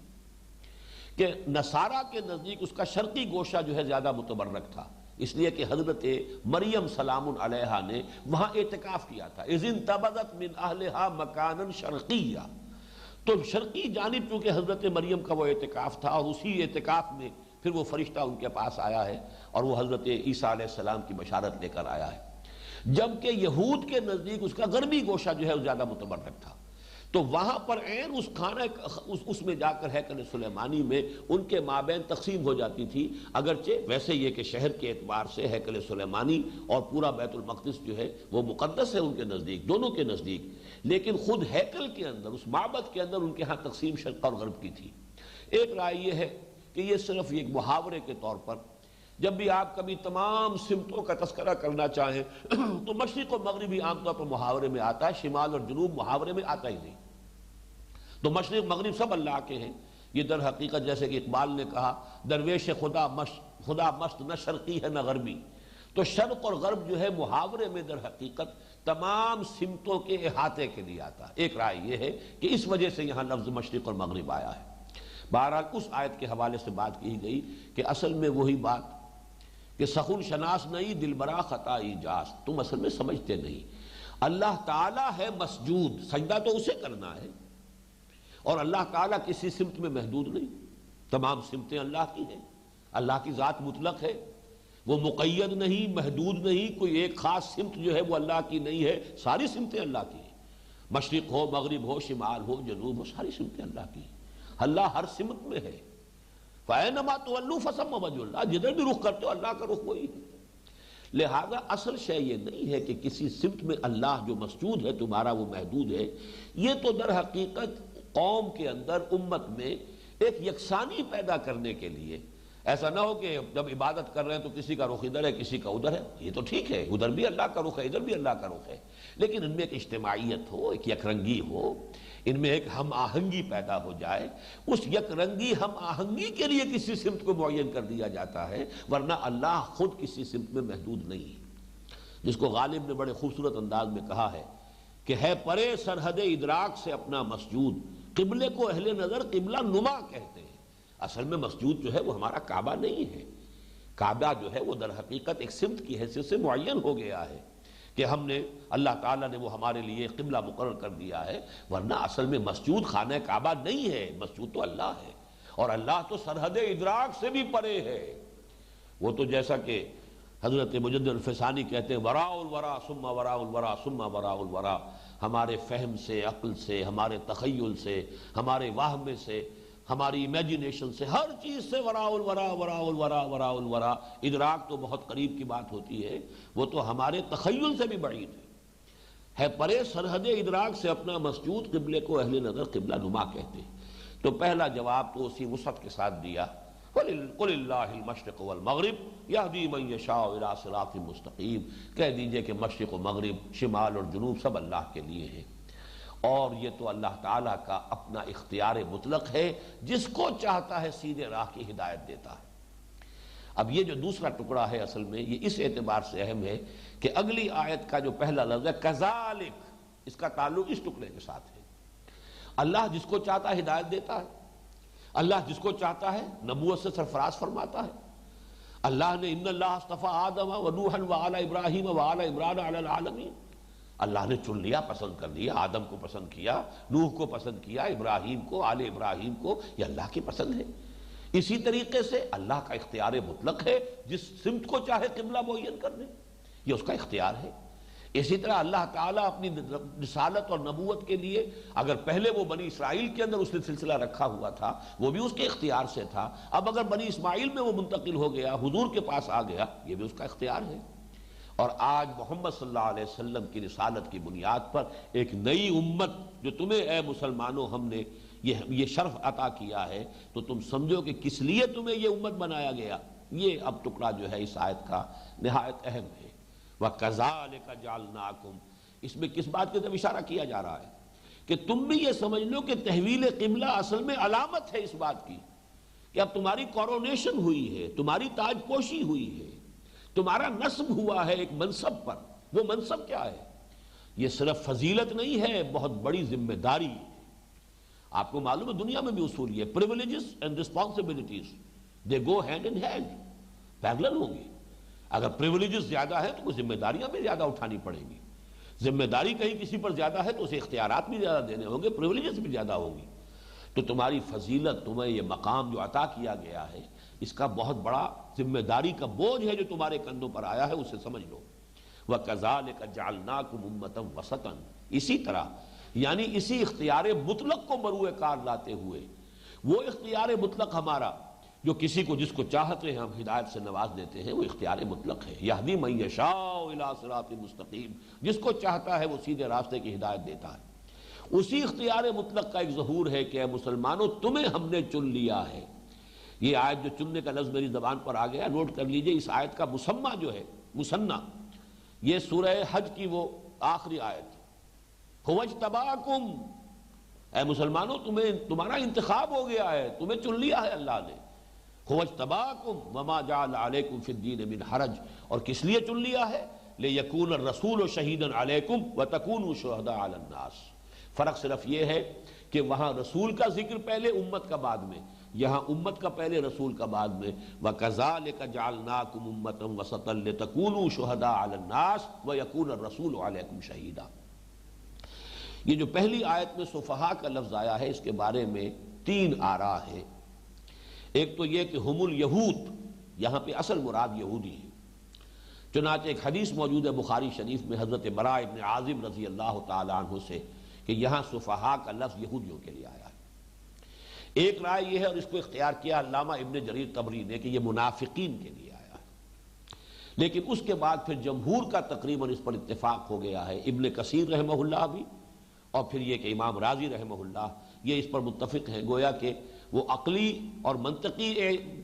کہ نصارہ کے نزدیک اس کا شرقی گوشہ جو ہے زیادہ متبرک تھا، اس لیے کہ حضرت مریم سلام علیہا نے وہاں اعتکاف کیا تھا. اذ انتبذت من اہلہا مکانا شرقیہ. تو شرقی جانب چونکہ حضرت مریم کا وہ اعتکاف تھا اور اسی اعتکاف میں پھر وہ فرشتہ ان کے پاس آیا ہے اور وہ حضرت عیسیٰ علیہ السلام کی بشارت لے کر آیا ہے. جبکہ یہود کے نزدیک اس کا غربی گوشہ جو ہے وہ زیادہ متبرک تھا. تو وہاں پر عین اس خانہ اس میں جا کر ہیکل سلیمانی میں ان کے مابین تقسیم ہو جاتی تھی. اگرچہ ویسے یہ کہ شہر کے اعتبار سے ہیکل سلیمانی اور پورا بیت المقدس جو ہے وہ مقدس ہے ان کے نزدیک، دونوں کے نزدیک، لیکن خود ہیکل کے اندر اس معبد کے اندر ان کے ہاں تقسیم شرق اور غرب کی تھی. ایک رائے یہ ہے کہ یہ صرف ایک محاورے کے طور پر، جب بھی آپ کبھی تمام سمتوں کا تذکرہ کرنا چاہیں تو مشرق و مغربی عام طور پر محاورے میں آتا ہے، شمال اور جنوب محاورے میں آتا ہی نہیں. تو مشرق مغرب سب اللہ کے ہیں. یہ در حقیقت جیسے کہ اقبال نے کہا درویش خدا مست نہ شرقی ہے نہ غربی. تو شرق اور غرب جو ہے محاورے میں در حقیقت تمام سمتوں کے احاطے کے لیے آتا ہے. ایک رائے یہ ہے کہ اس وجہ سے یہاں لفظ مشرق اور مغرب آیا ہے. بہرحال اس آیت کے حوالے سے بات کی گئی کہ اصل میں وہی بات کہ سخن شناس نہیں دلبرا خطا ایجاز. تم اصل میں سمجھتے نہیں. اللہ تعالیٰ ہے مسجود، سجدہ تو اسے کرنا ہے، اور اللہ تعالیٰ کسی سمت میں محدود نہیں، تمام سمتیں اللہ کی ہیں. اللہ کی ذات مطلق ہے، وہ مقید نہیں، محدود نہیں. کوئی ایک خاص سمت جو ہے وہ اللہ کی نہیں ہے، ساری سمتیں اللہ کی ہیں. مشرق ہو، مغرب ہو، شمال ہو، جنوب ہو، ساری سمتیں اللہ کی ہیں. اللہ ہر سمت میں ہے. فَأَيْنَمَا تُوَلُّوا فَثَمَّ وَجْهُ اللَّهِ. جدھر بھی رخ کرتے ہو اللہ کا رخ وہی ہے. لہذا اصل شے یہ نہیں ہے کہ کسی سمت میں اللہ جو مسجود ہے تمہارا وہ محدود ہے. یہ تو در حقیقت قوم کے اندر امت میں ایک یکسانی پیدا کرنے کے لیے، ایسا نہ ہو کہ جب عبادت کر رہے ہیں تو کسی کا رخ ادھر ہے کسی کا ادھر ہے. یہ تو ٹھیک ہے، ادھر بھی اللہ کا رخ ہے ادھر بھی اللہ کا رخ ہے، لیکن ان میں ایک اجتماعیت ہو، ایک یک رنگی ہو، ان میں ایک ہم آہنگی پیدا ہو جائے. اس یک رنگی ہم آہنگی کے لیے کسی سمت کو معین کر دیا جاتا ہے، ورنہ اللہ خود کسی سمت میں محدود نہیں. جس کو غالب نے بڑے خوبصورت انداز میں کہا ہے کہ ہے پرے سرحد ادراک سے اپنا مسجود، قبلے کو اہل نظر قبلہ نما کہتے ہیں. اصل میں مسجود جو ہے وہ ہمارا کعبہ نہیں ہے. کعبہ جو ہے وہ در حقیقت ایک سمت کی حیثیت سے معین ہو گیا ہے کہ ہم نے اللہ تعالیٰ نے وہ ہمارے لیے قبلہ مقرر کر دیا ہے، ورنہ اصل میں مسجود خانہ کعبہ نہیں ہے. مسجود تو اللہ ہے، اور اللہ تو سرحد ادراک سے بھی پرے ہے. وہ تو جیسا کہ حضرت مجدد الفسانی کہتے ہیں وراء الورا ثم وراء الورا ثم وراء الورا. ہمارے فہم سے، عقل سے، ہمارے تخیل سے، ہمارے واہم سے، ہماری امیجنیشن سے، ہر چیز سے وراء الورا وراء الورا وراء الورا. ادراک تو بہت قریب کی بات ہوتی ہے، وہ تو ہمارے تخیل سے بھی بعید ہے پرے سرحد ادراک سے اپنا مسجود، قبلے کو اہل نظر قبلہ نما کہتے ہیں. تو پہلا جواب تو اسی وسعت کے ساتھ دیا قل اللہ المشرق والمغرب یہدی من یشاء الی صراط مستقیم. کہہ دیجئے کہ مشرق و مغرب، شمال اور جنوب سب اللہ کے لیے ہیں، اور یہ تو اللہ تعالیٰ کا اپنا اختیار مطلق ہے، جس کو چاہتا ہے سیدھے راہ کی ہدایت دیتا ہے. اب یہ جو دوسرا ٹکڑا ہے اصل میں یہ اس اعتبار سے اہم ہے کہ اگلی آیت کا جو پہلا لفظ ہے کذالک، اس کا تعلق اس ٹکڑے کے ساتھ ہے. اللہ جس کو چاہتا ہے ہدایت دیتا ہے، اللہ جس کو چاہتا ہے نبوت سے سرفراز فرماتا ہے. اللہ نے ان اللہ اصطفیٰ آدم و نوحا و آل ابراہیم و آل عمران علی العالمین. اللہ نے چن لیا، پسند کر لیا، آدم کو پسند کیا، نوح کو پسند کیا، ابراہیم کو، آل ابراہیم کو، یہ اللہ کی پسند ہے۔ اسی طریقے سے اللہ کا اختیار مطلق ہے، جس سمت کو چاہے قبلہ معین کر دے، یہ اس کا اختیار ہے۔ اسی طرح اللہ تعالیٰ اپنی رسالت اور نبوت کے لیے اگر پہلے وہ بنی اسرائیل کے اندر اس نے سلسلہ رکھا ہوا تھا، وہ بھی اس کے اختیار سے تھا، اب اگر بنی اسماعیل میں وہ منتقل ہو گیا، حضور کے پاس آ گیا، یہ بھی اس کا اختیار ہے۔ اور آج محمد صلی اللہ علیہ وسلم کی رسالت کی بنیاد پر ایک نئی امت جو تمہیں اے مسلمانوں ہم نے یہ شرف عطا کیا ہے، تو تم سمجھو کہ کس لیے تمہیں یہ امت بنایا گیا۔ یہ اب ٹکڑا جو ہے اس آیت کا نہایت اہم ہے۔ وَكَذَلِكَ جَعَلْنَاكُمْ، اس میں کس بات کی طرف اشارہ کیا جا رہا ہے کہ تم بھی یہ سمجھ لو کہ تحویل قبلہ اصل میں علامت ہے اس بات کی کہ اب تمہاری کورونیشن ہوئی ہے، تمہاری تاج پوشی ہوئی ہے، تمہارا نصب ہوا ہے ایک منصب پر۔ وہ منصب کیا ہے؟ یہ صرف فضیلت نہیں ہے، بہت بڑی ذمہ داری ہے۔ آپ کو معلوم ہے دنیا میں بھی اصول یہ privileges and responsibilities they go hand in hand، parallel ہوں گی۔ اگر پریولیجز زیادہ ہے تو ذمہ داریاں بھی زیادہ اٹھانی پڑیں گی، ذمہ داری کہیں کسی پر زیادہ ہے تو اسے اختیارات بھی زیادہ دینے ہوں گے، پریولیجز بھی زیادہ ہوں گی۔ تو تمہاری فضیلت، تمہیں یہ مقام جو عطا کیا گیا ہے، اس کا بہت بڑا ذمہ داری کا بوجھ ہے جو تمہارے کندھوں پر آیا ہے، اسے سمجھ لو۔ وَكَذَلِكَ جَعَلْنَاكُمْ أُمَّةً وَسَطًا، اسی طرح یعنی اسی اختیار مطلق کو مروع کار لاتے ہوئے، وہ اختیار مطلق ہمارا جو کسی کو جس کو چاہتے ہیں ہم ہدایت سے نواز دیتے ہیں، وہ اختیار مطلق ہے۔ یہدی من یشاء الی صراط مستقیم، جس کو چاہتا ہے وہ سیدھے راستے کی ہدایت دیتا ہے۔ اسی اختیار مطلق کا ایک ظہور ہے کہ اے مسلمانوں تمہیں ہم نے چن لیا ہے۔ یہ آیت جو چننے کا لفظ میری زبان پر آ گیا، نوٹ کر لیجئے، اس آیت کا مسمى جو ہے، مثنى، یہ سورہ حج کی وہ آخری آیت، هو اجتباکم، اے مسلمانوں تمہارا انتخاب ہو گیا ہے، تمہیں چن لیا ہے اللہ نے۔ هو اجتباکم وما جعل علیکم فی الدین من حرج، اور کس لیے چن لیا ہے؟ لیکون الرسول شہیدا علیکم وتکونوا شہداء علی الناس۔ فرق صرف یہ ہے کہ وہاں رسول کا ذکر پہلے، امت کا بعد میں، یہاں امت کا پہلے، رسول کا بعد میں۔ وَكَذَلِكَ جَعَلْنَاكُمْ أُمَّةً وَسَطًا لِتَكُونُوا شُهَدَاءَ عَلَى النَّاسِ وَيَكُونَ الرَّسُولُ عَلَيْكُمْ شَهِيدًا۔ یہ جو پہلی آیت میں صفحاء کا لفظ آیا ہے، اس کے بارے میں تین آراء ہے۔ ایک تو یہ کہ ہم الیہود، یہاں پہ اصل مراد یہودی ہے۔ چنانچہ ایک حدیث موجود ہے بخاری شریف میں حضرت براء ابن عازب رضی اللہ تعالی عنہ سے کہ یہاں صفحاء کا لفظ یہودیوں کے لیے آیا ہے۔ ایک رائے یہ ہے، اور اس کو اختیار کیا علامہ ابن جریر طبری نے، کہ یہ منافقین کے لیے آیا ہے۔ لیکن اس کے بعد پھر جمہور کا تقریباً اس پر اتفاق ہو گیا ہے، ابن کثیر رحمہ اللہ بھی، اور پھر یہ کہ امام رازی رحمہ اللہ، یہ اس پر متفق ہیں۔ گویا کہ وہ عقلی اور منطقی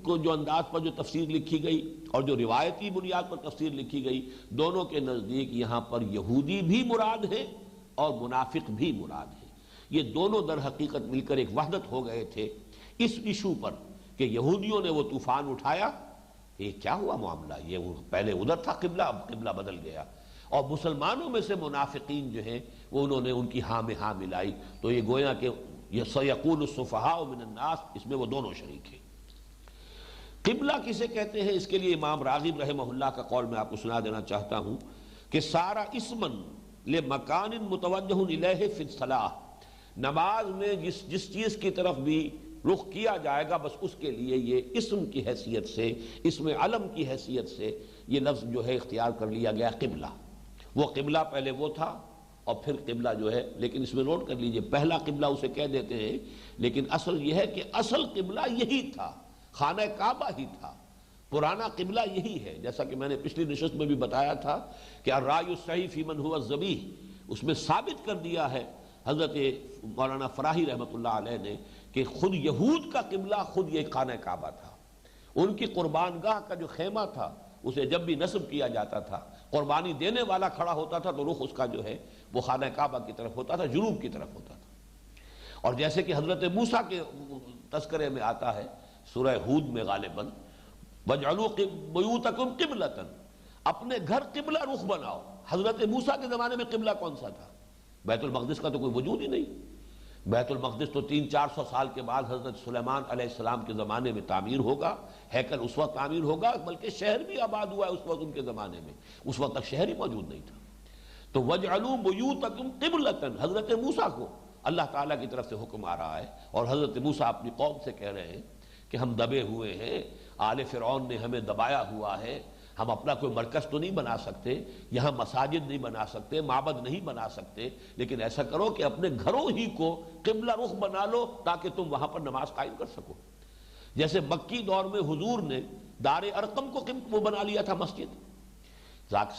کو جو انداز پر جو تفسیر لکھی گئی اور جو روایتی بنیاد پر تفسیر لکھی گئی، دونوں کے نزدیک یہاں پر یہودی بھی مراد ہے اور منافق بھی مراد ہے۔ یہ دونوں در حقیقت مل کر ایک وحدت ہو گئے تھے اس ایشو پر کہ یہودیوں نے وہ طوفان اٹھایا، یہ کیا ہوا معاملہ، یہ پہلے ادھر تھا قبلہ، اب قبلہ بدل گیا، اور مسلمانوں میں سے منافقین جو ہیں وہ انہوں نے ان کی ہاں میں ہاں ملائی، تو یہ گویا کہ سَيَقُولُ السُّفَهَاءُ مِنَ النَّاسِ، اس میں وہ دونوں شریک ہیں۔ قبلہ کسے کہتے ہیں؟ اس کے لیے امام راغب رحمہ اللہ کا قول میں آپ کو سنا دینا چاہتا ہوں کہ سارا اسمن لمکان متوجہ الیہ فی الصلاۃ، نماز میں جس چیز کی طرف بھی رخ کیا جائے گا، بس اس کے لیے یہ اسم کی حیثیت سے، اسم علم کی حیثیت سے یہ لفظ جو ہے اختیار کر لیا گیا قبلہ۔ وہ قبلہ پہلے وہ تھا اور پھر قبلہ جو ہے، لیکن اس میں نوٹ کر لیجئے، پہلا قبلہ اسے کہہ دیتے ہیں، لیکن اصل یہ ہے کہ اصل قبلہ یہی تھا، خانہ کعبہ ہی تھا، پرانا قبلہ یہی ہے۔ جیسا کہ میں نے پچھلی نشست میں بھی بتایا تھا کہ الرائے الصحیح فی من هو الذبیح، اس میں ثابت کر دیا ہے حضرت مولانا فراہی رحمۃ اللہ علیہ نے کہ خود یہود کا قبلہ خود یہ خانہ کعبہ تھا۔ ان کی قربان گاہ کا جو خیمہ تھا، اسے جب بھی نصب کیا جاتا تھا، قربانی دینے والا کھڑا ہوتا تھا تو رخ اس کا جو ہے وہ خانہ کعبہ کی طرف ہوتا تھا، جنوب کی طرف ہوتا تھا۔ اور جیسے کہ حضرت موسیٰ کے تذکرے میں آتا ہے سورہ ہود میں غالباً، وَاجْعَلُوا بُيُوتَكُمْ قِبْلَةً، اپنے گھر قبلہ رخ بناؤ۔ حضرت موسیٰ کے زمانے میں قبلہ کون سا تھا؟ بیت المقدس کا تو کوئی وجود ہی نہیں۔ بیت المقدس تو 300-400 سال کے بعد حضرت سلیمان علیہ السلام کے زمانے میں تعمیر ہوگا، ہیکل اس وقت تعمیر ہوگا، بلکہ شہر بھی آباد ہوا ہے اس وقت ان کے زمانے میں، اس وقت تک شہر ہی موجود نہیں تھا۔ تو وَاجْعَلُوا بُيُوتَكُمْ قِبْلَةً، حضرت موسیٰ کو اللہ تعالیٰ کی طرف سے حکم آ رہا ہے، اور حضرت موسیٰ اپنی قوم سے کہہ رہے ہیں کہ ہم دبے ہوئے ہیں، آل فرعون نے ہمیں دبایا ہوا ہے، ہم اپنا کوئی مرکز تو نہیں بنا سکتے، یہاں مساجد نہیں بنا سکتے، معبد نہیں بنا سکتے، لیکن ایسا کرو کہ اپنے گھروں ہی کو قبلہ رخ بنا لو تاکہ تم وہاں پر نماز قائم کر سکو۔ جیسے مکی دور میں حضور نے دار ارقم کو وہ بنا لیا تھا مسجد،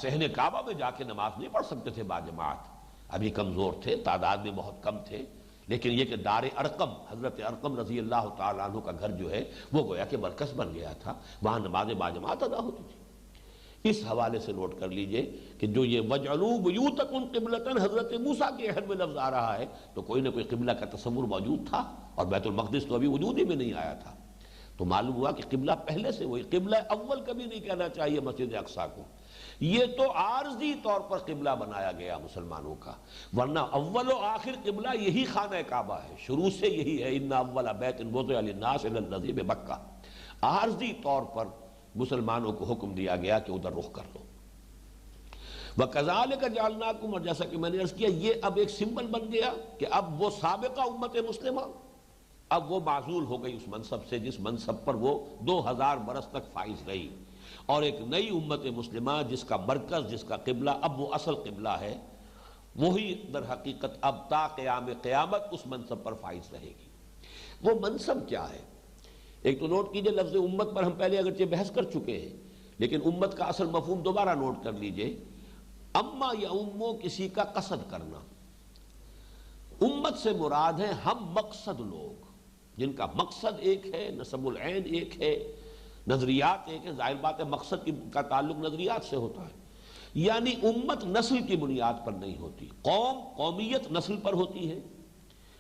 صحن کعبہ میں جا کے نماز نہیں پڑھ سکتے تھے باجماعت، ابھی کمزور تھے، تعداد میں بہت کم تھے، لیکن یہ کہ دار ارقم، حضرت ارقم رضی اللہ تعالیٰ عنہ کا گھر جو ہے وہ گویا کہ مرکز بن گیا تھا، وہاں نماز باجماعت ادا ہوتی تھی۔ اس حوالے سے نوٹ کر لیجئے کہ جو یہ وَاجْعَلُوا بُيُوتَكُمْ قِبْلَةً حضرت موسیٰ کے عہد میں لفظ آ رہا ہے تو کوئی نہ کوئی قبلہ کا تصور موجود تھا، اور بیت المقدس تو ابھی وجود ہی میں نہیں آیا تھا، تو معلوم ہوا کہ قبلہ پہلے سے وہی قبلہ اول کبھی نہیں کہنا چاہیے مسجد اقصیٰ کو، یہ تو عارضی طور پر قبلہ بنایا گیا مسلمانوں کا، ورنہ اول و آخر قبلہ یہی خانہ کعبہ ہے، شروع سے یہی ہے، ان اول بیت وضع للناس للذی ببکہ، عارضی طور پر مسلمانوں کو حکم دیا گیا کہ ادھر رخ کر لو۔ وَكَذَلِكَ جَعَلْنَاكُمْ، اور جیسا کہ میں نے عرض کیا یہ اب ایک سمبل بن گیا کہ اب وہ سابقہ امت مسلمہ اب وہ معزول ہو گئی اس منصب سے جس منصب پر وہ 2000 برس تک فائز رہی، اور ایک نئی امت مسلمہ جس کا مرکز، جس کا قبلہ اب وہ اصل قبلہ ہے، وہی در حقیقت اب تا قیام قیامت اس منصب پر فائز رہے گی۔ وہ منصب کیا ہے؟ ایک تو نوٹ کیجئے لفظ امت پر ہم پہلے اگرچہ بحث کر چکے ہیں، لیکن امت کا اصل مفہوم دوبارہ نوٹ کر لیجئے۔ اما یا امو کسی کا قصد کرنا، امت سے مراد ہے ہم مقصد لوگ جن کا مقصد ایک ہے، نسب العین ایک ہے، نظریات ایک ہے، ظاہر بات ہے مقصد کا تعلق نظریات سے ہوتا ہے، یعنی امت نسل کی بنیاد پر نہیں ہوتی، قومیت نسل پر ہوتی ہے،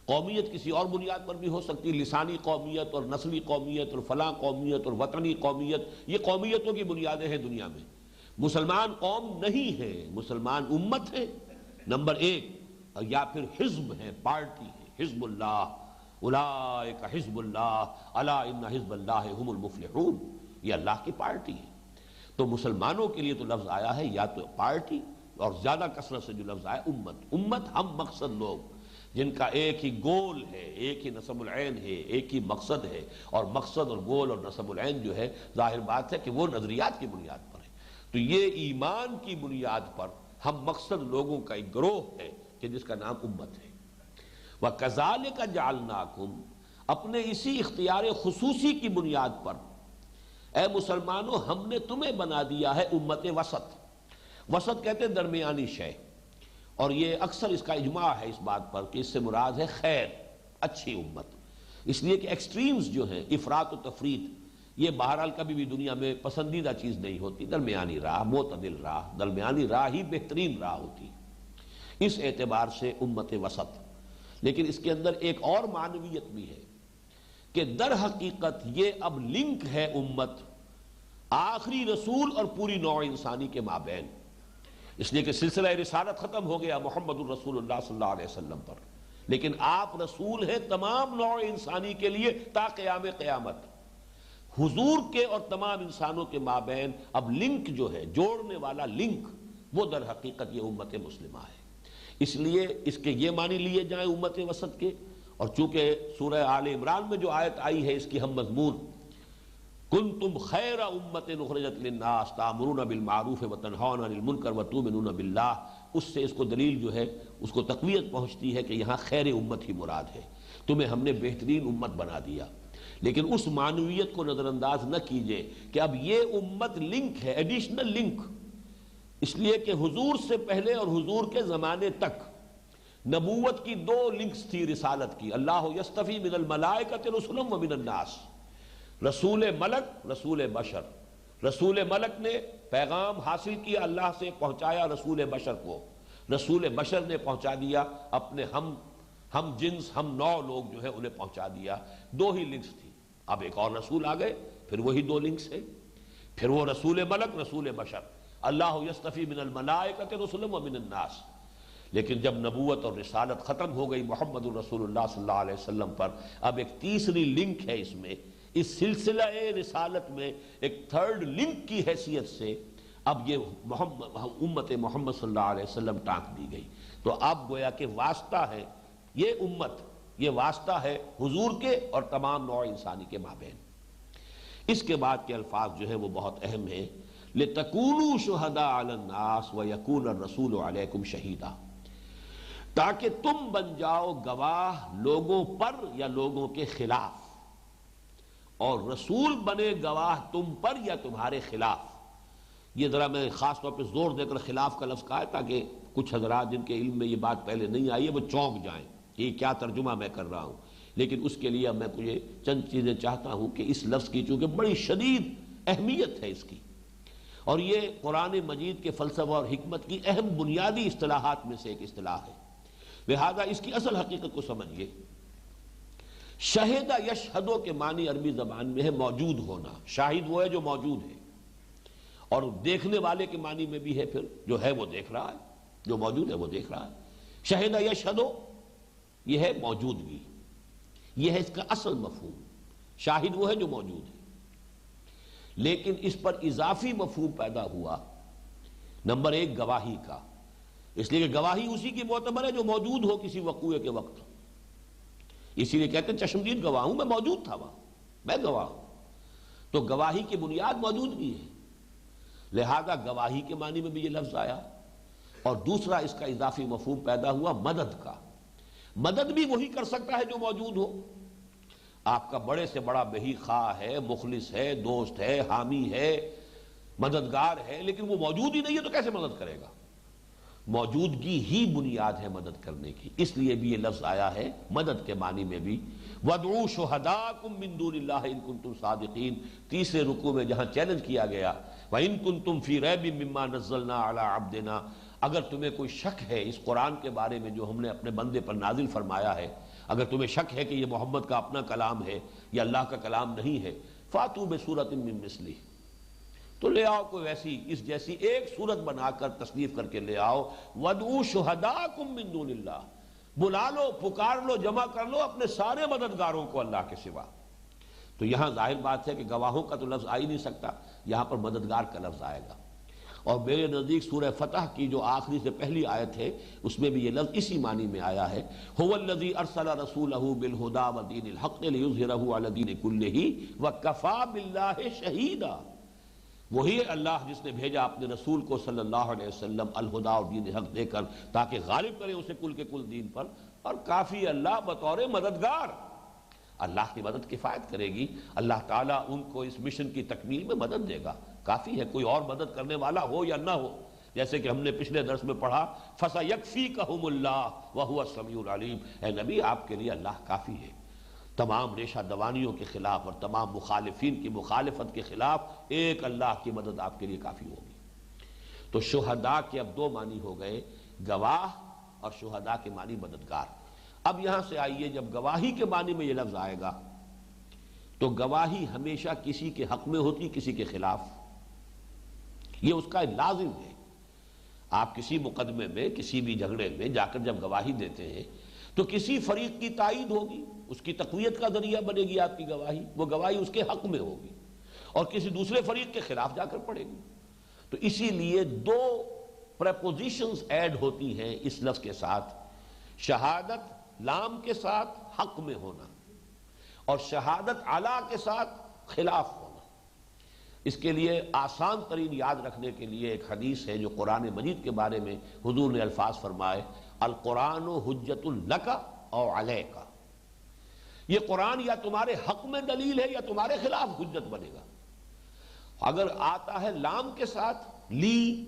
قومیت کسی اور بنیاد پر بھی ہو سکتی، لسانی قومیت اور نسلی قومیت اور فلاں قومیت اور وطنی قومیت، یہ قومیتوں کی بنیادیں ہیں دنیا میں۔ مسلمان قوم نہیں ہے، مسلمان امت ہے نمبر ایک، یا پھر حزب ہے، پارٹی ہے، حزب اللہ، اولئک حزب اللہ الا ان حزب اللہ هم المفلحون، یہ اللہ کی پارٹی ہے۔ تو مسلمانوں کے لیے تو لفظ آیا ہے یا تو پارٹی، اور زیادہ کثرت سے جو لفظ آیا امت، امت ہم مقصد لوگ جن کا ایک ہی گول ہے، ایک ہی نسب العین ہے، ایک ہی مقصد ہے، اور مقصد اور گول اور نسب العین جو ہے ظاہر بات ہے کہ وہ نظریات کی بنیاد پر ہے، تو یہ ایمان کی بنیاد پر ہم مقصد لوگوں کا ایک گروہ ہے کہ جس کا نام امت ہے۔ وَكَذَلِكَ جَعَلْنَاكُمْ، اپنے اسی اختیار خصوصی کی بنیاد پر اے مسلمانوں ہم نے تمہیں بنا دیا ہے امت وسط۔ وسط کہتے ہیں درمیانی شے، اور یہ اکثر اس کا اجماع ہے اس بات پر کہ اس سے مراد ہے خیر، اچھی امت، اس لیے کہ ایکسٹریمز جو ہیں افراط و تفریط یہ بہرحال کبھی بھی دنیا میں پسندیدہ چیز نہیں ہوتی، درمیانی راہ، معتدل راہ، درمیانی راہ ہی بہترین راہ ہوتی، اس اعتبار سے امت وسط۔ لیکن اس کے اندر ایک اور معنویت بھی ہے کہ در حقیقت یہ اب لنک ہے امت آخری رسول اور پوری نوع انسانی کے مابین، اس لیے کہ سلسلہ رسالت ختم ہو گیا محمد الرسول اللہ صلی اللہ علیہ وسلم پر، لیکن آپ رسول ہیں تمام نوع انسانی کے لیے تا قیام قیامت۔ حضور کے اور تمام انسانوں کے مابین اب لنک جو ہے، جوڑنے والا لنک، وہ در حقیقت یہ امت مسلمہ ہے۔ اس لیے اس کے یہ معنی لیے جائیں امت وسط کے، اور چونکہ سورہ آل عمران میں جو آیت آئی ہے اس کی ہم مضمون کنتم خیر امت اخرجت للناس تأمرون بالمعروف وتنہون عن المنکر وتؤمنون باللہ، اس سے اس کو دلیل جو ہے اس کو تقویت پہنچتی ہے کہ یہاں خیر امت ہی مراد ہے، تمہیں ہم نے بہترین امت بنا دیا۔ لیکن اس معنویت کو نظر انداز نہ کیجئے کہ اب یہ امت لنک ہے، ایڈیشنل لنک، اس لیے کہ حضور سے پہلے اور حضور کے زمانے تک نبوت کی دو لنکس تھی رسالت کی، اللہ یصطفی من الملائکۃ رسلا ومن الناس، رسول ملک، رسول بشر۔ رسول ملک نے پیغام حاصل کیا اللہ سے، پہنچایا رسول بشر کو، رسول بشر نے پہنچا دیا اپنے ہم جنس ہم نوع لوگ جو ہے انہیں پہنچا دیا، دو ہی لنکس تھی۔ اب ایک اور رسول آ گئے، پھر وہی دو لنکس ہیں، پھر وہ رسول ملک، رسول بشر، اللہ یصطفی من الملائکۃ رسلا ومن الناس۔ لیکن جب نبوت اور رسالت ختم ہو گئی محمد الرسول اللہ صلی اللہ علیہ وسلم پر، اب ایک تیسری لنک ہے اس میں، اس سلسلہ رسالت میں ایک تھرڈ لنک کی حیثیت سے اب یہ امت محمد صلی اللہ علیہ وسلم ٹانک دی گئی، تو اب گویا کہ واسطہ ہے یہ امت، یہ واسطہ ہے حضور کے اور تمام نوع انسانی کے مابین۔ اس کے بعد کے الفاظ جو ہیں وہ بہت اہم ہیں، لِتَكُونُوا شُهَدَاءَ عَلَى النَّاسِ وَيَكُونَ الرَّسُولُ عَلَيْكُمْ شَهِيدًا، تاکہ تم بن جاؤ گواہ لوگوں پر یا لوگوں کے خلاف، اور رسول بنے گواہ تم پر یا تمہارے خلاف۔ یہ ذرا میں خاص طور پہ زور دے کر خلاف کا لفظ کہا ہے تاکہ کچھ حضرات جن کے علم میں یہ بات پہلے نہیں آئی ہے وہ چونک جائیں کہ یہ کیا ترجمہ میں کر رہا ہوں، لیکن اس کے لیے میں مجھے چند چیزیں چاہتا ہوں کہ اس لفظ کی چونکہ بڑی شدید اہمیت ہے اس کی، اور یہ قرآن مجید کے فلسفہ اور حکمت کی اہم بنیادی اصطلاحات میں سے ایک اصطلاح ہے، لہذا اس کی اصل حقیقت کو سمجھیے۔ شہدہ یشہدو کے معنی عربی زبان میں ہے موجود ہونا، شاہد وہ ہے جو موجود ہے، اور دیکھنے والے کے معنی میں بھی ہے پھر جو ہے وہ دیکھ رہا ہے، جو موجود ہے وہ دیکھ رہا ہے۔ شہدہ یشہدو یہ ہے موجودگی، یہ ہے اس کا اصل مفہوم، شاہد وہ ہے جو موجود ہے، لیکن اس پر اضافی مفہوم پیدا ہوا نمبر ایک گواہی کا، اس لیے کہ گواہی اسی کی معتبر ہے جو موجود ہو کسی وقوعے کے وقت، اسی لیے کہتے ہیں چشمدید گواہ ہوں، میں موجود تھا وہاں، میں گواہ ہوں، تو گواہی کی بنیاد موجودگی ہے، لہذا گواہی کے معنی میں بھی یہ لفظ آیا، اور دوسرا اس کا اضافی مفہوم پیدا ہوا مدد کا، مدد بھی وہی کر سکتا ہے جو موجود ہو، آپ کا بڑے سے بڑا بہی خواہ ہے، مخلص ہے، دوست ہے، حامی ہے، مددگار ہے، لیکن وہ موجود ہی نہیں ہے تو کیسے مدد کرے گا؟ موجودگی ہی بنیاد ہے مدد کرنے کی، اس لیے بھی یہ لفظ آیا ہے مدد کے معنی میں بھی۔ وَادْعُوا شُهَدَاءَكُم مِّن دُونِ اللَّهِ إِن كُنتُمْ صَادِقِينَ، تیسرے رکوع میں جہاں چیلنج کیا گیا وَإِن كُنتُمْ فِي رَيْبٍ مِّمَّا نَزَّلْنَا عَلَىٰ عَبْدِنَا، اگر تمہیں کوئی شک ہے اس قرآن کے بارے میں جو ہم نے اپنے بندے پر نازل فرمایا ہے، اگر تمہیں شک ہے کہ یہ محمد کا اپنا کلام ہے یا اللہ کا کلام نہیں ہے، فَأْتُوا بِسُورَةٍ مِّن مِّثْلِهِ، تو لے آؤ کوئی ویسی اس جیسی ایک صورت بنا کر تصنیف کر کے لے آؤ۔ وَادْعُوا شُهَدَاءَكُم مِّن دُونِ اللَّهِ، بلا لو، پکار لو، جمع کر لو اپنے سارے مددگاروں کو اللہ کے سوا۔ تو یہاں ظاہر بات ہے کہ گواہوں کا تو لفظ آ ہی نہیں سکتا، یہاں پر مددگار کا لفظ آئے گا، اور میرے نزدیک سورہ فتح کی جو آخری سے پہلی آیت ہے اس میں بھی یہ لفظ اسی معنی میں آیا ہے، هُوَ الَّذِي أَرْسَلَ رَسُولَهُ بِالْهُدَىٰ وَدِينِ الْحَقِّ لِيُظْهِرَهُ عَلَى الدِّينِ كُلِّهِ وَكَفَىٰ بِاللَّهِ شَهِيدًا، وہی اللہ جس نے بھیجا اپنے رسول کو صلی اللہ علیہ وسلم الہدا اور دین حق دے کر تاکہ غالب کرے اسے کل کے کل دین پر، اور کافی اللہ بطور مددگار، اللہ کی مدد کفایت کرے گی، اللہ تعالیٰ ان کو اس مشن کی تکمیل میں مدد دے گا، کافی ہے، کوئی اور مدد کرنے والا ہو یا نہ ہو، جیسے کہ ہم نے پچھلے درس میں پڑھا فَسَيَكْفِيكَهُمُ اللَّهُ وَهُوَ السَّمِيعُ الْعَلِيمُ، اے نبی آپ کے لیے اللہ کافی ہے، تمام ریشہ دوانیوں کے خلاف اور تمام مخالفین کی مخالفت کے خلاف ایک اللہ کی مدد آپ کے لیے کافی ہوگی۔ تو شہداء کے اب دو معنی ہو گئے، گواہ اور شہداء کے معنی مددگار۔ اب یہاں سے آئیے، جب گواہی کے معنی میں یہ لفظ آئے گا تو گواہی ہمیشہ کسی کے حق میں ہوتی، کسی کے خلاف، یہ اس کا لازم ہے۔ آپ کسی مقدمے میں، کسی بھی جھگڑے میں جا کر جب گواہی دیتے ہیں تو کسی فریق کی تائید ہوگی، اس کی تقویت کا ذریعہ بنے گی آپ کی گواہی، وہ گواہی اس کے حق میں ہوگی، اور کسی دوسرے فریق کے خلاف جا کر پڑے گی۔ تو اسی لیے دو پریپوزیشنز ایڈ ہوتی ہیں اس لفظ کے ساتھ، شہادت لام کے ساتھ حق میں ہونا، اور شہادت علا کے ساتھ خلاف ہونا۔ اس کے لیے آسان ترین یاد رکھنے کے لیے ایک حدیث ہے جو قرآن مجید کے بارے میں حضور نے الفاظ فرمائے، القرآن حجت لک او علیک، یہ قرآن یا تمہارے حق میں دلیل ہے یا تمہارے خلاف حجت بنے گا۔ اگر آتا ہے لام کے ساتھ، لی،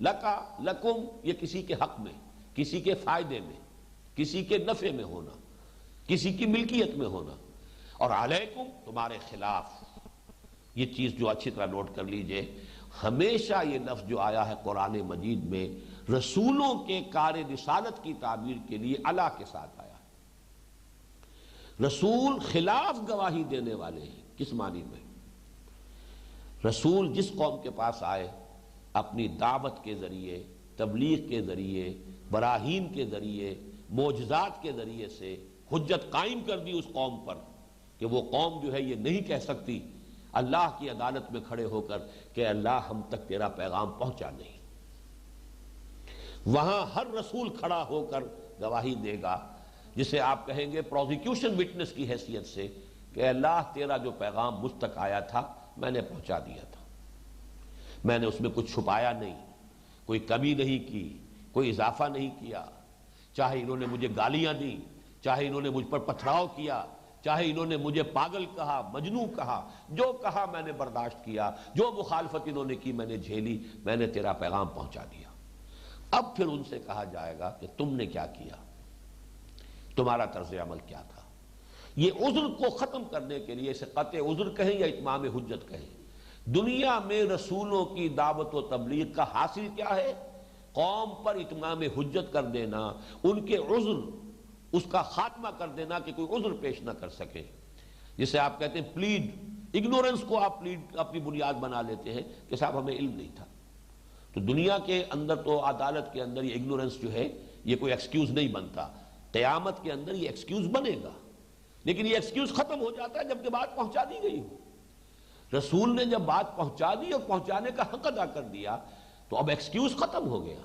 لکا، لکم، یہ کسی کے حق میں، کسی کے فائدے میں، کسی کے نفع میں ہونا، کسی کی ملکیت میں ہونا، اور علیکم تمہارے خلاف۔ یہ چیز جو اچھی طرح نوٹ کر لیجئے، ہمیشہ یہ لفظ جو آیا ہے قرآن مجید میں رسولوں کے کار رسالت کی تعبیر کے لیے علا کے ساتھ آیا ہے۔ رسول خلاف گواہی دینے والے ہیں، کس معنی میں؟ رسول جس قوم کے پاس آئے، اپنی دعوت کے ذریعے، تبلیغ کے ذریعے، براہین کے ذریعے، معجزات کے ذریعے سے حجت قائم کر دی اس قوم پر کہ وہ قوم جو ہے یہ نہیں کہہ سکتی اللہ کی عدالت میں کھڑے ہو کر کہ اللہ ہم تک تیرا پیغام پہنچا نہیں۔ وہاں ہر رسول کھڑا ہو کر گواہی دے گا، جسے آپ کہیں گے پروزیکیوشن وٹنس کی حیثیت سے، کہ اللہ تیرا جو پیغام مجھ تک آیا تھا میں نے پہنچا دیا تھا، میں نے اس میں کچھ چھپایا نہیں، کوئی کمی نہیں کی، کوئی اضافہ نہیں کیا، چاہے انہوں نے مجھے گالیاں دیں، چاہے انہوں نے مجھ پر پتھراؤ کیا، چاہے انہوں نے مجھے پاگل کہا، مجنوں کہا، جو کہا میں نے برداشت کیا، جو مخالفت انہوں نے کی میں نے جھیلی، میں نے تیرا پیغام پہنچا دیا۔ اب پھر ان سے کہا جائے گا کہ تم نے کیا کیا، تمہارا طرز عمل کیا تھا۔ یہ عذر کو ختم کرنے کے لیے، اسے قطع عذر کہیں یا اتمام حجت کہیں، دنیا میں رسولوں کی دعوت و تبلیغ کا حاصل کیا ہے؟ قوم پر اتمام حجت کر دینا، ان کے عذر اس کا خاتمہ کر دینا کہ کوئی عذر پیش نہ کر سکے، جسے آپ کہتے ہیں پلیڈ، اگنورنس کو آپ پلیڈ اپنی بنیاد بنا لیتے ہیں کہ صاحب ہمیں علم نہیں تھا۔ تو دنیا کے اندر تو عدالت کے اندر یہ اگنورنس جو ہے یہ کوئی ایکسکیوز نہیں بنتا، قیامت کے اندر یہ ایکسکیوز بنے گا، لیکن یہ ایکسکیوز ختم ہو جاتا ہے جب کہ بات پہنچا دی گئی ہو۔ رسول نے جب بات پہنچا دی اور پہنچانے کا حق ادا کر دیا تو اب ایکسکیوز ختم ہو گیا۔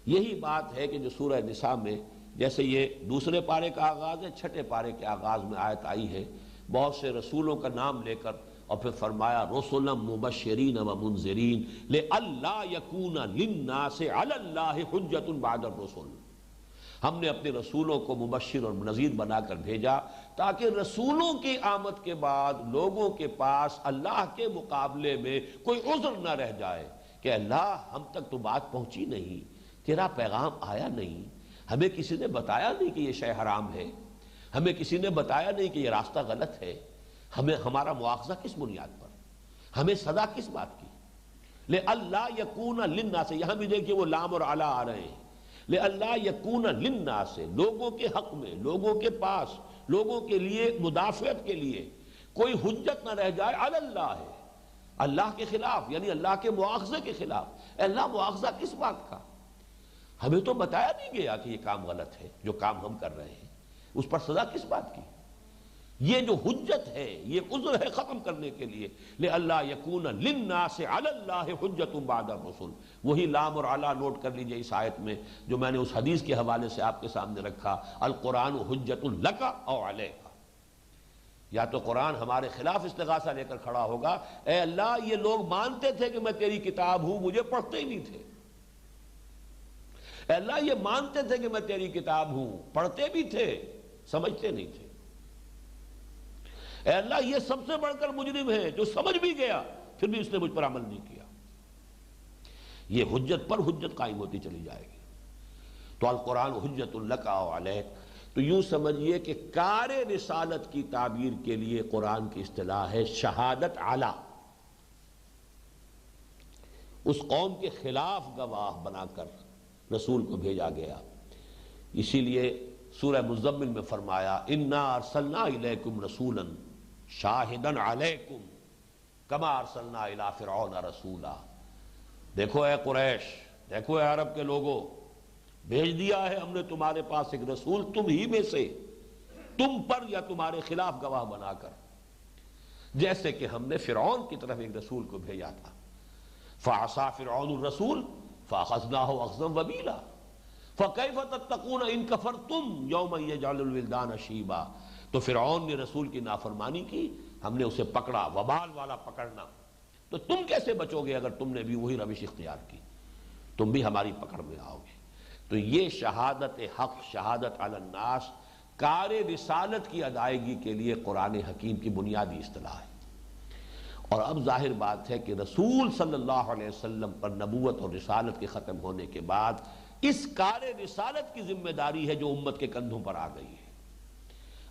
یہی بات ہے کہ جو سورہ نساء میں جیسے یہ دوسرے پارے کا آغاز ہے، چھٹے پارے کے آغاز میں آیت آئی ہے، بہت سے رسولوں کا نام لے کر، اور پھر فرمایا رسلا مبشرین و منذرین لئلا یکون للناس علی اللہ حجۃ بعد الرسل۔ ہم نے اپنے رسولوں کو مبشر اور نذیر بنا کر بھیجا تاکہ رسولوں کی آمد کے بعد لوگوں کے پاس اللہ کے مقابلے میں کوئی عذر نہ رہ جائے کہ اللہ ہم تک تو بات پہنچی نہیں، تیرا پیغام آیا نہیں، ہمیں کسی نے بتایا نہیں کہ یہ شے حرام ہے، ہمیں کسی نے بتایا نہیں کہ یہ راستہ غلط ہے، ہمیں ہمارا مواخذہ کس بنیاد پر، ہمیں سزا کس بات کی؟ لئلا یکون للناس، یہاں بھی دیکھیے وہ لام اور علی آ رہے ہیں، لئلا یکون للناس، لوگوں کے حق میں، لوگوں کے پاس، لوگوں کے لیے مدافعت کے لیے کوئی حجت نہ رہ جائے علی اللہ ہے، اللہ کے خلاف، یعنی اللہ کے مواخذے کے خلاف۔ اے اللہ مواخذہ کس بات کا؟ ہمیں تو بتایا نہیں گیا کہ یہ کام غلط ہے، جو کام ہم کر رہے ہیں اس پر سزا کس بات کی؟ یہ جو حجت ہے، یہ عذر ہے ختم کرنے کے لیے، لئلا یکون للناس علی اللہ حجۃ بعد الرسل۔ وہی لام اور علی نوٹ کر لیجئے اس آیت میں، جو میں نے اس حدیث کے حوالے سے آپ کے سامنے رکھا، القرآن حجۃ لک او علیک۔ یا تو قرآن ہمارے خلاف استغاثہ لے کر کھڑا ہوگا، اے اللہ یہ لوگ مانتے تھے کہ میں تیری کتاب ہوں، مجھے پڑھتے ہی نہیں تھے، اے اللہ یہ مانتے تھے کہ میں تیری کتاب ہوں، پڑھتے بھی تھے، سمجھتے نہیں تھے، اے اللہ یہ سب سے بڑھ کر مجرم ہے جو سمجھ بھی گیا پھر بھی اس نے مجھ پر عمل نہیں کیا۔ یہ حجت پر حجت قائم ہوتی چلی جائے گی۔ تو القرآن حجت لک او علیک، تو یوں سمجھیے کہ کار رسالت کی تعبیر کے لیے قرآن کی اصطلاح ہے شہادت علی، اس قوم کے خلاف گواہ بنا کر رسول کو بھیجا گیا۔ اسی لیے سورہ مزمل میں فرمایا انا ارسلنا الیکم رسولا شاہدا علیکم کما ارسلنا الی فرعون رسولا۔ دیکھو اے قریش، دیکھو اے عرب کے لوگوں، بھیج دیا ہے ہم نے تمہارے پاس ایک رسول تم ہی میں سے، تم پر یا تمہارے خلاف گواہ بنا کر، جیسے کہ ہم نے فرعون کی طرف ایک رسول کو بھیجا تھا۔ فعصا فرعون الرسول فاخذناہ اخذا وبیلا فکیف تتقون ان کفرتم یوما یجعل الولدان شیبا۔ تو فرعون نے رسول کی نافرمانی کی، ہم نے اسے پکڑا، وبال والا پکڑنا، تو تم کیسے بچو گے اگر تم نے بھی وہی روش اختیار کی؟ تم بھی ہماری پکڑ میں آؤ گے۔ تو یہ شہادت حق، شہادت علی الناس، کار رسالت کی ادائیگی کے لیے قرآن حکیم کی بنیادی اصطلاح ہے۔ اور اب ظاہر بات ہے کہ رسول صلی اللہ علیہ وسلم پر نبوت اور رسالت کے ختم ہونے کے بعد اس کار رسالت کی ذمہ داری ہے جو امت کے کندھوں پر آ گئی ہے۔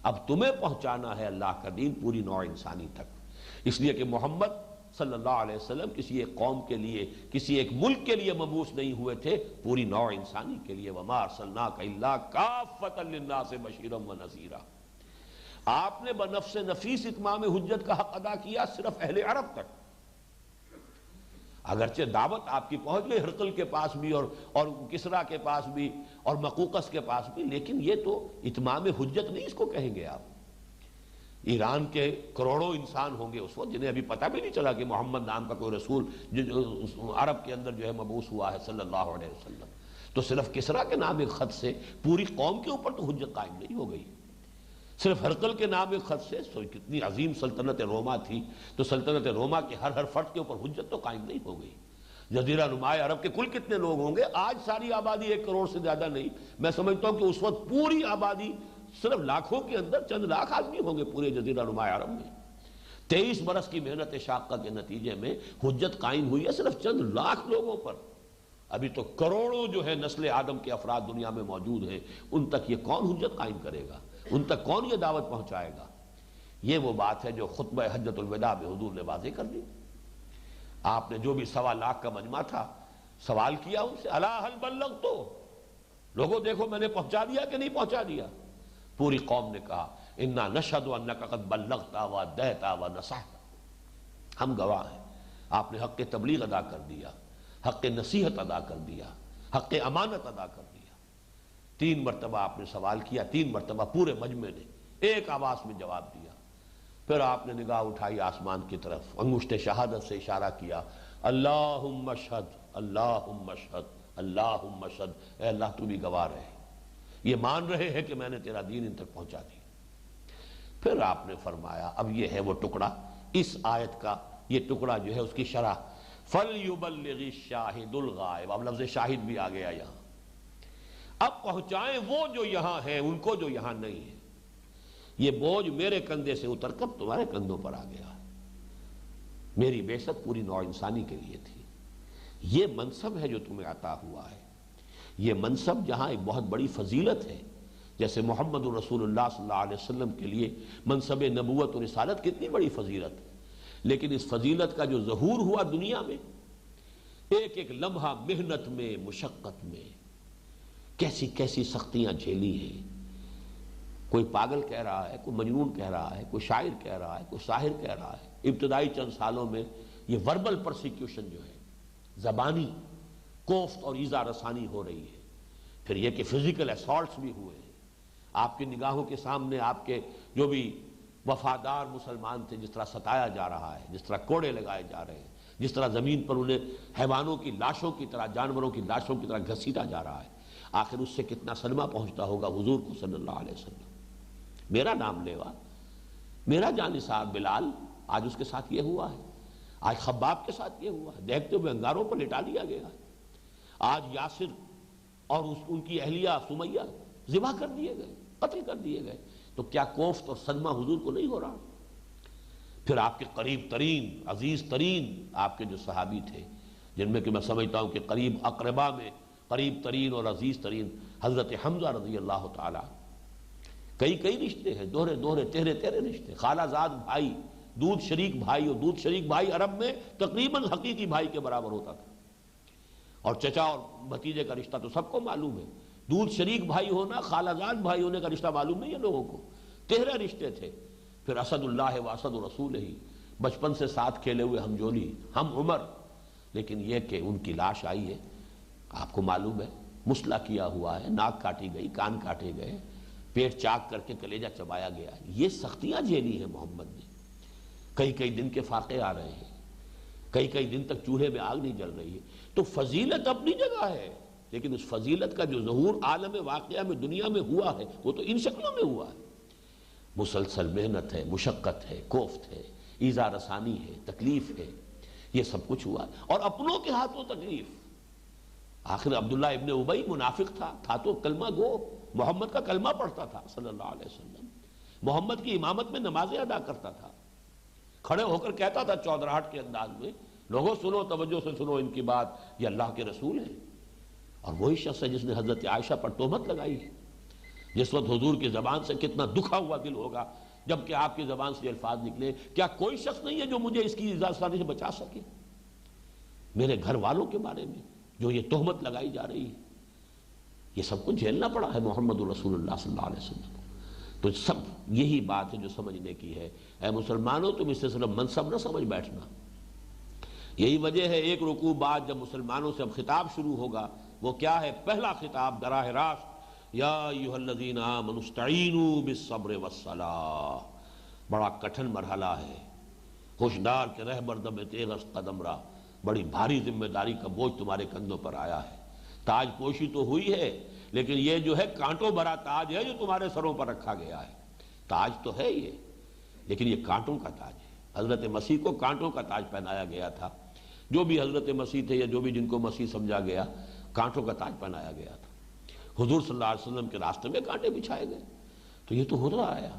اب تمہیں پہنچانا ہے اللہ کا دین پوری نوع انسانی تک، اس لیے کہ محمد صلی اللہ علیہ وسلم کسی ایک قوم کے لیے، کسی ایک ملک کے لیے مبعوث نہیں ہوئے تھے، پوری نوع انسانی کے لیے۔ وما ارسلناک الا کافۃ للناس بشیرا ونذیرا۔ آپ نے بنفس نفیس اتمام حجت کا حق ادا کیا صرف اہل عرب تک، اگرچہ دعوت آپ کی پہنچ گئی ہرقل کے پاس بھی اور کسریٰ کے پاس بھی اور مقوقس کے پاس بھی، لیکن یہ تو اتمام حجت نہیں اس کو کہیں گے آپ۔ ایران کے کروڑوں انسان ہوں گے اس وقت جنہیں ابھی پتہ بھی نہیں چلا کہ محمد نام کا کوئی رسول عرب کے اندر جو ہے مبعوث ہوا ہے صلی اللہ علیہ وسلم. تو صرف کسریٰ کے نام ایک خط سے پوری قوم کے اوپر تو حجت قائم نہیں ہو گئی. صرف ہرقل کے نام ایک خط سے کتنی عظیم سلطنت روما تھی، تو سلطنت روما کے ہر فرد کے اوپر حجت تو قائم نہیں ہو گئی. جزیرہ نماء عرب کے کل کتنے لوگ ہوں گے؟ آج ساری آبادی 1 کروڑ سے زیادہ نہیں. میں سمجھتا ہوں کہ اس وقت پوری آبادی صرف لاکھوں کے اندر چند لاکھ آدمی ہوں گے پورے جزیرہ نماء عرب میں. 23 برس کی محنت شاقہ کے نتیجے میں حجت قائم ہوئی ہے صرف چند لاکھ لوگوں پر. ابھی تو کروڑوں جو ہے نسل آدم کے افراد دنیا میں موجود ہیں، ان تک یہ کون حجت قائم کرے گا؟ ان تک کون یہ دعوت پہنچائے گا؟ یہ وہ بات ہے جو خطبہ حجت الوداع میں حضور نے واضح کر دی. آپ نے جو بھی 1.25 لاکھ کا مجمع تھا سوال کیا ان سے، الا هل بلغت، لوگوں دیکھو میں نے پہنچا دیا کہ نہیں پہنچا دیا؟ پوری قوم نے کہا انا نشهد انک قد بلغت وادیت ونصحت، ہم گواہ ہیں آپ نے حق تبلیغ ادا کر دیا، حق نصیحت ادا کر دیا، حق امانت ادا کر دیا. 3 مرتبہ آپ نے سوال کیا، 3 مرتبہ پورے مجمع نے ایک آواز میں جواب دیا. پھر آپ نے نگاہ اٹھائی آسمان کی طرف، انگشت شہادت سے اشارہ کیا، اللہم اشہد اللہم اشہد اللہم اشہد، اے اللہ تو بھی گواہ رہے، یہ مان رہے ہیں کہ میں نے تیرا دین ان تک پہنچا دیا. پھر آپ نے فرمایا اب یہ ہے وہ ٹکڑا، اس آیت کا یہ ٹکڑا جو ہے اس کی شرح، فَلْيُبَلِّغِ الشَّاهِدُ الْغَائِبَ، اب لفظ شاہد بھی آ گیا یہاں. اب پہنچائیں وہ جو یہاں ہیں ان کو جو یہاں نہیں ہے. یہ بوجھ میرے کندھے سے اتر کر تمہارے کندھوں پر آ گیا. میری بعثت پوری نوع انسانی کے لیے تھی. یہ منصب ہے جو تمہیں عطا ہوا ہے. یہ منصب جہاں ایک بہت بڑی فضیلت ہے، جیسے محمد رسول اللہ صلی اللہ علیہ وسلم کے لیے منصب نبوت و رسالت کتنی بڑی فضیلت ہے، لیکن اس فضیلت کا جو ظہور ہوا دنیا میں، ایک ایک لمحہ محنت میں، مشقت میں، کیسی کیسی سختیاں جھیلی ہیں. کوئی پاگل کہہ رہا ہے، کوئی مجنون کہہ رہا ہے، کوئی شاعر کہہ رہا ہے، کوئی ساحر کہہ رہا ہے. ابتدائی چند سالوں میں یہ وربل پرسیکیوشن جو ہے، زبانی کوفت اور ایذا رسانی ہو رہی ہے. پھر یہ کہ فزیکل اسالٹس بھی ہوئے ہیں. آپ کی نگاہوں کے سامنے آپ کے جو بھی وفادار مسلمان تھے جس طرح ستایا جا رہا ہے، جس طرح کوڑے لگائے جا رہے ہیں، جس طرح زمین پر انہیں حیوانوں کی لاشوں کی طرح، جانوروں کی لاشوں کی طرح گھسیٹا جا رہا ہے. آخر اس سے کتنا صدمہ پہنچتا ہوگا حضور کو صلی اللہ علیہ وسلم. میرا نام لیوا، میرا جانثار بلال، آج اس کے ساتھ یہ ہوا ہے. آج خباب کے ساتھ یہ ہوا ہے، دیکھتے ہوئے انگاروں پر لٹا دیا گیا ہے. آج یاسر اور ان کی اہلیہ سمیہ ذبح کر دیے گئے، قتل کر دیے گئے. تو کیا کوفت اور صدمہ حضور کو نہیں ہو رہا؟ پھر آپ کے قریب ترین، عزیز ترین آپ کے جو صحابی تھے، جن میں کہ میں سمجھتا ہوں کہ قریب اقربا میں قریب ترین اور عزیز ترین حضرت حمزہ رضی اللہ تعالی، کئی رشتے ہیں، دوہرے تیرے رشتے، خالہ زاد بھائی، دودھ شریک بھائی، اور دودھ شریک بھائی عرب میں تقریباً حقیقی بھائی کے برابر ہوتا تھا. اور چچا اور بھتیجے کا رشتہ تو سب کو معلوم ہے. دودھ شریک بھائی ہونا، خالہ زاد بھائی ہونے کا رشتہ معلوم نہیں ہے لوگوں کو. 13 رشتے تھے. پھر اسد اللہ و اسد رسول ہی، بچپن سے ساتھ کھیلے ہوئے ہم جولی، ہم عمر. لیکن یہ کہ ان کی لاش آئی ہے، آپ کو معلوم ہے، مسلح کیا ہوا ہے، ناک کاٹی گئی، کان کاٹے گئے، پیٹ چاک کر کے کلیجہ چبایا گیا. یہ سختیاں جھیلی ہیں محمد نے. کئی دن کے فاقے آ رہے ہیں، کئی دن تک چولہے میں آگ نہیں جل رہی ہے. تو فضیلت اپنی جگہ ہے، لیکن اس فضیلت کا جو ظہور عالم واقعہ میں دنیا میں ہوا ہے وہ تو ان شکلوں میں ہوا ہے. مسلسل محنت ہے، مشقت ہے، کوفت ہے، ایذا رسانی ہے، تکلیف ہے، یہ سب کچھ ہوا. اور اپنوں کے ہاتھوں تکلیف. آخر عبداللہ ابن ابی منافق تھا تو کلمہ گو، محمد کا کلمہ پڑھتا تھا صلی اللہ علیہ وسلم، محمد کی امامت میں نمازیں ادا کرتا تھا، کھڑے ہو کر کہتا تھا چودراہٹ کے انداز میں، لوگوں سنو، توجہ سے سنو ان کی بات، یہ اللہ کے رسول ہیں. اور وہی شخص ہے جس نے حضرت عائشہ پر تہمت لگائی ہے. جس وقت حضور کی زبان سے کتنا دکھا ہوا دل ہوگا جبکہ آپ کی زبان سے الفاظ نکلے، کیا کوئی شخص نہیں ہے جو مجھے اس کی ازاداری سے بچا سکے؟ میرے گھر والوں کے بارے میں جو یہ تہمت لگائی جا رہی ہے، یہ سب کچھ جھیلنا پڑا ہے محمد رسول اللہ صلی اللہ علیہ وسلم. تو سب یہی بات ہے جو سمجھنے کی ہے. اے مسلمانوں، تم اس سے صرف منصب نہ سمجھ بیٹھنا. یہی وجہ ہے ایک رکوع بعد جب مسلمانوں سے اب خطاب شروع ہوگا، وہ کیا ہے؟ پہلا خطاب براہ راست، یا ایھا الذین آمنوا استعینوا بالصبر والصلاۃ. بڑا کٹھن مرحلہ ہے، ہوشدار کے رہبر دم تیغ قدم را، بڑی بھاری ذمہ داری کا بوجھ تمہارے کندھوں پر آیا ہے۔ تاج پوشی تو ہوئی ہے، لیکن یہ جو ہے کانٹوں بھرا تاج ہے جو تمہارے سروں پر رکھا گیا ہے۔ تاج تو ہے یہ، لیکن یہ کانٹوں کا تاج ہے۔ حضرت مسیح کو کانٹوں کا تاج پہنایا گیا تھا، جو بھی حضرت مسیح تھے یا جو بھی جن کو مسیح سمجھا گیا، کانٹوں کا تاج پہنایا گیا تھا۔ حضور صلی اللہ علیہ وسلم کے راستے میں کانٹے بچھائے گئے، تو یہ تو ہو رہا ہے۔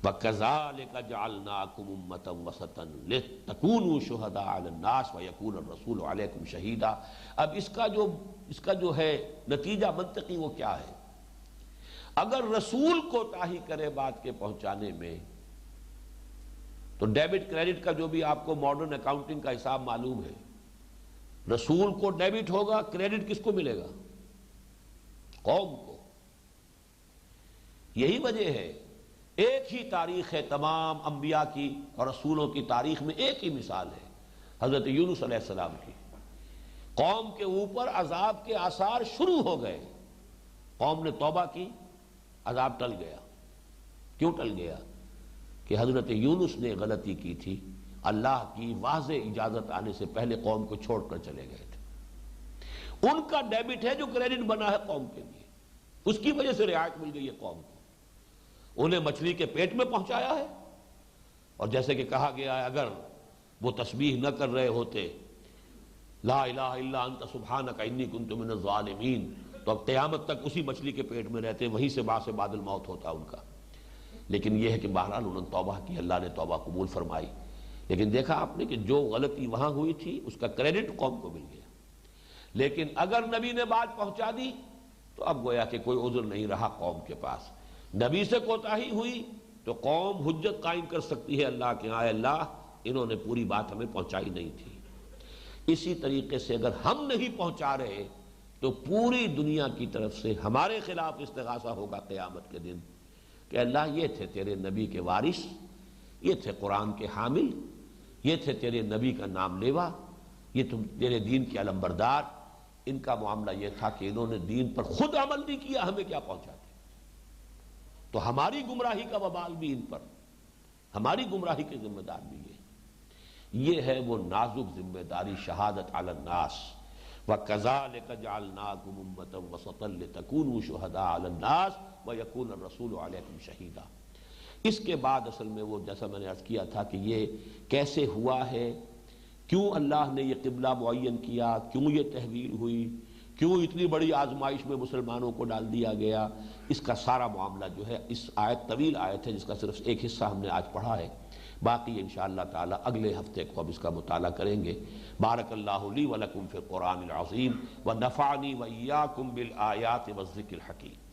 وَكَذَلِكَ جَعَلْنَاكُمْ أُمَّةً وَسَطًا لِتَكُونُوا شُهَدَاءَ عَلَى النَّاسِ وَيَكُونَ الرَّسُولُ عَلَيْكُمْ شَهِيدًا۔ اب اس کا جو ہے نتیجہ منطقی وہ کیا ہے؟ اگر رسول کوتاہی کرے بات کے پہنچانے میں، تو ڈیبٹ کریڈٹ کا جو بھی آپ کو ماڈرن اکاؤنٹنگ کا حساب معلوم ہے، رسول کو ڈیبٹ ہوگا، کریڈٹ کس کو ملے گا؟ قوم کو۔ یہی وجہ ہے، ایک ہی تاریخ ہے تمام انبیاء کی اور رسولوں کی تاریخ میں، ایک ہی مثال ہے حضرت یونس علیہ السلام کی۔ قوم کے اوپر عذاب کے آثار شروع ہو گئے، قوم نے توبہ کی، عذاب ٹل گیا۔ کیوں ٹل گیا؟ کہ حضرت یونس نے غلطی کی تھی، اللہ کی واضح اجازت آنے سے پہلے قوم کو چھوڑ کر چلے گئے تھے۔ ان کا ڈیبٹ ہے جو کریڈٹ بنا ہے قوم کے لیے، اس کی وجہ سے رعایت مل گئی ہے قوم کو۔ انہیں مچھلی کے پیٹ میں پہنچایا ہے، اور جیسے کہ کہا گیا ہے اگر وہ تسبیح نہ کر رہے ہوتے لا الہ الا انت سبحانک انی کنت من الظالمین، تو اب قیامت تک اسی مچھلی کے پیٹ میں رہتے، وہیں سے باعث بعد الموت ہوتا ان کا۔ لیکن یہ ہے کہ بہرحال انہوں نے توبہ کی، اللہ نے توبہ قبول فرمائی۔ لیکن دیکھا آپ نے کہ جو غلطی وہاں ہوئی تھی اس کا کریڈٹ قوم کو مل گیا۔ لیکن اگر نبی نے بات پہنچا دی تو اب گویا کہ کوئی عذر نہیں رہا قوم کے پاس۔ نبی سے کوتاہی ہوئی تو قوم حجت قائم کر سکتی ہے اللہ کے ہاں، اللہ انہوں نے پوری بات ہمیں پہنچائی نہیں تھی۔ اسی طریقے سے اگر ہم نہیں پہنچا رہے تو پوری دنیا کی طرف سے ہمارے خلاف استغاثہ ہوگا قیامت کے دن کہ اللہ یہ تھے تیرے نبی کے وارث، یہ تھے قرآن کے حامل، یہ تھے تیرے نبی کا نام لیوا، یہ تیرے دین کے علمبردار، ان کا معاملہ یہ تھا کہ انہوں نے دین پر خود عمل نہیں کیا، ہمیں کیا پہنچاتے؟ تو ہماری گمراہی کا وبال بھی ان پر، ہماری گمراہی کے ذمہ دار بھی یہ ہے وہ نازک ذمہ داری، شہادت علی الناس۔ وَكَذَلِكَ جَعَلْنَاكُمْ أُمَّةً وَسَطًا لِتَكُونُوا شُهَدَاءَ عَلَى النَّاسِ وَيَكُونَ الرَّسُولُ عَلَيْكُمْ شَهِيدًا۔ اس کے بعد اصل میں وہ جیسا میں نے عرض کیا تھا کہ یہ کیسے ہوا ہے، کیوں اللہ نے یہ قبلہ معین کیا، کیوں یہ تحویل ہوئی، کیوں اتنی بڑی آزمائش میں مسلمانوں کو ڈال دیا گیا، اس کا سارا معاملہ جو ہے اس آیت، طویل آیت ہے جس کا صرف ایک حصہ ہم نے آج پڑھا ہے، باقی انشاءاللہ تعالی اگلے ہفتے کو اب اس کا مطالعہ کریں گے۔ بارک اللہ لی ولکم فی القرآن العظیم ونفعنی وإیاکم بالآیات والذکر الحکیم۔